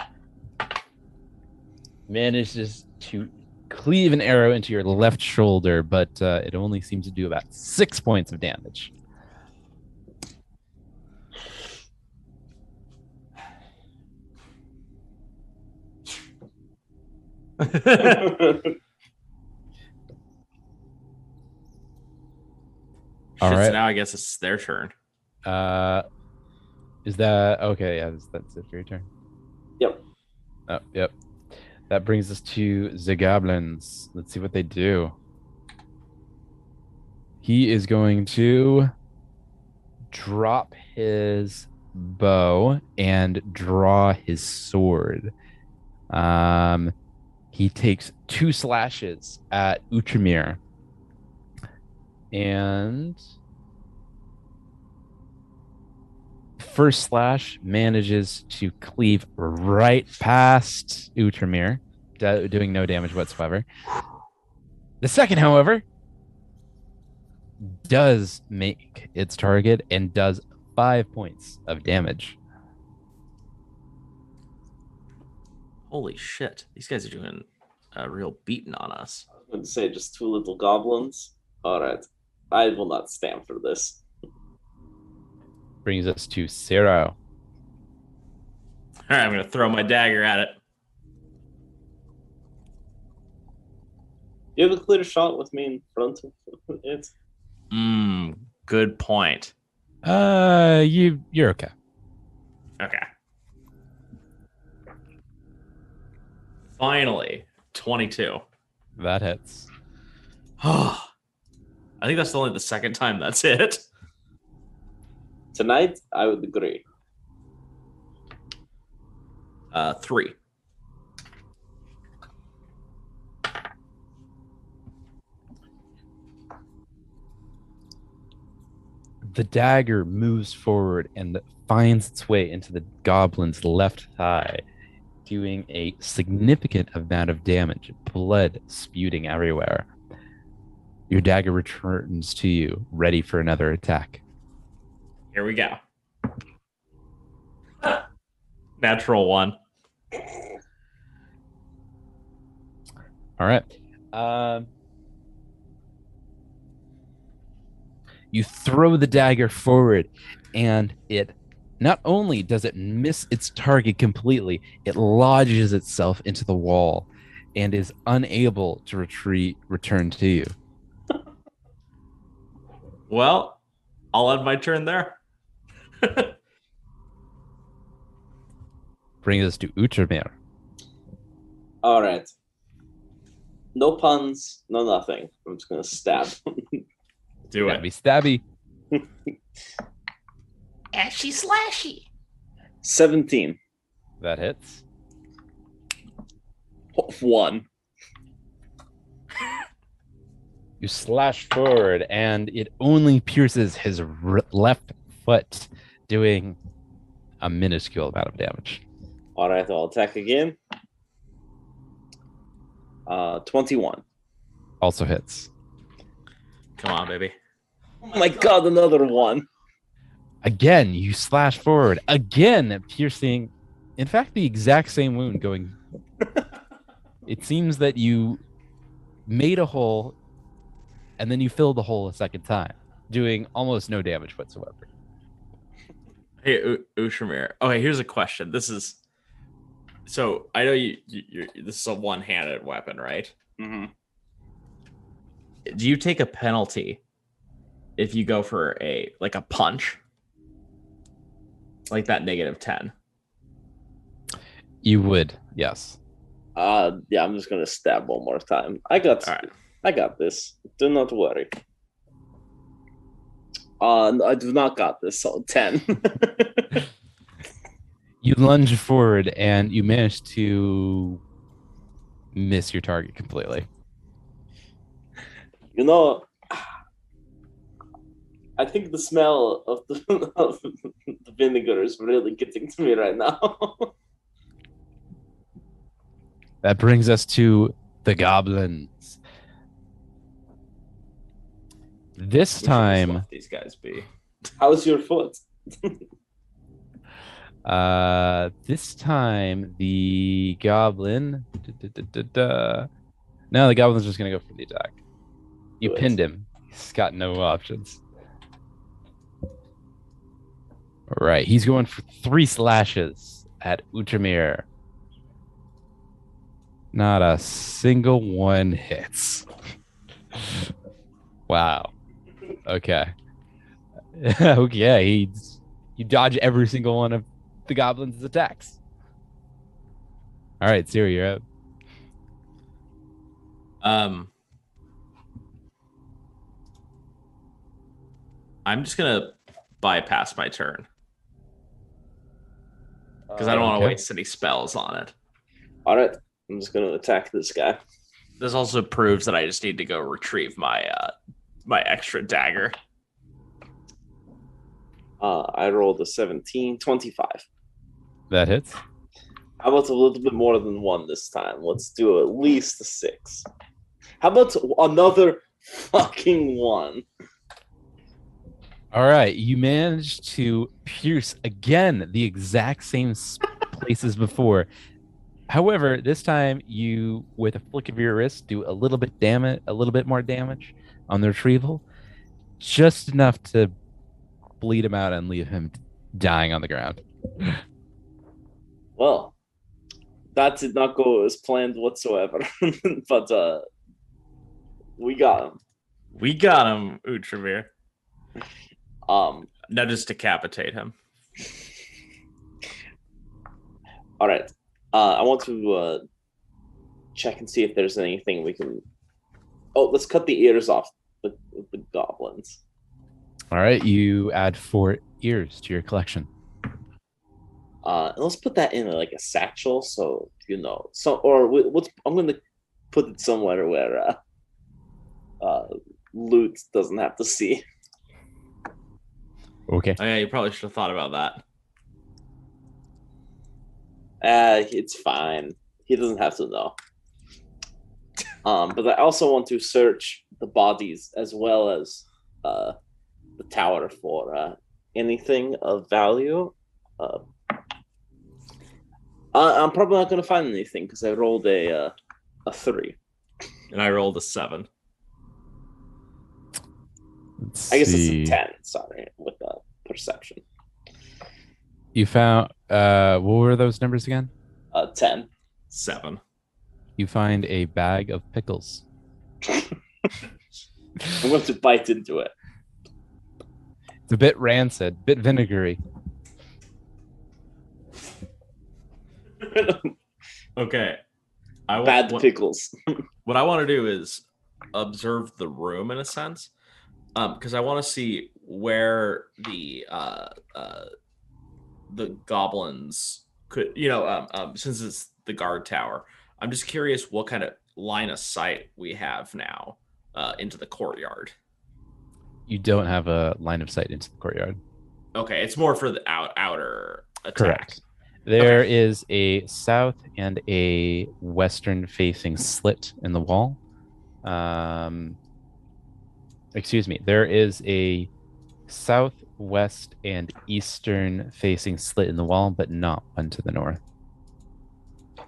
manages to cleave an arrow into your left shoulder, but it only seems to do about 6 points of damage. All right. right. So now I guess it's their turn. Is that okay? Yeah, that's it for your turn. Yep. Oh, yep. That brings us to the goblins. Let's see what they do. He is going to drop his bow and draw his sword. He takes 2 slashes at Utramir. And first slash manages to cleave right past Utramir, doing no damage whatsoever. The second, however, does make its target and does 5 points of damage. Holy shit. These guys are doing a real beating on us. I was going to say just 2 little goblins. All right. I will not stand for this. Brings us to Zero. All right, I'm going to throw my dagger at it. You have a clear shot with me in front of it. Good point. You're okay. Okay. Finally, 22. That hits. I think that's only the second time that's hit. Tonight, I would agree. 3. The dagger moves forward and finds its way into the goblin's left thigh, doing a significant amount of damage, blood spewing everywhere. Your dagger returns to you, ready for another attack. Here we go. Natural 1. All right. You throw the dagger forward, and it not only does it miss its target completely, it lodges itself into the wall and is unable to return to you. Well, I'll end my turn there. Brings us to Utramir. All right. No puns, no nothing. I'm just going to stab. Do it. Stabby. Ashy slashy. 17. That hits. 1. You slash forward, and it only pierces his left foot, doing a minuscule amount of damage. All right, I'll attack again. 21. Also hits. Come on, baby. Oh my god, another 1. Again, you slash forward. Again, piercing, in fact, the exact same wound going. It seems that you made a hole and then you filled the hole a second time, doing almost no damage whatsoever. Hey, Ushramir. Okay, here's a question. This is so I know you're this is a one-handed weapon, right? Mm-hmm. Do you take a penalty if you go for a punch, like that -10? You would, yes. Yeah, I'm just gonna stab one more time. I got this. Do not worry. I do not got this. So 10. You lunge forward and you manage to miss your target completely. You know, I think the smell of of the vinegar is really getting to me right now. That brings us to the goblins. This time, these guys be. How's your foot? this time the goblin. No, the goblin's just gonna go for the attack. You Do it. pinned him. He's got no options. All right, he's going for 3 slashes at Utramir. Not a single one hits. Wow. Okay. Okay. You dodge every single one of the goblin's attacks. All right, Siri, you're up. I'm just gonna bypass my turn because I don't want to Okay. waste any spells on it. All right, I'm just gonna attack this guy. This also proves that I just need to go retrieve my my extra dagger. I rolled a 17, 25. That hits. How about a little bit more than 1 this time? Let's do at least a 6. How about another fucking 1? All right, you managed to pierce again the exact same place as before. However, this time you, with a flick of your wrist, do a little bit more damage on the retrieval, just enough to bleed him out and leave him dying on the ground. Well, that did not go as planned whatsoever. But we got him. We got him, Utramir. Now just decapitate him. All right. I want to check and see if there's anything we can. Oh, let's cut the ears off the goblins. All right, you add 4 ears to your collection. And let's put that in like a satchel, so you know. I'm going to put it somewhere where loot doesn't have to see. Okay. Oh yeah, you probably should have thought about that. It's fine. He doesn't have to know. But I also want to search the bodies as well as the tower for anything of value. I'm probably not going to find anything because I rolled a 3. And I rolled a 7. I guess it's a 10. Sorry, with perception. You found what were those numbers again? 10. 7. You find a bag of pickles. I'm going to bite into it. It's a bit rancid, a bit vinegary. Okay. Bad pickles. What I want to do is observe the room in a sense, because I want to see where the goblins could, since it's the guard tower, I'm just curious what kind of line of sight we have now into the courtyard. You don't have a line of sight into the courtyard. Okay, it's more for the outer attack. Correct. There is a south and a western facing slit in the wall. Excuse me. There is a southwest and eastern facing slit in the wall, but not one to the north.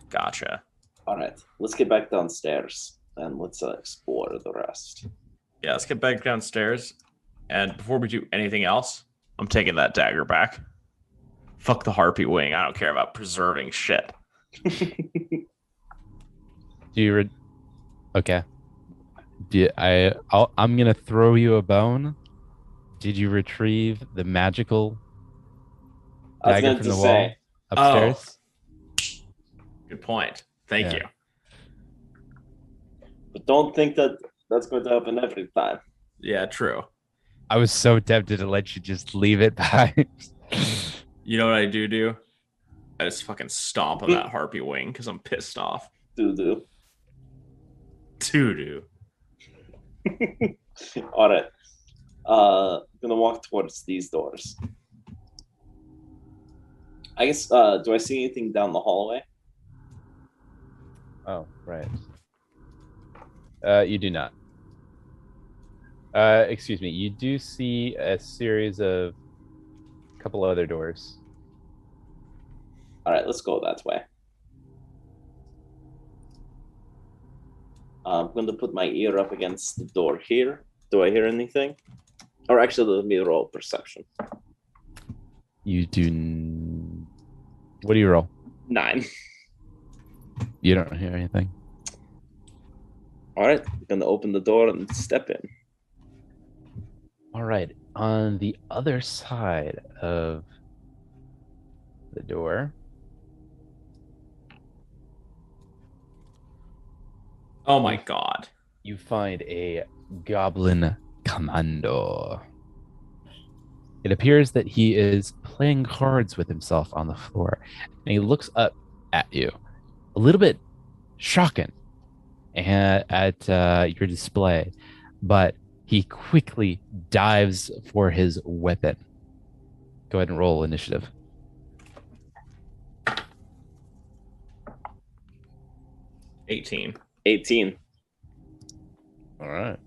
Gotcha. All right, let's get back downstairs and let's explore the rest. Yeah, let's get back downstairs. And before we do anything else, I'm taking that dagger back. Fuck the harpy wing. I don't care about preserving shit. Do you? Okay. I'm gonna throw you a bone. Did you retrieve the magical dagger from the wall upstairs? Good point. Thank you. But don't think that that's going to happen every time. Yeah, true. I was so tempted to let you just leave it behind. You know what I do? I just fucking stomp on that harpy wing because I'm pissed off. Doo-doo. Doo-doo. All right. I'm gonna walk towards these doors. I guess, do I see anything down the hallway? Oh, right. You do not. Excuse me. You do see a series of couple other doors. All right, let's go that way. I'm going to put my ear up against the door here. Do I hear anything? Or actually, let me roll perception. You do. What do you roll? 9. You don't hear anything. All right, I'm going to open the door and step in. All right. On the other side of the door. Oh my god. You find a goblin commando. It appears that he is playing cards with himself on the floor, and he looks up at you, a little bit shocking at your display, but he quickly dives for his weapon. Go ahead and roll initiative. $18. 18. All right.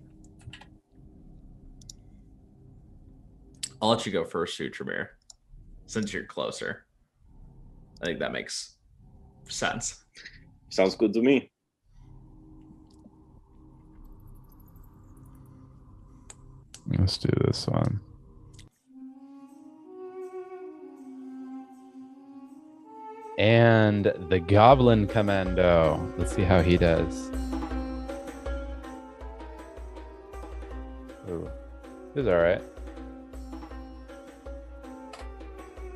I'll let you go first, Sutramir, since you're closer. I think that makes sense. Sounds good to me. Let's do this one. And the Goblin Commando. Let's see how he does. Ooh, this is all right.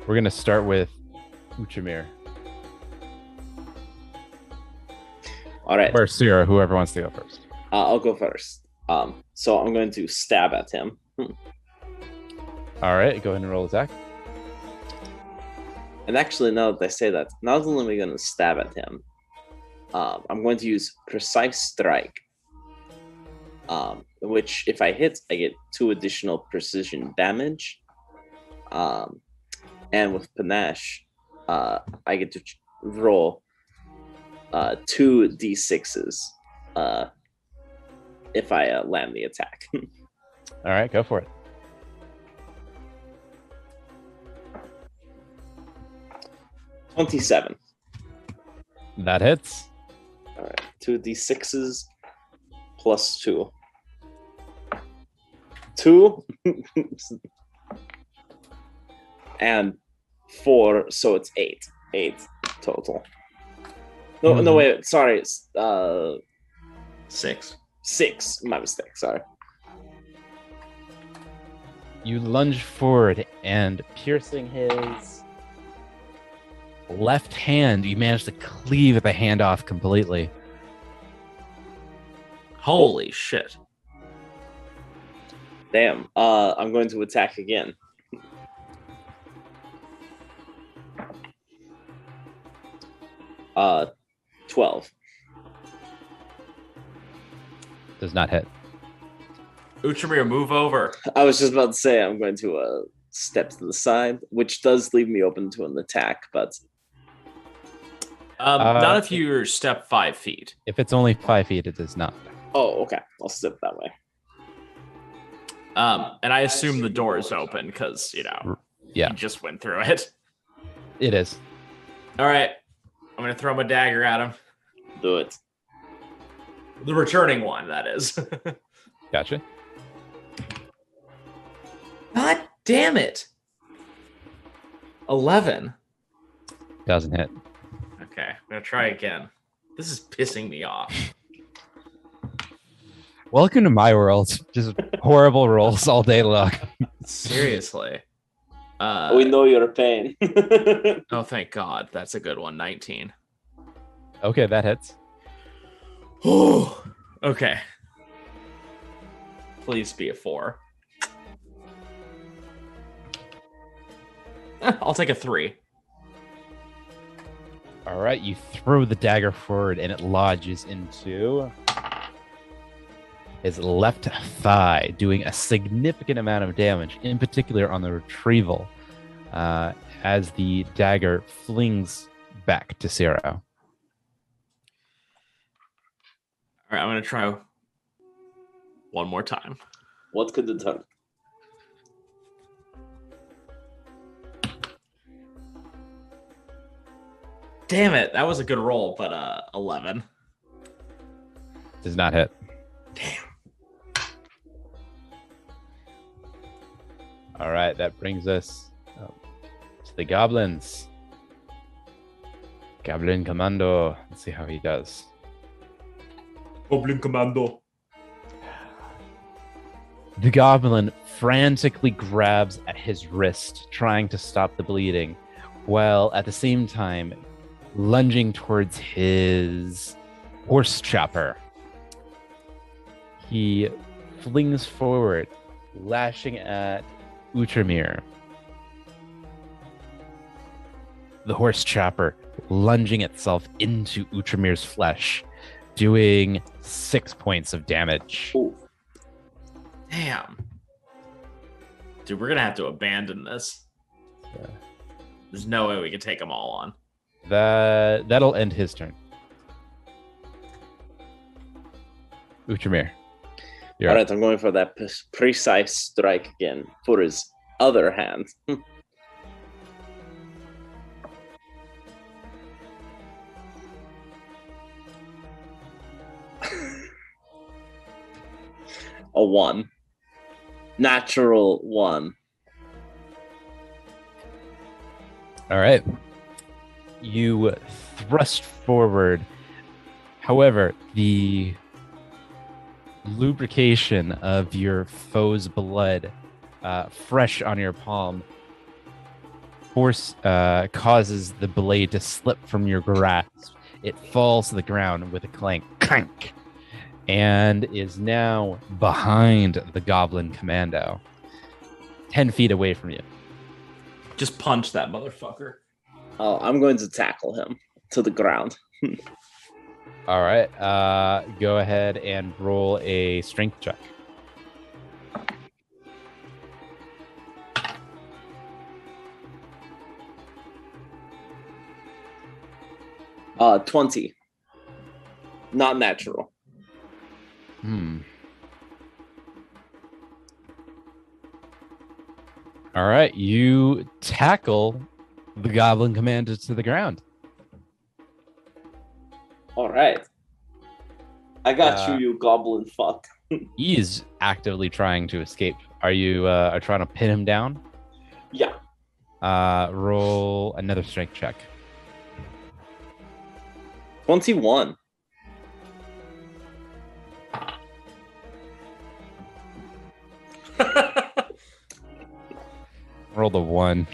We're going to start with Uchamir. All right. Or Sierra, whoever wants to go first. I'll go first. So I'm going to stab at him. All right, go ahead and roll attack. And actually, now that I say that, not only am I going to stab at him, I'm going to use Precise Strike, which if I hit, I get 2 additional precision damage. And with Panache, I get to roll 2 d6s if I land the attack. All right, go for it. $27. That hits. All right, 2 d6s plus 2. 2 and 4, so it's 8. 8 total. No, no, wait, sorry. 6. 6. My mistake. Sorry. You lunge forward and piercing his left hand, you manage to cleave the hand off completely. Holy shit. Damn. I'm going to attack again. Uh, 12. Does not hit. Uchimir, move over. I was just about to say I'm going to step to the side, which does leave me open to an attack, but Not if you step 5 feet. If it's only 5 feet, it does not. oh, okay. I'll step that way. And I assume the door is open because, Yeah, you just went through it. it is. All right. I'm going to throw my dagger at him. Do it. The returning one, that is. Gotcha. God damn it. 11. Doesn't hit. Okay, I'm going to try again. This is pissing me off. Welcome to my world. Just horrible rolls all day long. Seriously. We know your pain. Oh, thank God. That's a good one. 19. Okay, that hits. Oh, okay. Please be a 4. I'll take a 3. All right, you throw the dagger forward and it lodges into his left thigh, doing a significant amount of damage, in particular on the retrieval, as the dagger flings back to Zero. All right, I'm going to try one more time. What could it hurt? Damn it. That was a good roll, but 11. Does not hit. Damn. All right, that brings us to the goblins. Goblin Commando. Let's see how he does. Goblin Commando. The goblin frantically grabs at his wrist, trying to stop the bleeding, while at the same time lunging towards his horse chopper. He flings forward, lashing at Utramir. The horse chopper lunging itself into Utramir's flesh, doing 6 points of damage. Ooh. Damn. Dude, we're going to have to abandon this. Yeah. There's no way we can take them all on. That'll end his turn. Utramir. All right, I'm going for that precise strike again for his other hand. A 1. Natural 1. All right. You thrust forward. However, the lubrication of your foe's blood, fresh on your palm, causes the blade to slip from your grasp. It falls to the ground with a clank, and is now behind the goblin commando, 10 feet away from you. Just punch that motherfucker. Oh, I'm going to tackle him to the ground. All right. Go ahead and roll a strength check. Uh, 20. Not natural. All right. You tackle the goblin commander to the ground. All right. I got you, you goblin fuck. He is actively trying to escape. Are you are trying to pin him down? Yeah. Roll another strength check. 21. Roll the 1.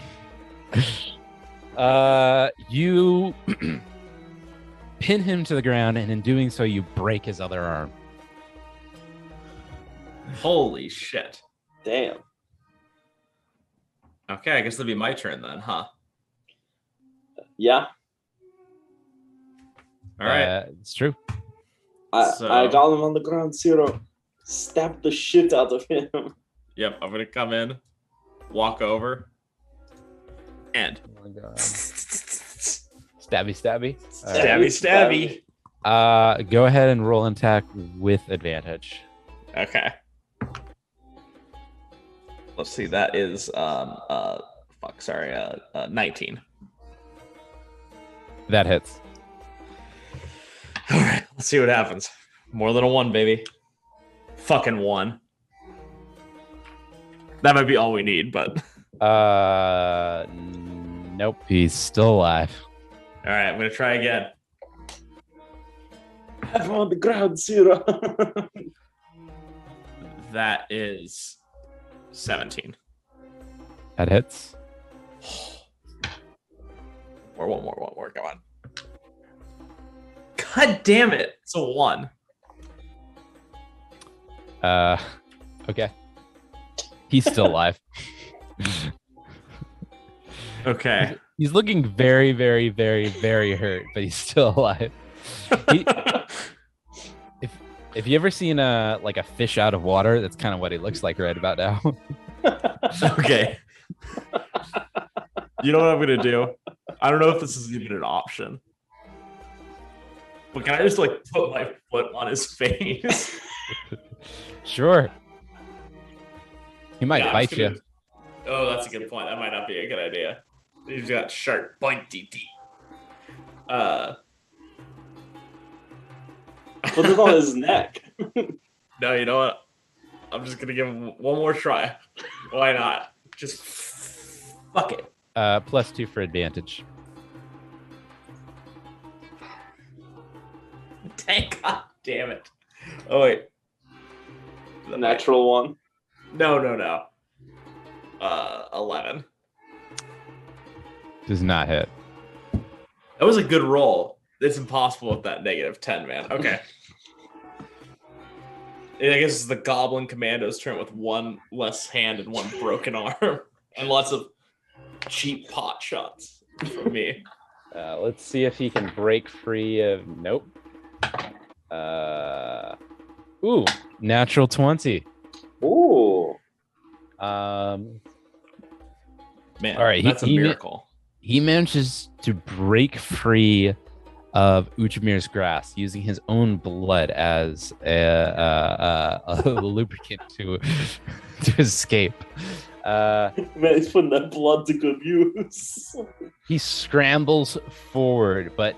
You pin him to the ground, and in doing so, you break his other arm. Holy shit. Damn. Okay, I guess it'll be my turn then, huh? Yeah. All right. It's true. I got him on the ground zero. Stab the shit out of him. Yep, I'm gonna come in, walk over, and Oh my god. Stabby, stabby. All right. stabby. Go ahead and roll an attack with advantage. Okay. Let's see. That is 19. That hits. All right. Let's see what happens. More than a 1, baby. Fucking 1. That might be all we need, but Nope. He's still alive. all right. I'm gonna try again. Have him on the ground zero. That is 17. That hits. One more. Come on. God damn it! It's a 1. Okay. He's still alive. Okay. He's looking very, very, very, very hurt, but he's still alive. If you ever seen a fish out of water, that's kind of what he looks like right about now. Okay. You know what I'm gonna do? I don't know if this is even an option, but can I just put my foot on his face? Sure. He might Yeah, I'm bite just gonna- you. Oh, that's a good point. That might not be a good idea. He's got sharp, pointy teeth. Put it on his neck. No, you know what? I'm just gonna give him one more try. Why not? Just fuck it. +2 for advantage. Thank God damn it. Oh wait. Natural one. No. 11. Does not hit. That was a good roll. It's impossible with that -10, man. Okay. I guess it's the Goblin Commando's turn with 1 less hand and 1 broken arm. And lots of cheap pot shots from me. Let's see if he can break free of. Nope. Ooh, natural 20. Ooh. Man, All right, that's a miracle. He manages to break free of Uchamir's grasp using his own blood as a lubricant to escape. Man, he's putting that blood to good use. He scrambles forward, but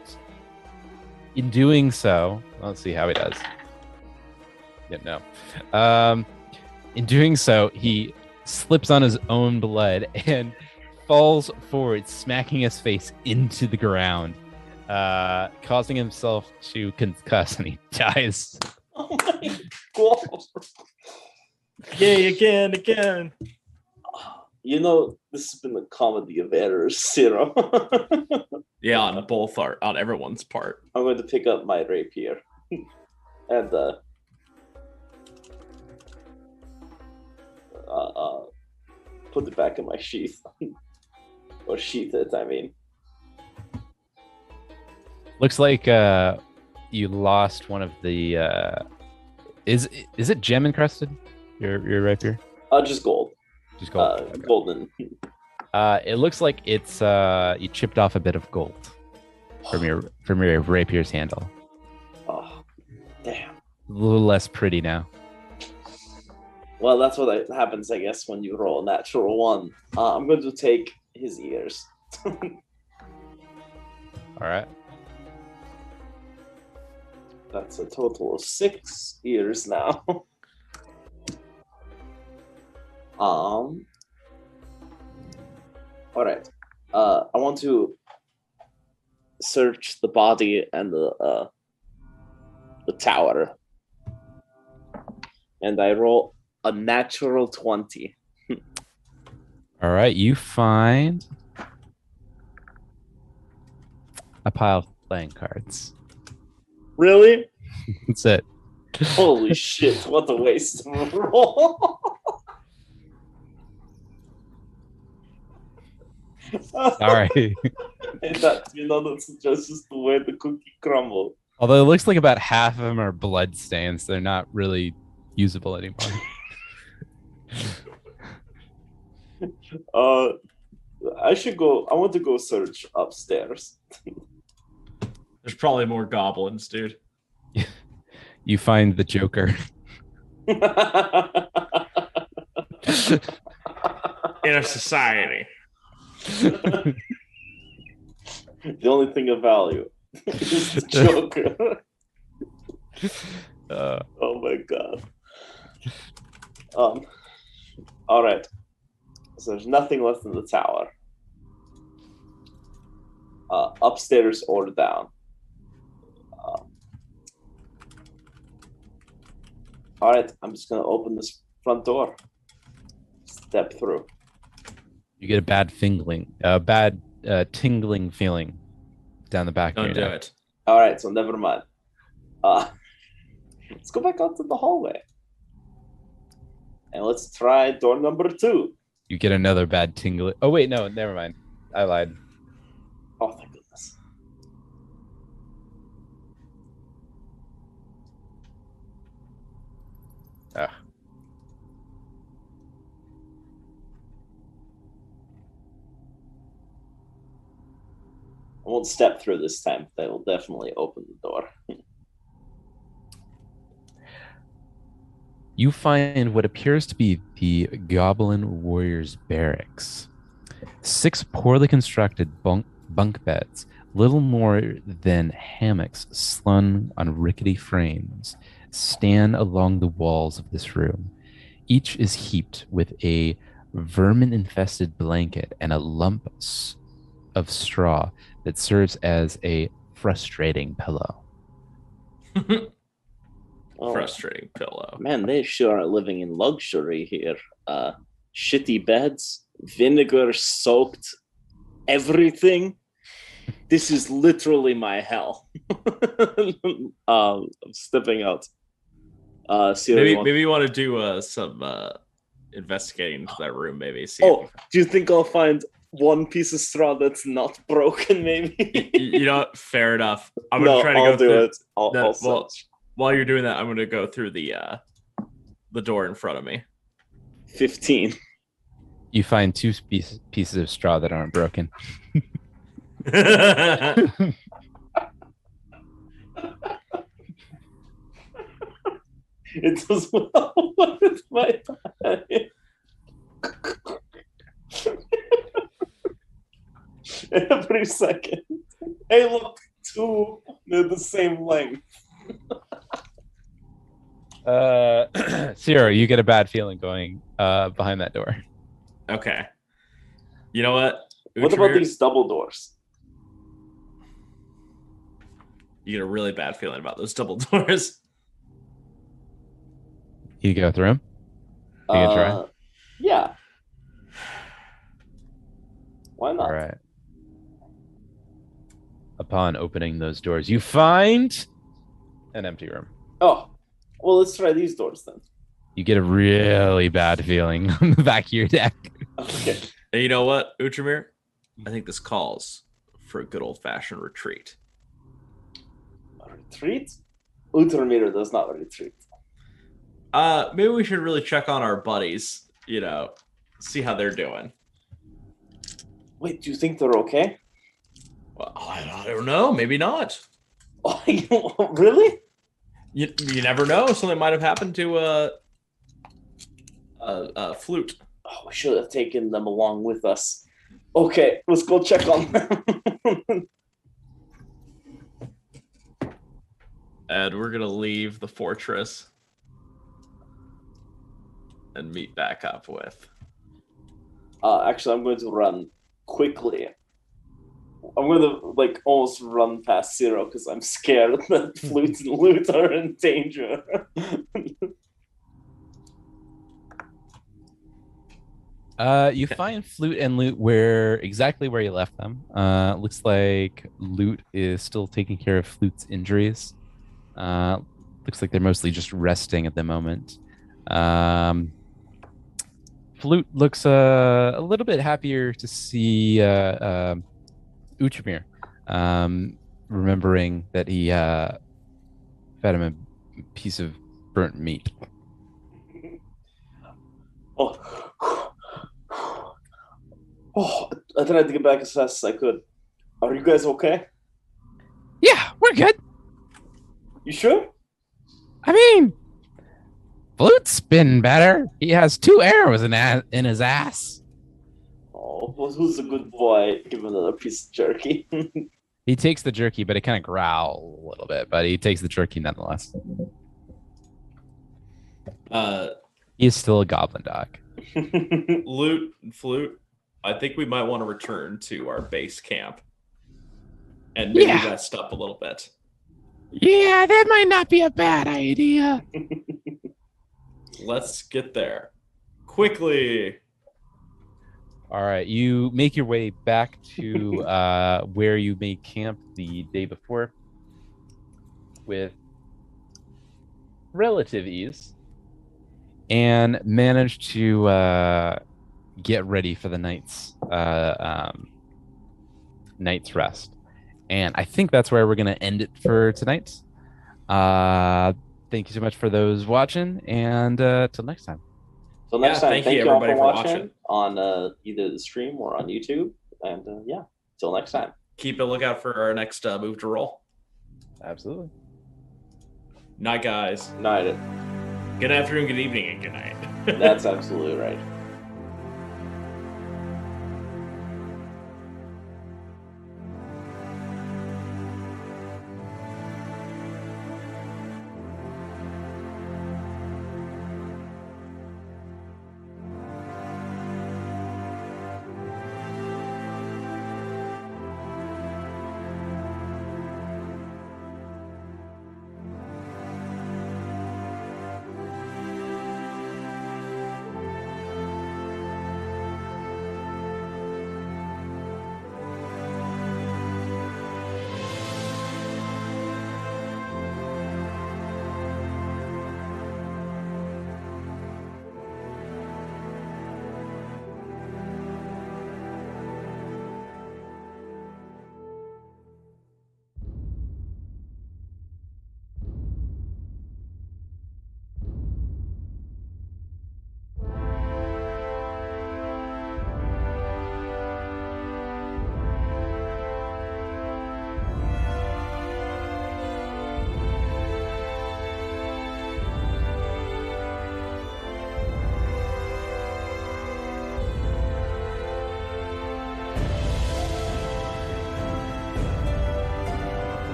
in doing so, let's see how he does. Yeah, no. In doing so, he slips on his own blood and falls forward, smacking his face into the ground, causing himself to concuss, and he dies. Oh my god. Yay, again. You know, this has been a comedy of errors, Zero. Yeah, on everyone's part. I'm going to pick up my rapier and put it back in my sheath. Or sheath it, I mean. Looks like you lost one of the. Is it gem encrusted? Your rapier? Just gold. Just gold. Okay. Golden. It looks like it's you chipped off a bit of gold from your rapier's handle. Oh, damn. A little less pretty now. Well, that's what happens, I guess, when you roll a natural one. I'm going to take his ears. All right. That's a total of 6 ears now. All right. I want to search the body and the tower, and I roll a natural 20. All right. You find a pile of playing cards. Really? That's it. Holy shit! What a waste of a roll. All right. And that, that's just the way the cookie crumbled. Although it looks like about half of them are blood stains. They're not really usable anymore. I should go. I want to go search upstairs. There's probably more goblins, dude. You find the Joker. In a society. The only thing of value is the Joker. Oh my god. All right. So there's nothing left in the tower. Upstairs or down. All right, I'm just gonna open this front door. Step through. You get a bad tingling feeling down the back of Don't your do neck. it. All right, so never mind. Let's go back out to the hallway. And let's try door number 2. You get another bad tingling. Oh wait, no, never mind. I lied. Oh, thank goodness. Ah. I won't step through this time. They will definitely open the door. You find what appears to be the Goblin Warriors barracks. 6 poorly constructed bunk beds, little more than hammocks slung on rickety frames, stand along the walls of this room. Each is heaped with a vermin-infested blanket and a lump of straw that serves as a frustrating pillow. Oh, Frustrating pillow. man, they sure are living in luxury here. Shitty beds, vinegar-soaked everything. This is literally my hell. I'm stepping out. Maybe you want to do some investigating into that room. Maybe see. Oh, do you think I'll find one piece of straw that's not broken? Maybe. You know what? Fair enough. I'm gonna No, try to I'll go do through it. I'll well, search. while you're doing that. I'm gonna go through the door in front of me. 15. You find 2 pieces of straw that aren't broken. It does well with my time. Every second. Hey, look, 2. They're the same length. Zero, you get a bad feeling going behind that door. Okay. You know what? What about Uchimir, these double doors? You get a really bad feeling about those double doors. You go through them. You can try. Yeah. Why not? All right. Upon opening those doors, you find an empty room. Oh, well, let's try these doors then. You get a really bad feeling on the back of your neck. Okay. And you know what, Uchimir? I think this calls for a good old-fashioned retreat. A retreat? Ultrameter does not retreat. Maybe we should really check on our buddies. You know, see how they're doing. Wait, do you think they're okay? Well, I don't know. Maybe not. Oh, really? You never know. Something might have happened to Flute. Oh, we should have taken them along with us. Okay, let's go check on them. And we're gonna leave the fortress and meet back up with. Actually, I'm going to run quickly. I'm going to almost run past Zero because I'm scared that Flute and Loot are in danger. You find Flute and Loot exactly where you left them. Looks like Loot is still taking care of Flute's injuries. Looks like they're mostly just resting at the moment. Flute looks a little bit happier to see Uchimir. remembering that he fed him a piece of burnt meat. Oh, I tried to get back as fast as I could. Are you guys okay? Yeah, we're good. You sure? I mean, Flute's been better. He has 2 arrows in his ass. Oh, well, who's a good boy? Give him another piece of jerky. He takes the jerky, but it kind of growls a little bit, but he takes the jerky nonetheless. He is still a goblin dog. Lute and Flute, I think we might want to return to our base camp and maybe rest up a little bit. Yeah, that might not be a bad idea. Let's get there quickly. All right, you make your way back to where you made camp the day before with relative ease and manage to get ready for the night's rest. And I think that's where we're going to end it for tonight. Thank you so much for those watching, and till next time. Till next time, thank thank you you all everybody for for watching on either the stream or on YouTube. And yeah, till next time. Keep a lookout for our next move to roll. Absolutely. Night, guys. Night. Good afternoon, good evening, and good night. That's absolutely right.